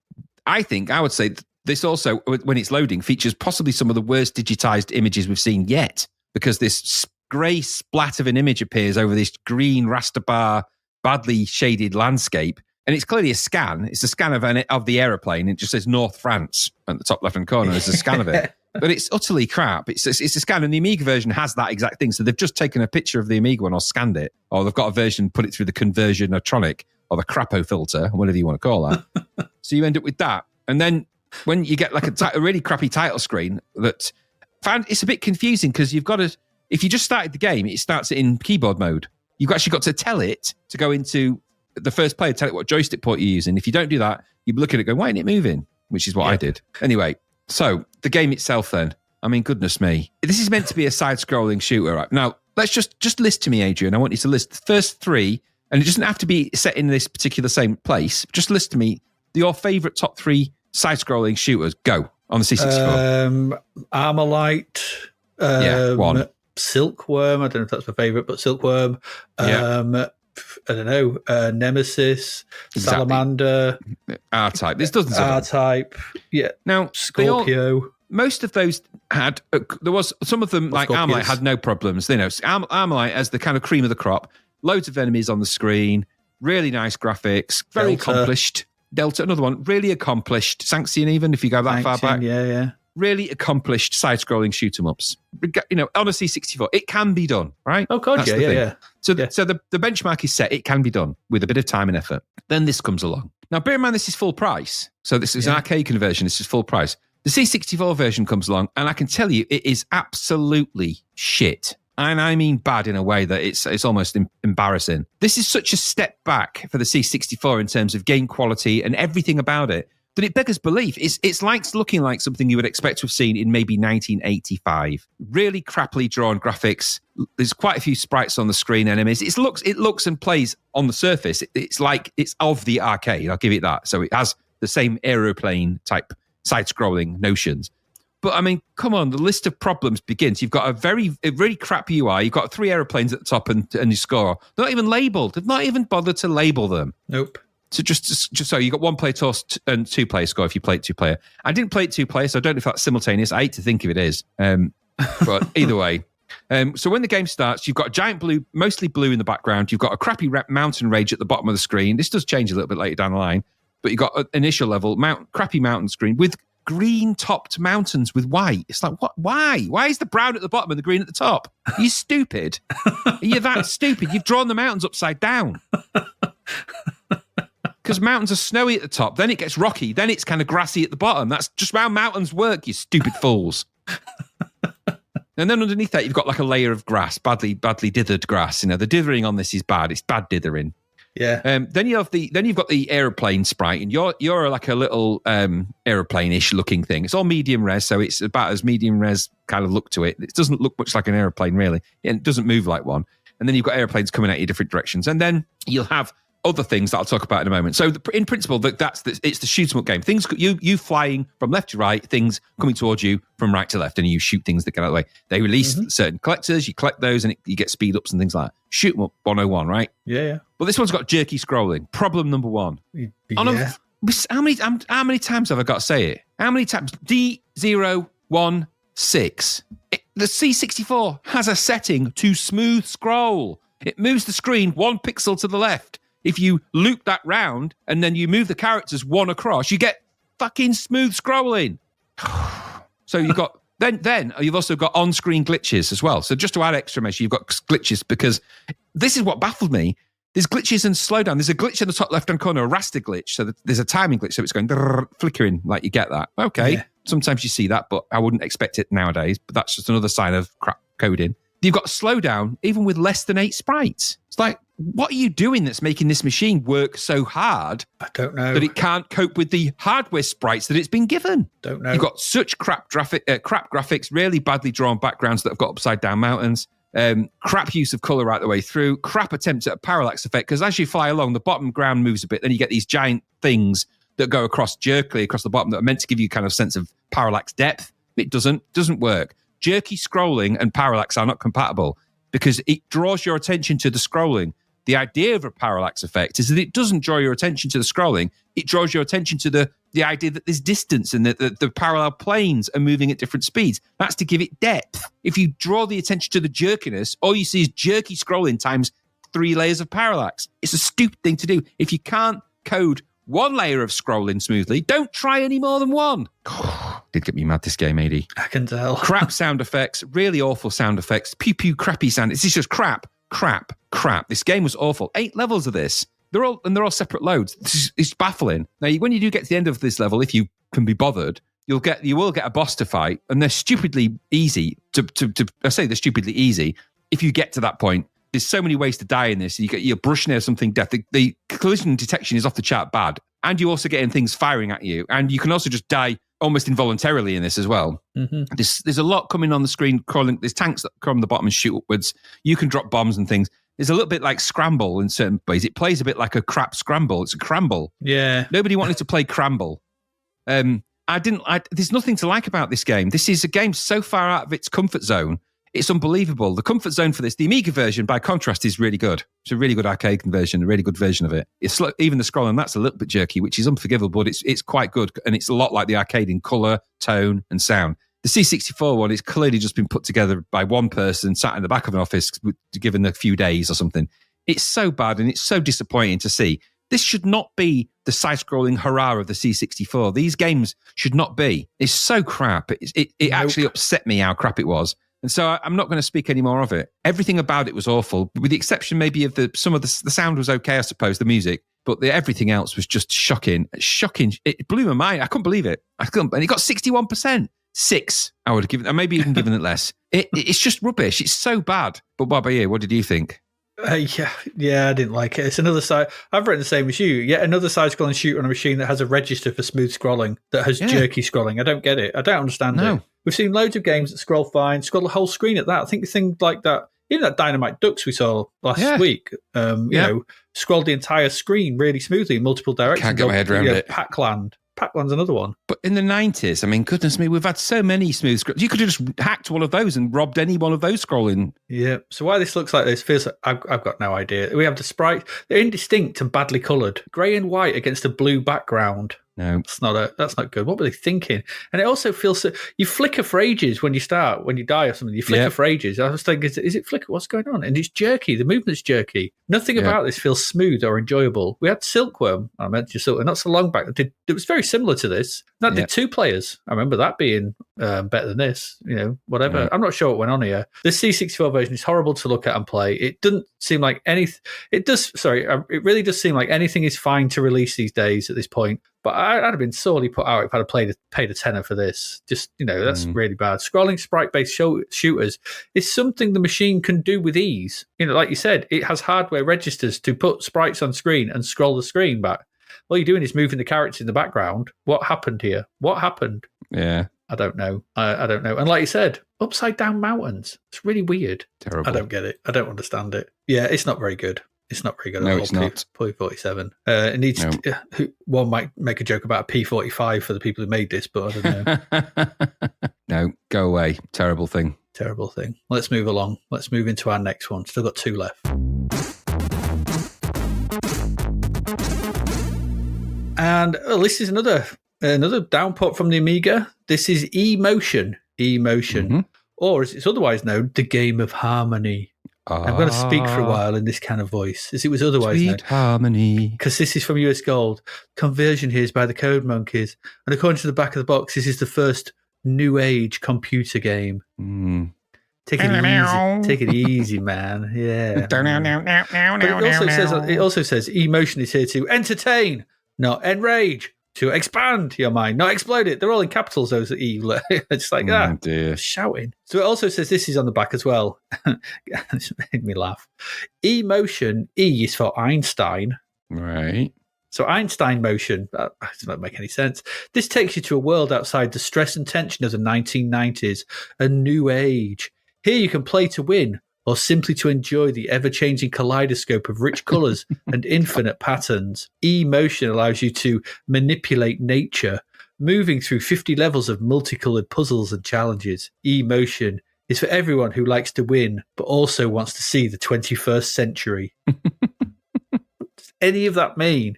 I would say this also, when it's loading, features possibly some of the worst digitized images we've seen yet, because this grey splat of an image appears over this green raster bar, badly shaded landscape, and it's clearly a scan. It's a scan of the aeroplane. It just says North France at the top left-hand corner. There's a scan of it. But it's utterly crap. It's a scan, and the Amiga version has that exact thing. So they've just taken a picture of the Amiga one or scanned it, or they've got a version, put it through the conversionotronic or the crapo filter, whatever you want to call that. So you end up with that. And then when you get like a really crappy title screen, it's a bit confusing because you've got to, if you just started the game, it starts it in keyboard mode. You've actually got to tell it to go into the first player, tell it what joystick port you're using. If you don't do that, you look at it going, why isn't it moving? Which is what I did. Anyway, so the game itself then, I mean, goodness me. This is meant to be a side-scrolling shooter. Right? Now, let's just list to me, Adrian. I want you to list the first 3, and it doesn't have to be set in this particular same place. Just list to me your favourite top 3 side-scrolling shooters. Go on the C64. Armalite. 1. Silkworm, I don't know if that's my favourite, but Silkworm. I don't know. Nemesis, exactly. Salamander. R-Type. This doesn't sound R-Type. Yeah. Now, Scorpio. Most of those had, there was some of them, like Armalite, had no problems. You know, Armalite as the kind of cream of the crop. Loads of enemies on the screen. Really nice graphics. Very accomplished. Delta, another one. Really accomplished. Sanxion, even if you go that far back. Yeah. Really accomplished side-scrolling shoot-'em-ups. You know, on a C64, it can be done, right? Oh, God, yeah. So the benchmark is set. It can be done with a bit of time and effort. Then this comes along. Now, bear in mind, this is full price. So this is an arcade conversion. This is full price. The C64 version comes along, and I can tell you, it is absolutely shit. And I mean bad in a way that it's almost embarrassing. This is such a step back for the C64 in terms of game quality and everything about it, that it beggars belief. It's like looking like something you would expect to have seen in maybe 1985. Really crappily drawn graphics. There's quite a few sprites on the screen, enemies. It looks and plays on the surface. It's like it's of the arcade. I'll give it that. So it has the same aeroplane type side-scrolling notions. But I mean, come on, the list of problems begins. You've got a really crap UI. You've got 3 aeroplanes at the top and you score. They're not even labelled. They've not even bothered to label them. Nope. So just so you got 1 player toss and 2 player score if you play it 2 player. I didn't play it 2 player, so I don't know if that's simultaneous. I hate to think if it is. But either way. So when the game starts, you've got a giant blue, mostly blue in the background. You've got a crappy mountain range at the bottom of the screen. This does change a little bit later down the line. But you've got an initial level, crappy mountain screen with green-topped mountains with white. It's like, what? Why? Why is the brown at the bottom and the green at the top? Are you stupid? Are you that stupid? You've drawn the mountains upside down. Because mountains are snowy at the top, then it gets rocky, then it's kind of grassy at the bottom. That's just how mountains work, you stupid fools. And then underneath that, you've got like a layer of grass, badly dithered grass. You know, the dithering on this is bad. It's bad dithering. Yeah. Then you've got the aeroplane sprite, and you're like a little aeroplane-ish looking thing. It's all medium res, so it's about as medium res kind of look to it. It doesn't look much like an aeroplane, really, and it doesn't move like one. And then you've got airplanes coming at you different directions, and then you'll have other things that I'll talk about in a moment. So in principle, it's the shoot 'em up game. Things you flying from left to right, things coming towards you from right to left, and you shoot things that get out of the way. They release certain collectors, you collect those, and you get speed ups and things like that. Shoot 'em up 101, right? Yeah. But this one's got jerky scrolling. Problem number one. Yeah. How many times have I got to say it? How many times? D016. The C64 has a setting to smooth scroll. It moves the screen 1 pixel to the left. If you loop that round and then you move the characters 1 across, you get fucking smooth scrolling. So you've got then you've also got on-screen glitches as well. So just to add extra measure, you've got glitches, because this is what baffled me. There's glitches and slowdown. There's a glitch in the top left-hand corner, a raster glitch. So there's a timing glitch. So it's going flickering, like you get that. Okay. Yeah. Sometimes you see that, but I wouldn't expect it nowadays. But that's just another sign of crap coding. You've got slowdown even with less than 8 sprites. It's like, what are you doing that's making this machine work so hard? I don't know. That it can't cope with the hardware sprites that it's been given. Don't know. You've got such crap graphics, really badly drawn backgrounds that have got upside down mountains. Crap use of colour right the way through, crap attempts at a parallax effect, because as you fly along, the bottom ground moves a bit, then you get these giant things that go jerkily across the bottom that are meant to give you kind of sense of parallax depth. It doesn't work. Jerky scrolling and parallax are not compatible because it draws your attention to the scrolling. The idea of a parallax effect is that it doesn't draw your attention to the scrolling, it draws your attention to the idea that there's distance and that the parallel planes are moving at different speeds. That's to give it depth. If you draw the attention to the jerkiness, all you see is jerky scrolling times 3 layers of parallax. It's a stupid thing to do. If you can't code 1 layer of scrolling smoothly, don't try any more than 1. Did get me mad, this game, AD. I can tell. Crap sound effects, really awful sound effects, pew crappy sound. It's just crap. This game was awful. 8 levels of this. They're all separate loads. It's baffling. Now, when you do get to the end of this level, if you can be bothered, you will get a boss to fight, and they're stupidly easy. I say they're stupidly easy. If you get to that point, there's so many ways to die in this. You get your brush near something death. The collision detection is off the chart bad, and you also getting things firing at you, and you can also just die almost involuntarily in this as well. Mm-hmm. There's a lot coming on the screen. Crawling. There's tanks that come on the bottom and shoot upwards. You can drop bombs and things. There's a little bit like Scramble in certain ways. It plays a bit like a crap Scramble. It's a Cramble. Yeah. Nobody wanted to play Cramble. There's nothing to like about this game. This is a game so far out of its comfort zone. It's unbelievable. The comfort zone for this, the Amiga version, by contrast, is really good. It's a really good arcade conversion, a really good version of it. It's even the scrolling, that's a little bit jerky, which is unforgivable, but it's quite good. And it's a lot like the arcade in colour, tone, and sound. The C64 one is clearly just been put together by one person sat in the back of an office, given a few days or something. It's so bad and it's so disappointing to see. This should not be the side-scrolling hurrah of the C64. These games should not be. It's so crap. It actually upset me how crap it was. And so I'm not going to speak any more of it. Everything about it was awful, with the exception maybe of the sound was okay, I suppose, the music, but everything else was just shocking. Shocking. It blew my mind. I couldn't believe it. And it got 61%. 6, I would have given, and maybe even given it less. It's just rubbish. It's so bad. But what about you? What did you think? Yeah, I didn't like it. It's another side. I've written the same as you. Yet another side-scrolling shooter on a machine that has a register for smooth scrolling, that has jerky scrolling. I don't get it. I don't understand it. We've seen loads of games that scroll fine, scroll the whole screen at that. I think things like that, even that Dynamite Ducks we saw last week, you know, scrolled the entire screen really smoothly in multiple directions. Can't get my head around it. Pac-Land's another one. But in the 90s, I mean, goodness me, we've had so many smooth scrolls. You could have just hacked one of those and robbed any one of those scrolling. Yeah. So why this looks like this feels like, I've got no idea. We have the sprites. They're indistinct and badly coloured. Grey and white against a blue background. No, that's not good. What were they thinking? And it also feels you flicker for ages when you die or something. You flicker for ages. I was thinking, is it flicker? What's going on? And it's jerky. The movement's jerky. Nothing about this feels smooth or enjoyable. We had Silkworm. I mentioned Silkworm not so long back. It was very similar to this. That did 2 players. I remember that being better than this. You know, whatever. I'm not sure what went on here. The C64 version is horrible to look at and play. It doesn't seem like anything. It really does seem like anything is fine to release these days at this point. But I'd have been sorely put out if I'd have paid a tenner for this. Just, that's really bad. Scrolling sprite-based shooters is something the machine can do with ease. Like you said, it has hardware registers to put sprites on screen and scroll the screen back. All you're doing is moving the characters in the background. What happened here? What happened? Yeah. I don't know. I don't know. And like you said, upside down mountains. It's really weird. Terrible. I don't get it. I don't understand it. Yeah, it's not very good. It's not very good No, at all. it's not. P47. It needs. One might make a joke about a P45 for the people who made this, but I don't know. No, go away. Terrible thing. Terrible thing. Let's move along. Let's move into our next one. Still got 2 left. And this is another downput from the Amiga. This is eMotion. eMotion. Or as it's otherwise known, the game of harmony. I'm going to speak for a while in this kind of voice, as it was otherwise known. Sweet harmony. Because this is from US Gold. Conversion here is by the Code Monkeys. And according to the back of the box, this is the first new age computer game. Take it easy. Take it easy, man. Yeah. But it also says eMotion is here to entertain, not enrage. To expand your mind, not explode it. They're all in capitals, those E. It's like, dear. Shouting. So it also says this is on the back as well. It made me laugh. eMotion, E is for Einstein. Right. So Einstein motion, that doesn't make any sense. This takes you to a world outside the stress and tension of the 1990s, a new age. Here you can play to win, or simply to enjoy the ever-changing kaleidoscope of rich colours and infinite patterns. eMotion allows you to manipulate nature, moving through 50 levels of multicoloured puzzles and challenges. eMotion is for everyone who likes to win, but also wants to see the 21st century. What does any of that mean?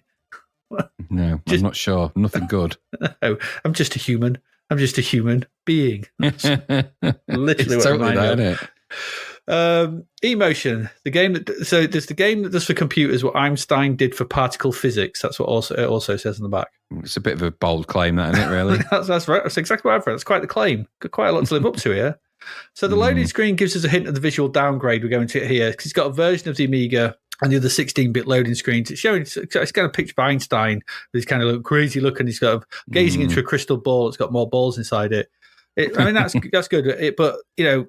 No, I'm not sure. Nothing good. No, I'm just a human. I'm just a human being. That's literally it's what totally that, isn't it? eMotion, the game so there's the game that does for computers what Einstein did for particle physics. That's what it also says on the back. It's a bit of a bold claim, that, isn't it, really? that's right. That's exactly what I've read. That's quite the claim. Got quite a lot to live up to here. So the loading screen gives us a hint of the visual downgrade we're going to here, because it's got a version of the Amiga and the other 16-bit loading screens. It's showing, it's kind of picture of Einstein with his kind of crazy look, and he's got gazing into a crystal ball. It's got more balls inside it. I mean, that's good. But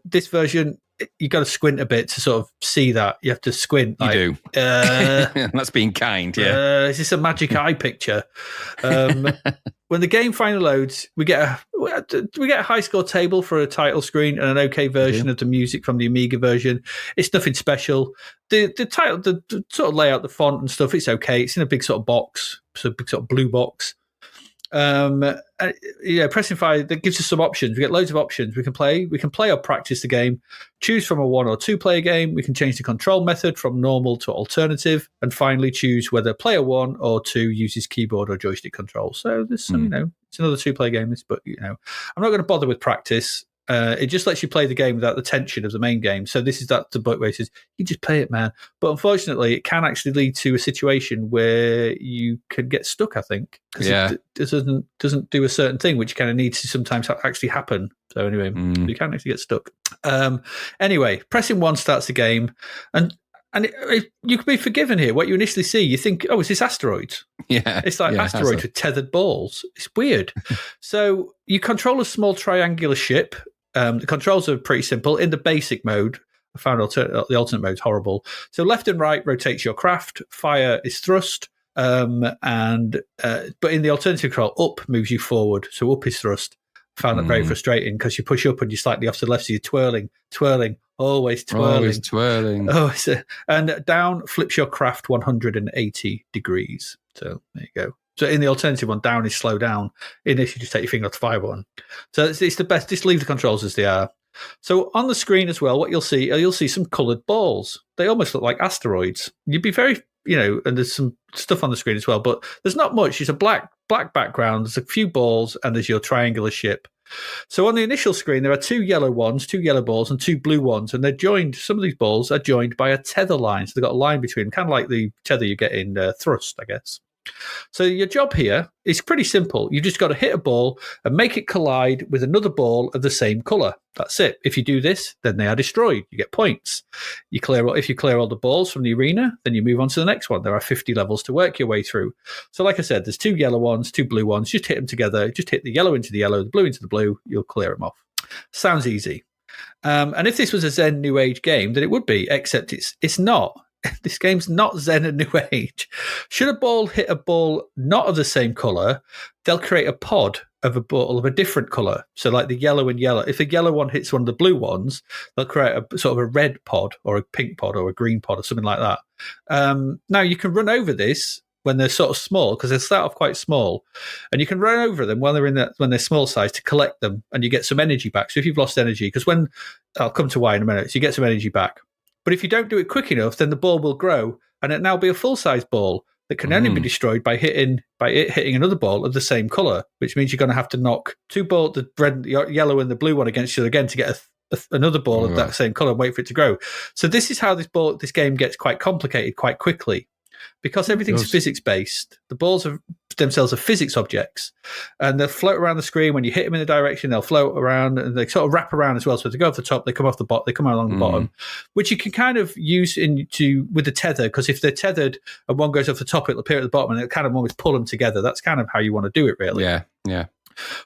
this version, you got to squint a bit to sort of see that. You have to squint. You do. That's being kind. Yeah. Is this a magic eye picture? When the game finally loads, we get a high score table for a title screen and an okay version of the music from the Amiga version. It's nothing special. The title, the sort of layout, the font and stuff, it's okay. It's in a big sort of box, so a big sort of blue box. Pressing fire, that gives us some options. We get loads of options. We can play or practice the game, choose from a 1 or 2 player game. We can change the control method from normal to alternative, and finally choose whether player 1 or 2 uses keyboard or joystick control. So there's some, it's another 2-player game, but I'm not going to bother with practice. It just lets you play the game without the tension of the main game. So this is the book where it says, you just play it, man. But unfortunately, it can actually lead to a situation where you can get stuck, I think. Because it doesn't do a certain thing, which kind of needs to sometimes actually happen. So anyway, you can actually get stuck. Anyway, pressing 1 starts the game. And you can be forgiven here. What you initially see, you think, oh, is this asteroids? Yeah. It's like asteroids with tethered balls. It's weird. So you control a small triangular ship. The controls are pretty simple. In the basic mode, I found the alternate mode horrible. So left and right rotates your craft. Fire is thrust. But in the alternative control, up moves you forward. So up is thrust. I found that very frustrating, because you push up and you're slightly off to the left, so you're twirling, always twirling. And down flips your craft 180 degrees. So there you go. So in the alternative one, down is slow down. In this, you just take your finger off the fire button. So it's the best. Just leave the controls as they are. So on the screen as well, what you'll see some coloured balls. They almost look like asteroids. You'd be very, and there's some stuff on the screen as well, but there's not much. It's a black background. There's a few balls, and there's your triangular ship. So on the initial screen, there are 2 yellow balls, and 2 blue ones, and they're joined. Some of these balls are joined by a tether line. So they've got a line between them, kind of like the tether you get in Thrust, I guess. So your job here is pretty simple. You just got to hit a ball and make it collide with another ball of the same colour. That's it. If you do this, then they are destroyed. You get points. If you clear all the balls from the arena, then you move on to the next one. There are 50 levels to work your way through. So like I said, there's 2 yellow ones, 2 blue ones. Just hit them together. Just hit the yellow into the yellow, the blue into the blue. You'll clear them off. Sounds easy. And if this was a Zen New Age game, then it would be, except it's not. This game's not Zen and New Age. Should a ball hit a ball not of the same colour, they'll create a pod of a ball of a different color. So like the yellow and yellow. If a yellow one hits one of the blue ones, they'll create a sort of a red pod or a pink pod or a green pod or something like that. Now you can run over this when they're sort of small, because they start off quite small, and you can run over them when they're small size to collect them, and you get some energy back. So if you've lost energy, because I'll come to why in a minute, so you get some energy back. But if you don't do it quick enough, then the ball will grow, and it now be a full size ball that can only be destroyed by hitting another ball of the same color, which means you're going to have to knock two balls, the red, yellow, and the blue one against each other again to get another ball of that same color and wait for it to grow. So this is how this game gets quite complicated quite quickly. Because everything's physics-based, the balls themselves are physics objects, and they'll float around the screen. When you hit them in a direction, they'll float around, and they sort of wrap around as well. So if they go off the top, they come off the bottom, they come along the bottom, which you can kind of use with the tether, because if they're tethered and one goes off the top, it'll appear at the bottom, and it'll kind of always pull them together. That's kind of how you want to do it, really. Yeah.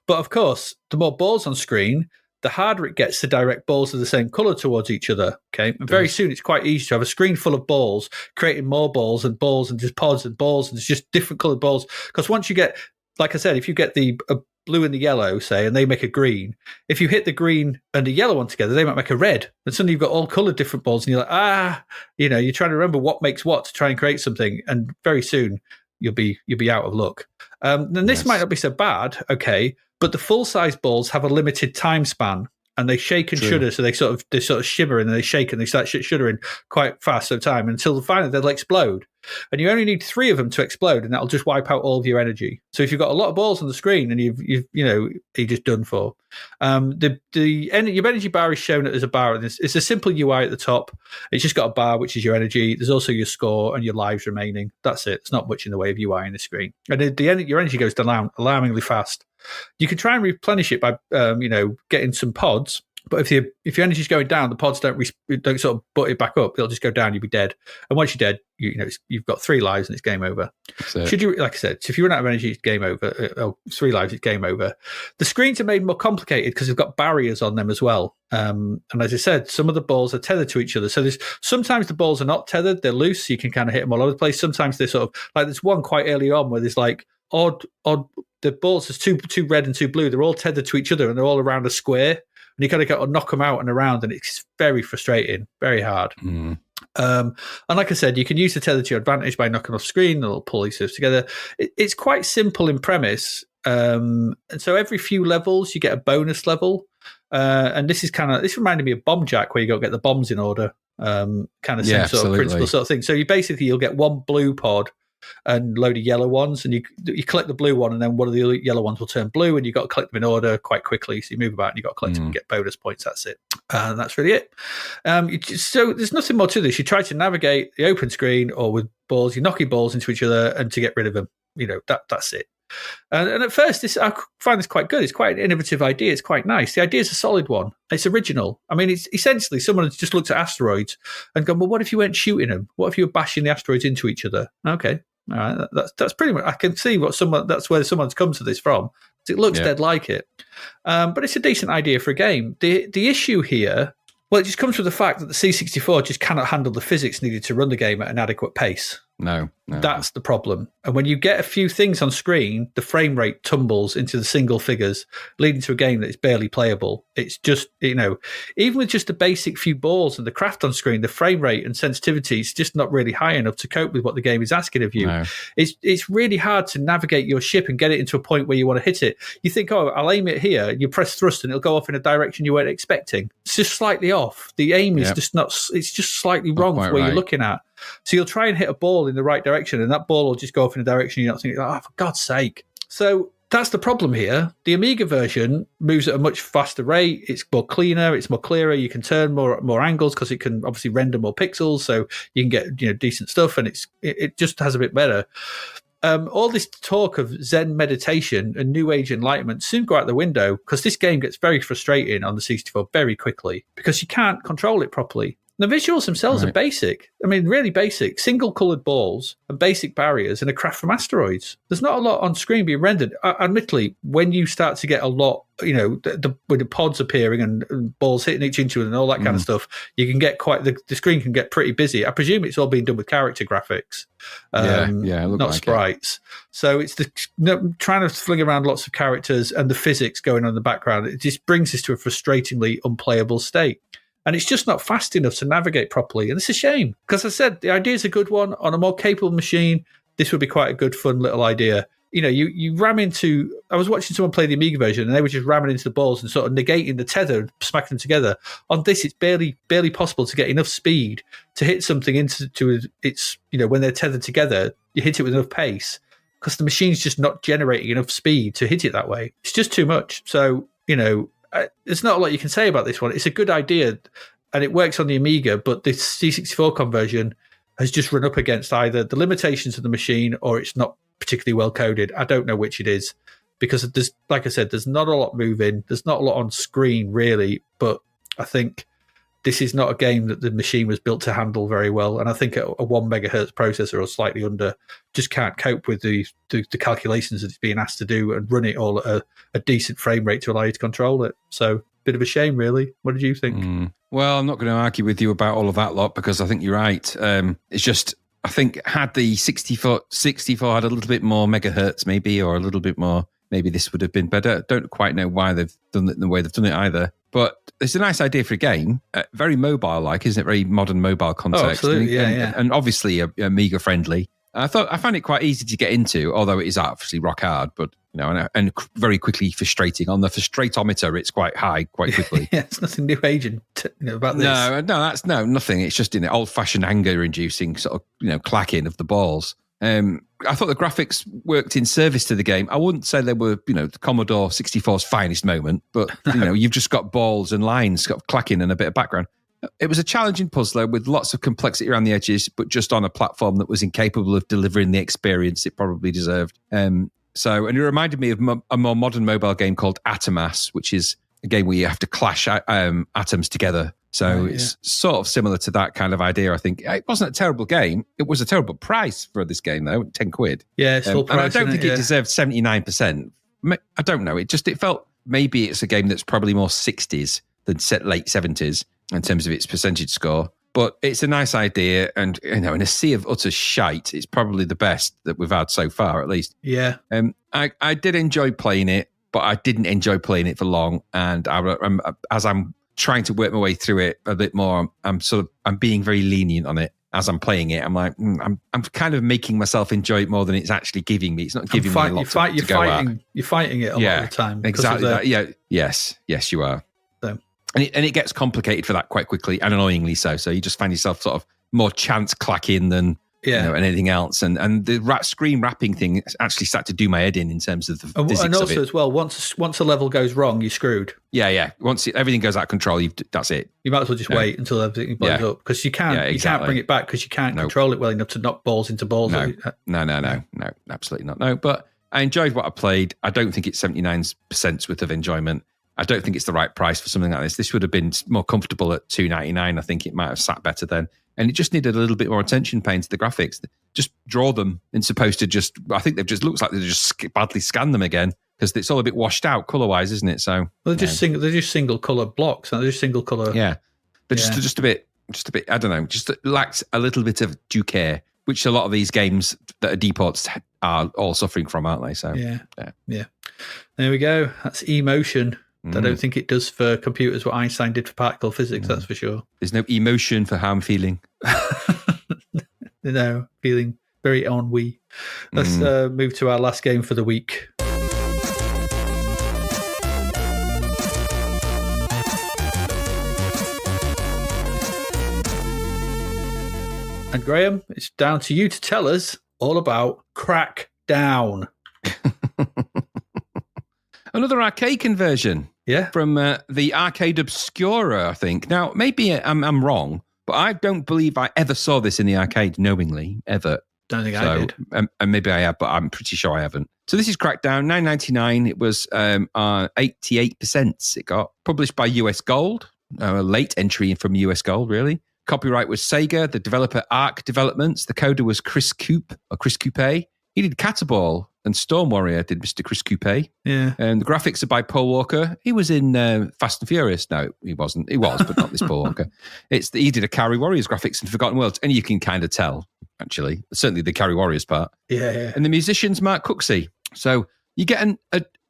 But of course, the more balls on screen, the harder it gets to direct balls of the same color towards each other. Okay. And very soon it's quite easy to have a screen full of balls, creating more balls and just pods and balls, and it's just different colored balls. Because once you get, like I said, if you get the blue and the yellow, say, and they make a green, if you hit the green and the yellow one together, they might make a red. And suddenly you've got all colored different balls, and you're like, you're trying to remember what makes what to try and create something. And very soon you'll be out of luck. And this might not be so bad. Okay. But the full-size balls have a limited time span, and they shake and shudder. So they sort of shimmer, and they shake and they start shuddering quite fast over time until finally they'll explode. And you only need 3 of them to explode, and that'll just wipe out all of your energy. So if you've got a lot of balls on the screen, and you're just done for. Your energy bar is shown as a bar. It's a simple UI at the top. It's just got a bar, which is your energy. There's also your score and your lives remaining. That's it. There's not much in the way of UI on the screen. And your energy goes down alarmingly fast. You can try and replenish it by, getting some pods. But if your energy's going down, the pods don't sort of butt it back up. It'll just go down. You'll be dead. And once you're dead, you've got 3 lives and it's game over. Should you, like I said, so if you run out of energy, it's game over. 3 lives, it's game over. The screens are made more complicated because they've got barriers on them as well. And as I said, some of the balls are tethered to each other. So sometimes the balls are not tethered; they're loose. So you can kind of hit them all over the place. Sometimes they're sort of like there's one quite early on where there's like odd. The balls, there's two red and 2 blue. They're all tethered to each other and they're all around a square. And you kind of got to knock them out and around, and it's very frustrating, very hard. And like I said, you can use the tether to your advantage by knocking off screen, and it'll pull these stuff together. It's quite simple in premise. And so every few levels, you get a bonus level. And this reminded me of Bomb Jack, where you got to get the bombs in order. Kind of same sort of principle sort of thing. So you'll get 1 blue pod and a load of yellow ones, and you collect the blue one, and then one of the yellow ones will turn blue, and you've got to collect them in order quite quickly. So you move about and you've got to collect them and get bonus points. That's it. And that's really it. So there's nothing more to this. You try to navigate the open screen or with balls, you're knocking balls into each other and to get rid of them. That's it. And at first, I find this quite good. It's quite an innovative idea. It's quite nice. The idea is a solid one. It's original. I mean, it's essentially someone has just looked at asteroids and gone, well, what if you weren't shooting them? What if you were bashing the asteroids into each other? Okay. All right, that's pretty much. I can see that's where someone's come to this from. It looks dead like it, but it's a decent idea for a game. The issue here, well, it just comes with the fact that the C64 just cannot handle the physics needed to run the game at an adequate pace. No. That's the problem. And when you get a few things on screen, the frame rate tumbles into the single figures, leading to a game that is barely playable. It's just, even with just the basic few balls and the craft on screen, the frame rate and sensitivity is just not really high enough to cope with what the game is asking of you. No. It's really hard to navigate your ship and get it into a point where you want to hit it. You think, I'll aim it here, and you press thrust and it'll go off in a direction you weren't expecting. It's just slightly off. The aim is just not, it's just slightly wrong for where you're looking at. So you'll try and hit a ball in the right direction, and that ball will just go off in a direction you're not thinking, for God's sake. So that's the problem here. The Amiga version moves at a much faster rate. It's more cleaner. It's more clearer. You can turn more angles because it can obviously render more pixels, so you can get decent stuff, and it just has a bit better. All this talk of Zen meditation and New Age enlightenment soon go out the window because this game gets very frustrating on the 64 very quickly because you can't control it properly. The visuals themselves are basic. I mean, really basic. Single-coloured balls and basic barriers and a craft from asteroids. There's not a lot on screen being rendered. Admittedly, when you start to get a lot, when the pods appearing and balls hitting each other and all that kind of stuff, you can get the screen can get pretty busy. I presume it's all being done with character graphics, not sprites. So it's trying to fling around lots of characters and the physics going on in the background. It just brings us to a frustratingly unplayable state. And it's just not fast enough to navigate properly. And it's a shame because I said the idea is a good one. On a more capable machine, this would be quite a good, fun little idea. You ram into... I was watching someone play the Amiga version and they were just ramming into the balls and sort of negating the tether and smacking them together. On this, it's barely possible to get enough speed to hit something into its... when they're tethered together, you hit it with enough pace because the machine's just not generating enough speed to hit it that way. It's just too much. So, there's not a lot you can say about this one. It's a good idea, and it works on the Amiga, but this C64 conversion has just run up against either the limitations of the machine or it's not particularly well coded. I don't know which it is because there's, like I said, there's not a lot moving. There's not a lot on screen, really, but I think this is not a game that the machine was built to handle very well. And I think a 1 megahertz processor or slightly under just can't cope with the calculations that it's being asked to do and run it all at a decent frame rate to allow you to control it. So, bit of a shame, really. What did you think? Well, I'm not going to argue with you about all of that lot because I think you're right. It's just, I think had the 64 had a little bit more megahertz maybe, or a little bit more, maybe this would have been better. Don't quite know why they've done it the way they've done it either. But it's a nice idea for a game. Very mobile-like, isn't it? Very modern mobile context. Oh, absolutely, and obviously Amiga-friendly. I found it quite easy to get into, although it is obviously rock hard, but and very quickly frustrating. On the frustratometer, it's quite high quite quickly. Yeah, it's nothing new agent about this. No, nothing. It's just old-fashioned anger-inducing sort of clacking of the balls. I thought the graphics worked in service to the game. I wouldn't say they were, the Commodore 64's finest moment, but you've just got balls and lines, got clacking and a bit of background. It was a challenging puzzler with lots of complexity around the edges, but just on a platform that was incapable of delivering the experience it probably deserved. And it reminded me of a more modern mobile game called Atomas, which is a game where you have to clash atoms together. So it's sort of similar to that kind of idea, I think. It wasn't a terrible game. It was a terrible price for this game, though, 10 quid. Yeah, it's full price. And I don't think it deserved 79%. I don't know. It felt maybe it's a game that's probably more 60s than late 70s in terms of its percentage score. But it's a nice idea. And, in a sea of utter shite, it's probably the best that we've had so far, at least. Yeah. I did enjoy playing it, but I didn't enjoy playing it for long. And as I'm trying to work my way through it a bit more, I'm being very lenient on it as I'm playing it. I'm like, I'm kind of making myself enjoy it more than it's actually giving me. It's not giving me a lot to go at. You're fighting it a lot of the time. Exactly. That. Yeah. Yes, you are. So. And it gets complicated for that quite quickly and annoyingly so. So you just find yourself sort of more chance clacking than and anything else. And the screen wrapping thing actually started to do my head in terms of the physics and also of it. as well, once a level goes wrong, you're screwed. Yeah. Once everything goes out of control, that's it. You might as well just wait until everything blows up because you can't bring it back because you can't control it well enough to knock balls into balls. No, absolutely not. No, but I enjoyed what I played. I don't think it's 79% worth of enjoyment. I don't think it's the right price for something like this. This would have been more comfortable at $2.99. I think it might have sat better then. And it just needed a little bit more attention paid to the graphics. Just draw them and supposed to I think looks like they just badly scanned them again because it's all a bit washed out colour-wise, isn't it? So they're just single colour blocks. They're just single colour. Yeah. But just a bit, I don't know, just lacks a little bit of due care, which a lot of these games that are deports are all suffering from, aren't they? So yeah. There we go. That's emotion. I don't think it does for computers what Einstein did for particle physics, that's for sure. There's no emotion for how I'm feeling. No, feeling very ennui. Let's move to our last game for the week. And Graham, it's down to you to tell us all about Crackdown. Another arcade conversion. Yeah. From the Arcade Obscura, I think. Now, maybe I'm wrong, but I don't believe I ever saw this in the arcade knowingly, ever. Don't think I did. And maybe I have, but I'm pretty sure I haven't. So this is Crackdown, $9.99. It was 88% it got. Published by US Gold. A late entry from US Gold, really. Copyright was Sega, the developer Arc Developments. The coder was Chris Coupe. He did Cataball, and Storm Warrior did Mr. Chris Coupe. Yeah. And the graphics are by Paul Walker. He was in Fast and Furious. No, he wasn't. He was, but not this Paul Walker. He did a Carry Warriors graphics in Forgotten Worlds, and you can kind of tell, actually. Certainly the Carry Warriors part. Yeah. And the musician's Mark Cooksey. So you get an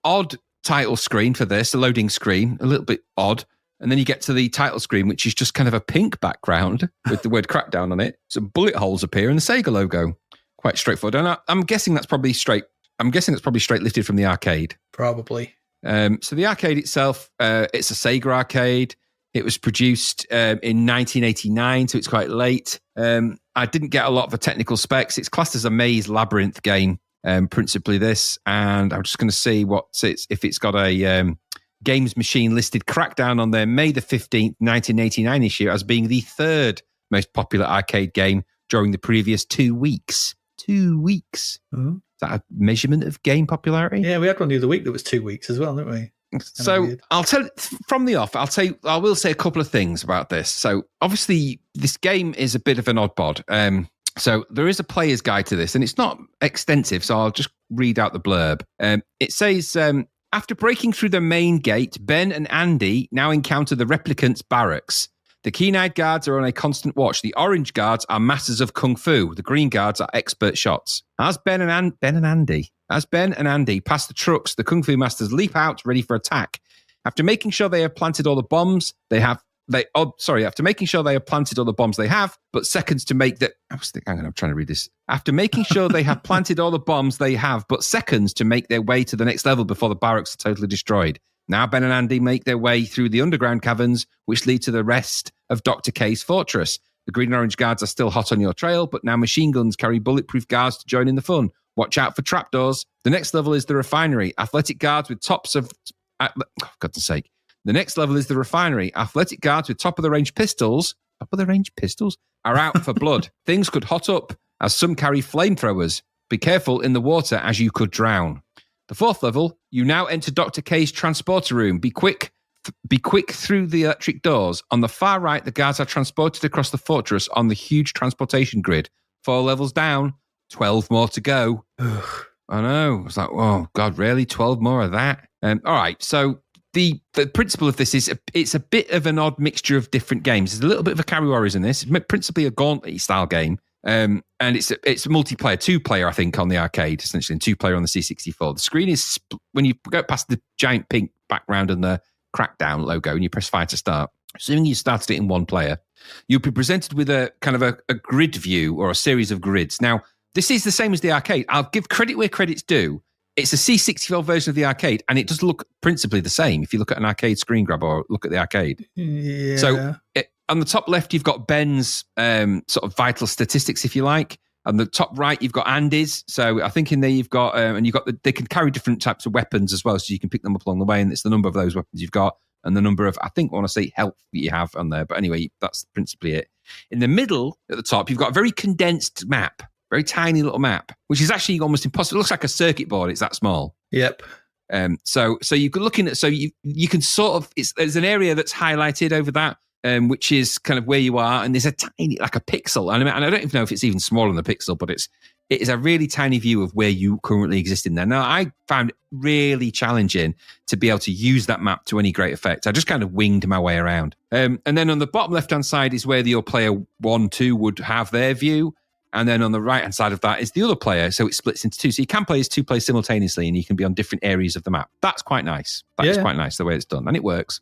odd title screen for this, a loading screen, a little bit odd. And then you get to the title screen, which is just kind of a pink background with the word Crackdown on it. Some bullet holes appear and the Sega logo. Quite straightforward. And I'm guessing that's probably straight lifted from the arcade. Probably. So the arcade itself, it's a Sega arcade. It was produced in 1989, so it's quite late. I didn't get a lot of the technical specs. It's classed as a maze labyrinth game, principally this. And I'm just going to see if it's got a Games Machine listed Crackdown on their May the 15th, 1989 issue as being the third most popular arcade game during the previous 2 weeks. 2 weeks. Mm-hmm. Is that a measurement of game popularity? Yeah, we had one the other week that was 2 weeks as well, didn't we? So I'll tell from the off. I will say a couple of things about this. So obviously, this game is a bit of an odd bod. So there is a player's guide to this, and it's not extensive. So I'll just read out the blurb. It says, after breaking through the main gate, Ben and Andy now encounter the replicants' barracks. The keen-eyed guards are on a constant watch. The orange guards are masters of kung fu. The green guards are expert shots. As Ben and Andy pass the trucks, the kung fu masters leap out, ready for attack. After making sure they have planted all the bombs after making sure they have planted all the bombs they have, but seconds to make the. I'm trying to read this. After making sure they have planted all the bombs they have, but seconds to make their way to the next level before the barracks are totally destroyed. Now Ben and Andy make their way through the underground caverns, which lead to the rest of Dr. K's fortress. The green and orange guards are still hot on your trail, but now machine guns carry bulletproof guards to join in the fun. Watch out for trapdoors. The next level is the refinery. Athletic guards with tops of... For God's sake. The next level is the refinery. Athletic guards with top-of-the-range pistols are out for blood. Things could hot up as some carry flamethrowers. Be careful in the water as you could drown. The fourth level, you now enter Dr. K's transporter room. Be quick through the electric doors. On the far right, the guards are transported across the fortress on the huge transportation grid. 4 levels down, 12 more to go. I know. It's like, oh, God, really? 12 more of that? All right, so the principle of this is it's a bit of an odd mixture of different games. There's a little bit of a Carry Warriors in this. It's principally a Gauntlet-style game. And it's multiplayer, 2-player, I think, on the arcade, essentially, and 2-player on the C64. The screen is, when you go past the giant pink background and the Crackdown logo, and you press fire to start, assuming you started it in 1 player, you'll be presented with a kind of a grid view or a series of grids. Now, this is the same as the arcade. I'll give credit where credit's due. It's a C64 version of the arcade, and it does look principally the same if you look at an arcade screen grab or look at the arcade. Yeah. So on the top left, you've got Ben's sort of vital statistics, if you like. On the top right, you've got Andy's. So I think in there you've got, they can carry different types of weapons as well, so you can pick them up along the way, and it's the number of those weapons you've got and the number of, I want to say health that you have on there. But anyway, that's principally it. In the middle, at the top, you've got a very condensed map. Very tiny little map, which is actually almost impossible. It looks like a circuit board. It's that small. Yep. So you could look in at, so you can sort of, there's an area that's highlighted over that, which is kind of where you are. And there's a tiny, like a pixel. And I don't even know if it's even smaller than a pixel, but it is a really tiny view of where you currently exist in there. Now, I found it really challenging to be able to use that map to any great effect. I just kind of winged my way around. And then on the bottom left-hand side is where your player 1, 2 would have their view. And then on the right-hand side of that is the other player, so it splits into 2. So you can play as 2 players simultaneously, and you can be on different areas of the map. That's quite nice. That's quite nice, the way it's done, and it works.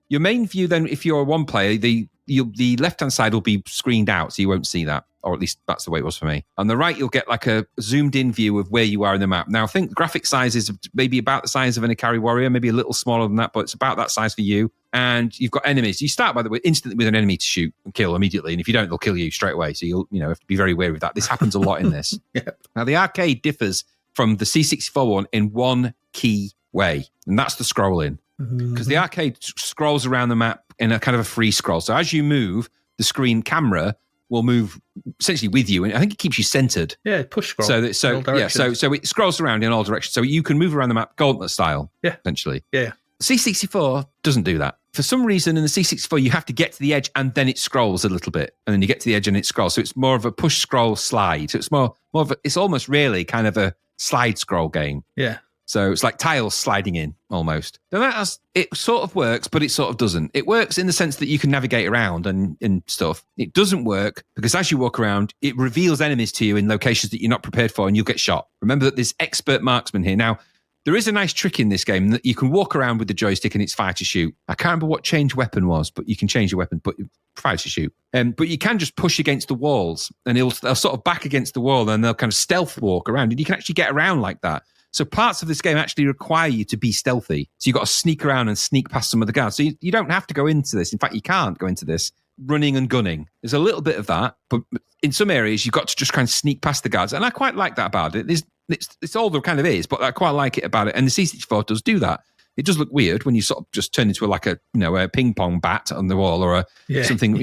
Your main view, then, if you're a 1 player, the left-hand side will be screened out, so you won't see that, or at least that's the way it was for me. On the right, you'll get like a zoomed-in view of where you are in the map. Now, I think the graphic size is maybe about the size of an Ikari Warrior, maybe a little smaller than that, but it's about that size for you. And you've got enemies. You start, by the way, instantly with an enemy to shoot and kill immediately. And if you don't, they'll kill you straight away. So you'll have to be very wary of that. This happens a lot in this. Yep. Now, the arcade differs from the C64 one in one key way, and that's the scrolling. Because the arcade scrolls around the map in a kind of a free scroll. So as you move, the screen camera will move essentially with you, and I think it keeps you centered. Yeah, push scroll. So it scrolls around in all directions. So you can move around the map gauntlet style. Yeah, essentially. Yeah. C64 doesn't do that. for some reason in the C64, you have to get to the edge and then it scrolls a little bit. And then you get to the edge and it scrolls. So it's more of a push scroll slide. So it's more of a, it's almost really kind of a slide scroll game. Yeah. So it's like tiles sliding in almost. Now it sort of works, but it sort of doesn't. It works in the sense that you can navigate around and stuff. It doesn't work because as you walk around, it reveals enemies to you in locations that you're not prepared for and you'll get shot. Remember that there's expert marksman here. Now, there is a nice trick in this game that you can walk around with the joystick and it's fire to shoot. I can't remember what change weapon was, but you can change your weapon, but fire to shoot. But you can just push against the walls and they'll sort of back against the wall and they'll kind of stealth walk around and you can actually get around like that. So parts of this game actually require you to be stealthy. So you've got to sneak around and sneak past some of the guards. So you don't have to go into this. In fact, you can't go into this running and gunning. There's a little bit of that, but in some areas, you've got to just kind of sneak past the guards. And I quite like that about it. It's all there kind of is, but I quite like it about it. And the C64 does do that. It does look weird when you sort of just turn into a ping pong bat on the wall or something, like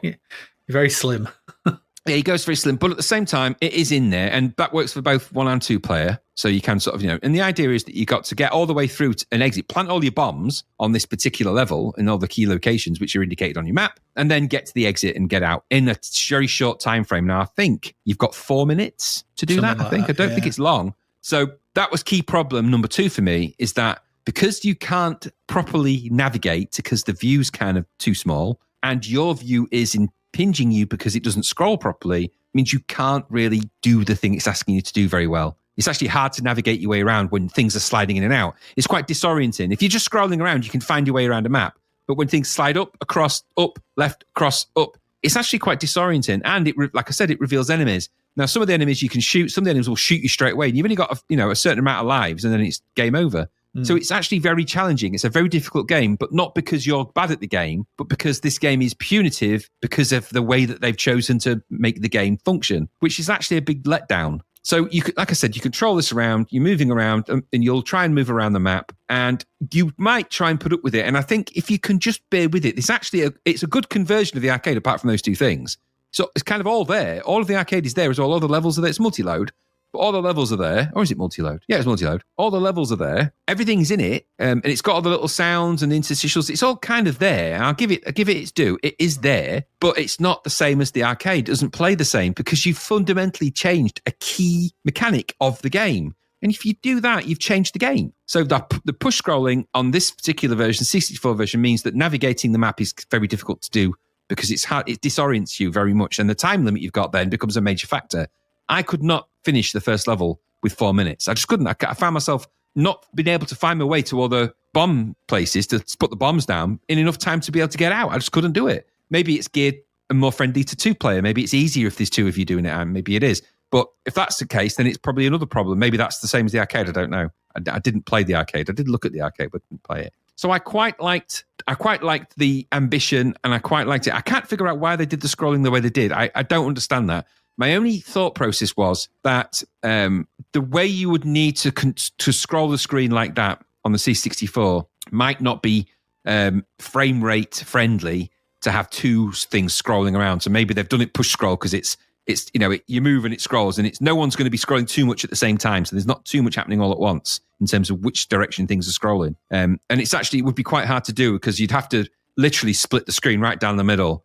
you're very slim. Yeah, he goes very slim, but at the same time, it is in there, and that works for both 1 and 2 player. So you can sort of, and the idea is that you got to get all the way through an exit, plant all your bombs on this particular level in all the key locations which are indicated on your map, and then get to the exit and get out in a very short time frame. Now, I think you've got 4 minutes to do that. I don't think it's long. So that was key problem number 2 for me, is that because you can't properly navigate because the view's kind of too small, and your view is impinging you because it doesn't scroll properly, means you can't really do the thing it's asking you to do very well. It's actually hard to navigate your way around when things are sliding in and out. It's quite disorienting. If you're just scrolling around, you can find your way around a map. But when things slide up, across, up, left, across, up, it's actually quite disorienting. And like I said, it reveals enemies. Now, some of the enemies you can shoot, some of the enemies will shoot you straight away. And you've only got a certain amount of lives and then it's game over. So it's actually very challenging. It's a very difficult game, but not because you're bad at the game, but because this game is punitive because of the way that they've chosen to make the game function, which is actually a big letdown. So you could, like I said, you control this around, you're moving around and you'll try and move around the map and you might try and put up with it. And I think if you can just bear with it, it's a good conversion of the arcade apart from those 2 things. So it's kind of all there. All of the arcade is there as well. All the levels are there. It's multi-load. But all the levels are there. Or is it multi-load? Yeah, it's multi-load. All the levels are there. Everything's in it. And it's got all the little sounds and interstitials. It's all kind of there. I'll give it its due. It is there, but it's not the same as the arcade. It doesn't play the same because you've fundamentally changed a key mechanic of the game. And if you do that, you've changed the game. So the push scrolling on this particular version, 64 version, means that navigating the map is very difficult to do because it's hard. It disorients you very much. And the time limit you've got then becomes a major factor. I could not finish the first level with 4 minutes. I just couldn't. I found myself not being able to find my way to all the bomb places to put the bombs down in enough time to be able to get out. I just couldn't do it. Maybe it's geared and more friendly to 2-player. Maybe it's easier if there's 2 of you doing it, and maybe it is. But if that's the case, then it's probably another problem. Maybe that's the same as the arcade. I don't know. I didn't play the arcade. I did look at the arcade, but didn't play it. So I quite liked the ambition, and I quite liked it. I can't figure out why they did the scrolling the way they did. I don't understand that. My only thought process was that the way you would need to scroll the screen like that on the C64 might not be frame rate friendly to have 2 things scrolling around. So maybe they've done it push scroll because it's you move and it scrolls, and no one's going to be scrolling too much at the same time. So there's not too much happening all at once in terms of which direction things are scrolling. And it would be quite hard to do because you'd have to literally split the screen right down the middle.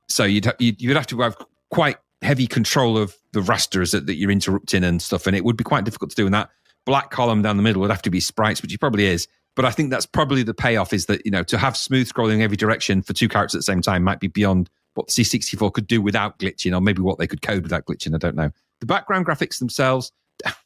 So you'd have to have quite heavy control of the rasters that you're interrupting and stuff, and it would be quite difficult to do. And that black column down the middle would have to be sprites, which it probably is. But I think that's probably the payoff, is that to have smooth scrolling in every direction for 2 characters at the same time might be beyond what the C64 could do without glitching, or maybe what they could code without glitching. I don't know. The background graphics themselves,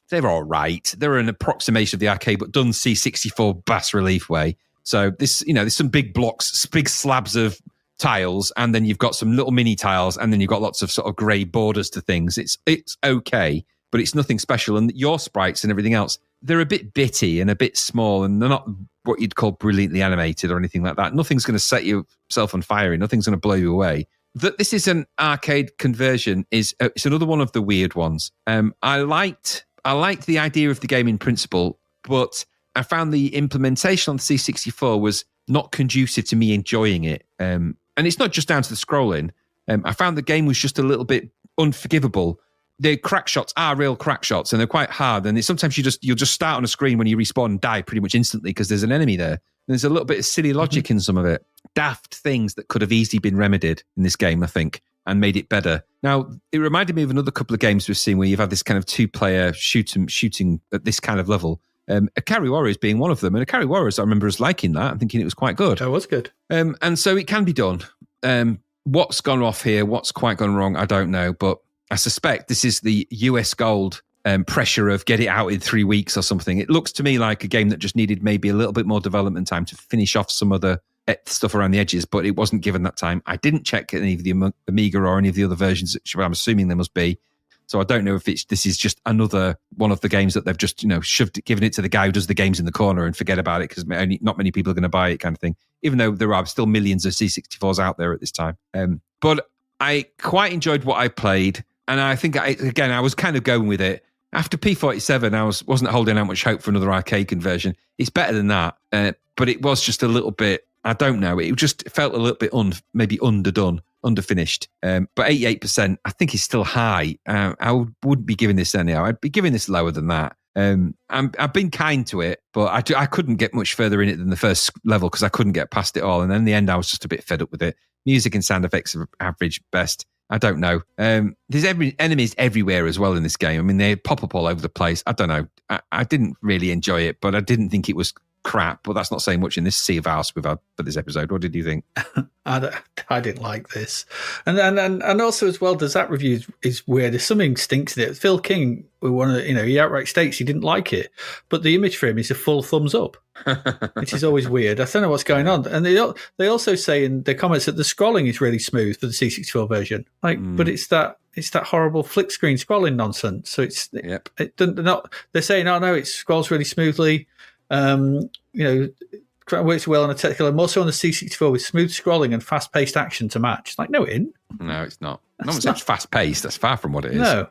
they're all right. They're an approximation of the arcade, but done C64 bas relief way. So this, there's some big blocks, big slabs of tiles, and then you've got some little mini tiles, and then you've got lots of sort of grey borders to things. It's okay, but it's nothing special. And your sprites and everything else, they're a bit bitty and a bit small, and they're not what you'd call brilliantly animated or anything like that. Nothing's going to set yourself on fire. Nothing's going to blow you away. That this is an arcade conversion it's another one of the weird ones. I liked the idea of the game in principle, but I found the implementation on the C64 was not conducive to me enjoying it. And it's not just down to the scrolling. I found the game was just a little bit unforgivable. the crack shots are real crack shots, and they're quite hard. And sometimes you'll just start on a screen when you respawn and die pretty much instantly because there's an enemy there. And there's a little bit of silly logic in some of it. Daft things that could have easily been remedied in this game, I think, and made it better. Now, it reminded me of another couple of games we've seen where you've had this kind of two-player shooting at this kind of level. Akari Warriors being one of them. And Akari Warriors, I remember us liking that and thinking it was quite good. It was good. And so it can be done. What's gone off here, what's quite gone wrong, I don't know. But I suspect this is the US Gold pressure of get it out in 3 weeks or something. It looks to me like a game that just needed maybe a little bit more development time to finish off some other stuff around the edges, but it wasn't given that time. I didn't check any of the Amiga or any of the other versions, which I'm assuming there must be. So I don't know if this is just another one of the games that they've just, given it to the guy who does the games in the corner and forget about it because not many people are going to buy it kind of thing, even though there are still millions of C64s out there at this time. But I quite enjoyed what I played. And I think, I was kind of going with it. After P47, I wasn't holding out much hope for another arcade conversion. It's better than that, but it was just a little bit, I don't know, it just felt a little bit maybe underdone, underfinished. But 88%, I think is still high. I wouldn't be giving this anyhow. I'd be giving this lower than that. I've been kind to it, but I couldn't get much further in it than the first level because I couldn't get past it all. And then in the end, I was just a bit fed up with it. Music and sound effects are average best. I don't know. There's enemies everywhere as well in this game. I mean, they pop up all over the place. I don't know. I didn't really enjoy it, but I didn't think it was crap. But that's not saying much in this sea of arse we've had for this episode. What did you think? I didn't like this, and also as well, the Zapped review is weird. There's something stinks in it. Phil King, he outright states he didn't like it, but the image for him is a full thumbs up, which is always weird. I don't know what's going on. And they also say in the comments that the scrolling is really smooth for the C64 version, but it's that horrible flick screen scrolling nonsense. So they're saying, oh no, it scrolls really smoothly. Works well on a technical, and more so on the C64 with smooth scrolling and fast-paced action to match. Like, no, it isn't. No, it's not. Not such fast-paced. That's far from what it is. No.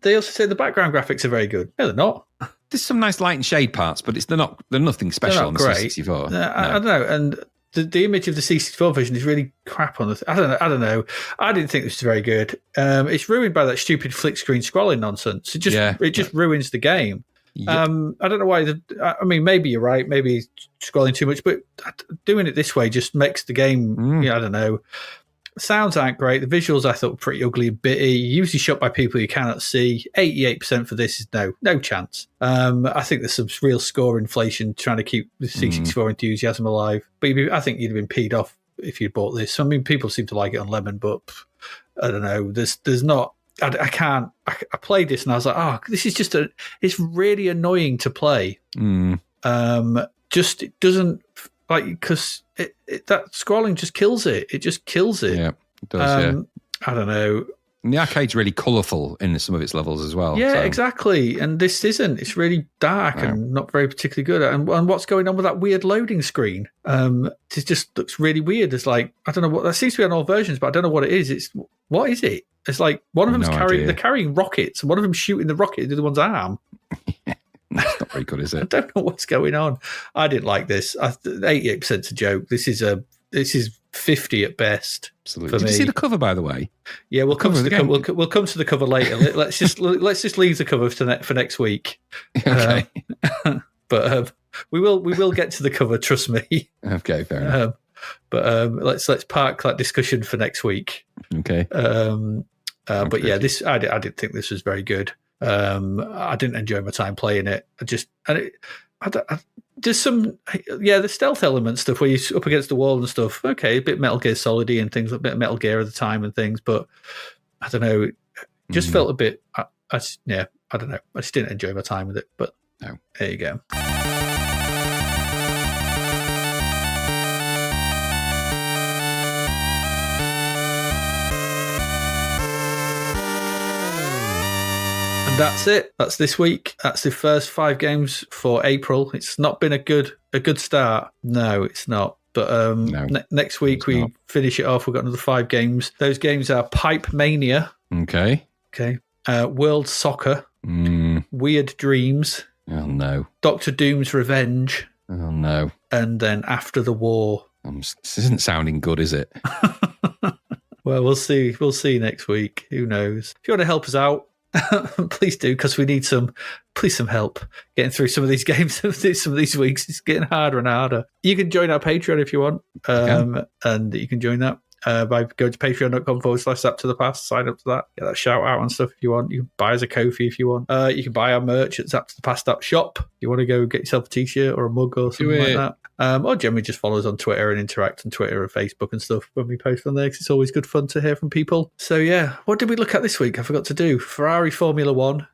They also say the background graphics are very good. No, they're not. There's some nice light and shade parts, but they're nothing special on the C64. I don't know. And the image of the C64 version is really crap on the. I don't know. I didn't think this was very good. It's ruined by that stupid flick screen scrolling nonsense. It just ruins the game. Yep. I don't know why. Maybe you're right. Maybe he's scrolling too much, but doing it this way just makes the game. I don't know. Sounds aren't great. The visuals I thought were pretty ugly and bitty. Usually shot by people you cannot see. 88% for this is no chance. I think there's some real score inflation trying to keep the C64 enthusiasm alive. But I think you'd have been peed off if you bought this. I mean, people seem to like it on Lemon, but I don't know. There's not. I can't. I played this and I was like, oh, this is just it's really annoying to play. Just it doesn't because that scrolling just kills it. It just kills it. Yeah, it does. I don't know. And the arcade's really colourful in some of its levels as well. Yeah, exactly. And this isn't. It's really dark and not very particularly good. And what's going on with that weird loading screen? It just looks really weird. It's like, I don't know what that seems to be on all versions, but I don't know what it is. What is it? It's like one of them's they're carrying rockets, and one of them's shooting the rocket into the one's arm. That's not very good, is it? I don't know what's going on. I didn't like this. 88%'s a joke. This is 50 at best. Absolutely. Did you see the cover, by the way? Yeah, we'll come to the cover later. Let's just leave the cover for next week. Okay. But we will get to the cover. Trust me. Okay, fair enough. But let's park that discussion for next week. Okay. But yeah, I didn't think this was very good. I didn't enjoy my time playing it. There's some, the stealth element stuff where you're up against the wall and stuff. Okay, a bit Metal Gear Solid-y and things, a bit Metal Gear at the time and things, but I don't know. It just felt a bit, I don't know. I just didn't enjoy my time with it, but no. There you go. That's it. That's this week. That's the first 5 games for April. It's not been a good start. No, it's not. But next week we finish it off. We've got another 5 games. Those games are Pipe Mania. Okay. World Soccer. Weird Dreams. Oh no. Doctor Doom's Revenge. Oh no. And then After the War. This isn't sounding good, is it? Well, we'll see. We'll see next week. Who knows? If you want to help us out, Please do, because we need some help getting through some of these games. Some of these weeks, it's getting harder and harder. You can join our Patreon if you want, and you can join that by going to patreon.com/ZappedToThePast. Sign up to that, get that shout out and stuff if you want. You can buy us a Ko-fi if you want. You can buy our merch at ZappedToThePast.shop if you want to go get yourself a t-shirt or a mug or something like that. Or generally just follow us on Twitter and interact on Twitter and Facebook and stuff when we post on there, because it's always good fun to hear from people. So yeah, what did we look at this week? I forgot to do Ferrari Formula 1.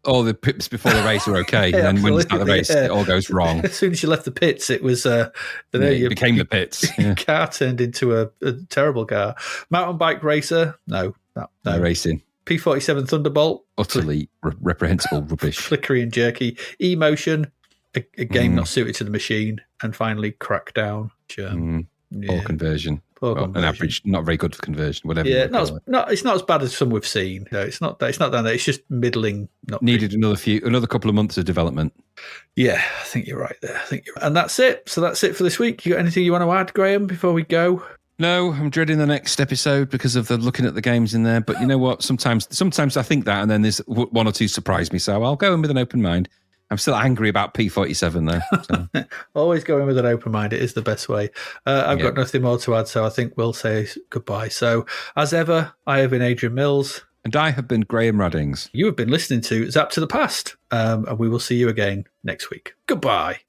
All the pips before the race are okay, and then when you start the race, it all goes wrong. As soon as you left the pits, it was it became the pits. Your car turned into a terrible car. Mountain bike racer, no racing. P47 Thunderbolt, Utterly reprehensible rubbish. Flickery and jerky. E-motion, a game not suited to the machine, and finally Crackdown. Poor conversion. An average, not very good for conversion, whatever. Yeah, it's not as bad as some we've seen. No, it's not down there. It's just middling. Needed another couple of months of development. Yeah, I think you're right there. And that's it. So that's it for this week. You got anything you want to add, Graham, before we go? No, I'm dreading the next episode because of the looking at the games in there. But you know what? Sometimes I think that, and then there's one or two surprise me. So I'll go in with an open mind. I'm still angry about P47 though. So. Always go in with an open mind. It is the best way. I've got nothing more to add, so I think we'll say goodbye. So, as ever, I have been Adrian Mills. And I have been Graham Raddings. You have been listening to Zapped to the Past, and we will see you again next week. Goodbye.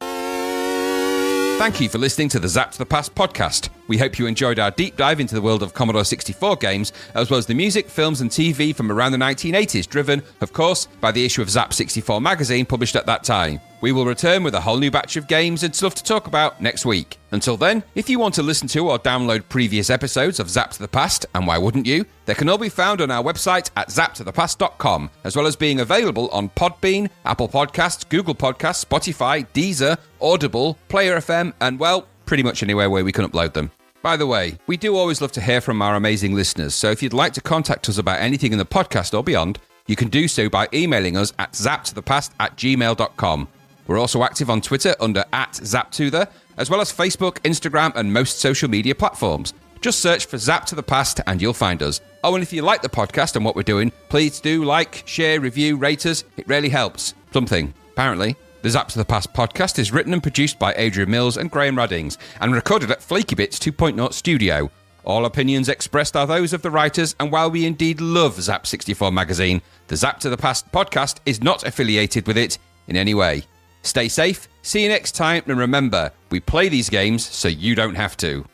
Thank you for listening to the Zapped to the Past podcast. We hope you enjoyed our deep dive into the world of Commodore 64 games, as well as the music, films and TV from around the 1980s, driven, of course, by the issue of Zap 64 magazine published at that time. We will return with a whole new batch of games and stuff to talk about next week. Until then, if you want to listen to or download previous episodes of Zapped to the Past, and why wouldn't you, they can all be found on our website at zappedtothepast.com, as well as being available on Podbean, Apple Podcasts, Google Podcasts, Spotify, Deezer, Audible, Player FM, and, well, pretty much anywhere where we can upload them. By the way, we do always love to hear from our amazing listeners, so if you'd like to contact us about anything in the podcast or beyond, you can do so by emailing us at zappedtothepast@gmail.com. We're also active on Twitter under @ZapToThe, as well as Facebook, Instagram, and most social media platforms. Just search for Zapped to the Past and you'll find us. Oh, and if you like the podcast and what we're doing, please do like, share, review, rate us. It really helps. Something, apparently. The Zapped to the Past podcast is written and produced by Adrian Mills and Graham Raddings, and recorded at Flaky Bits 2.0 Studio. All opinions expressed are those of the writers, and while we indeed love Zap 64 magazine, the Zapped to the Past podcast is not affiliated with it in any way. Stay safe, see you next time, and remember, we play these games so you don't have to.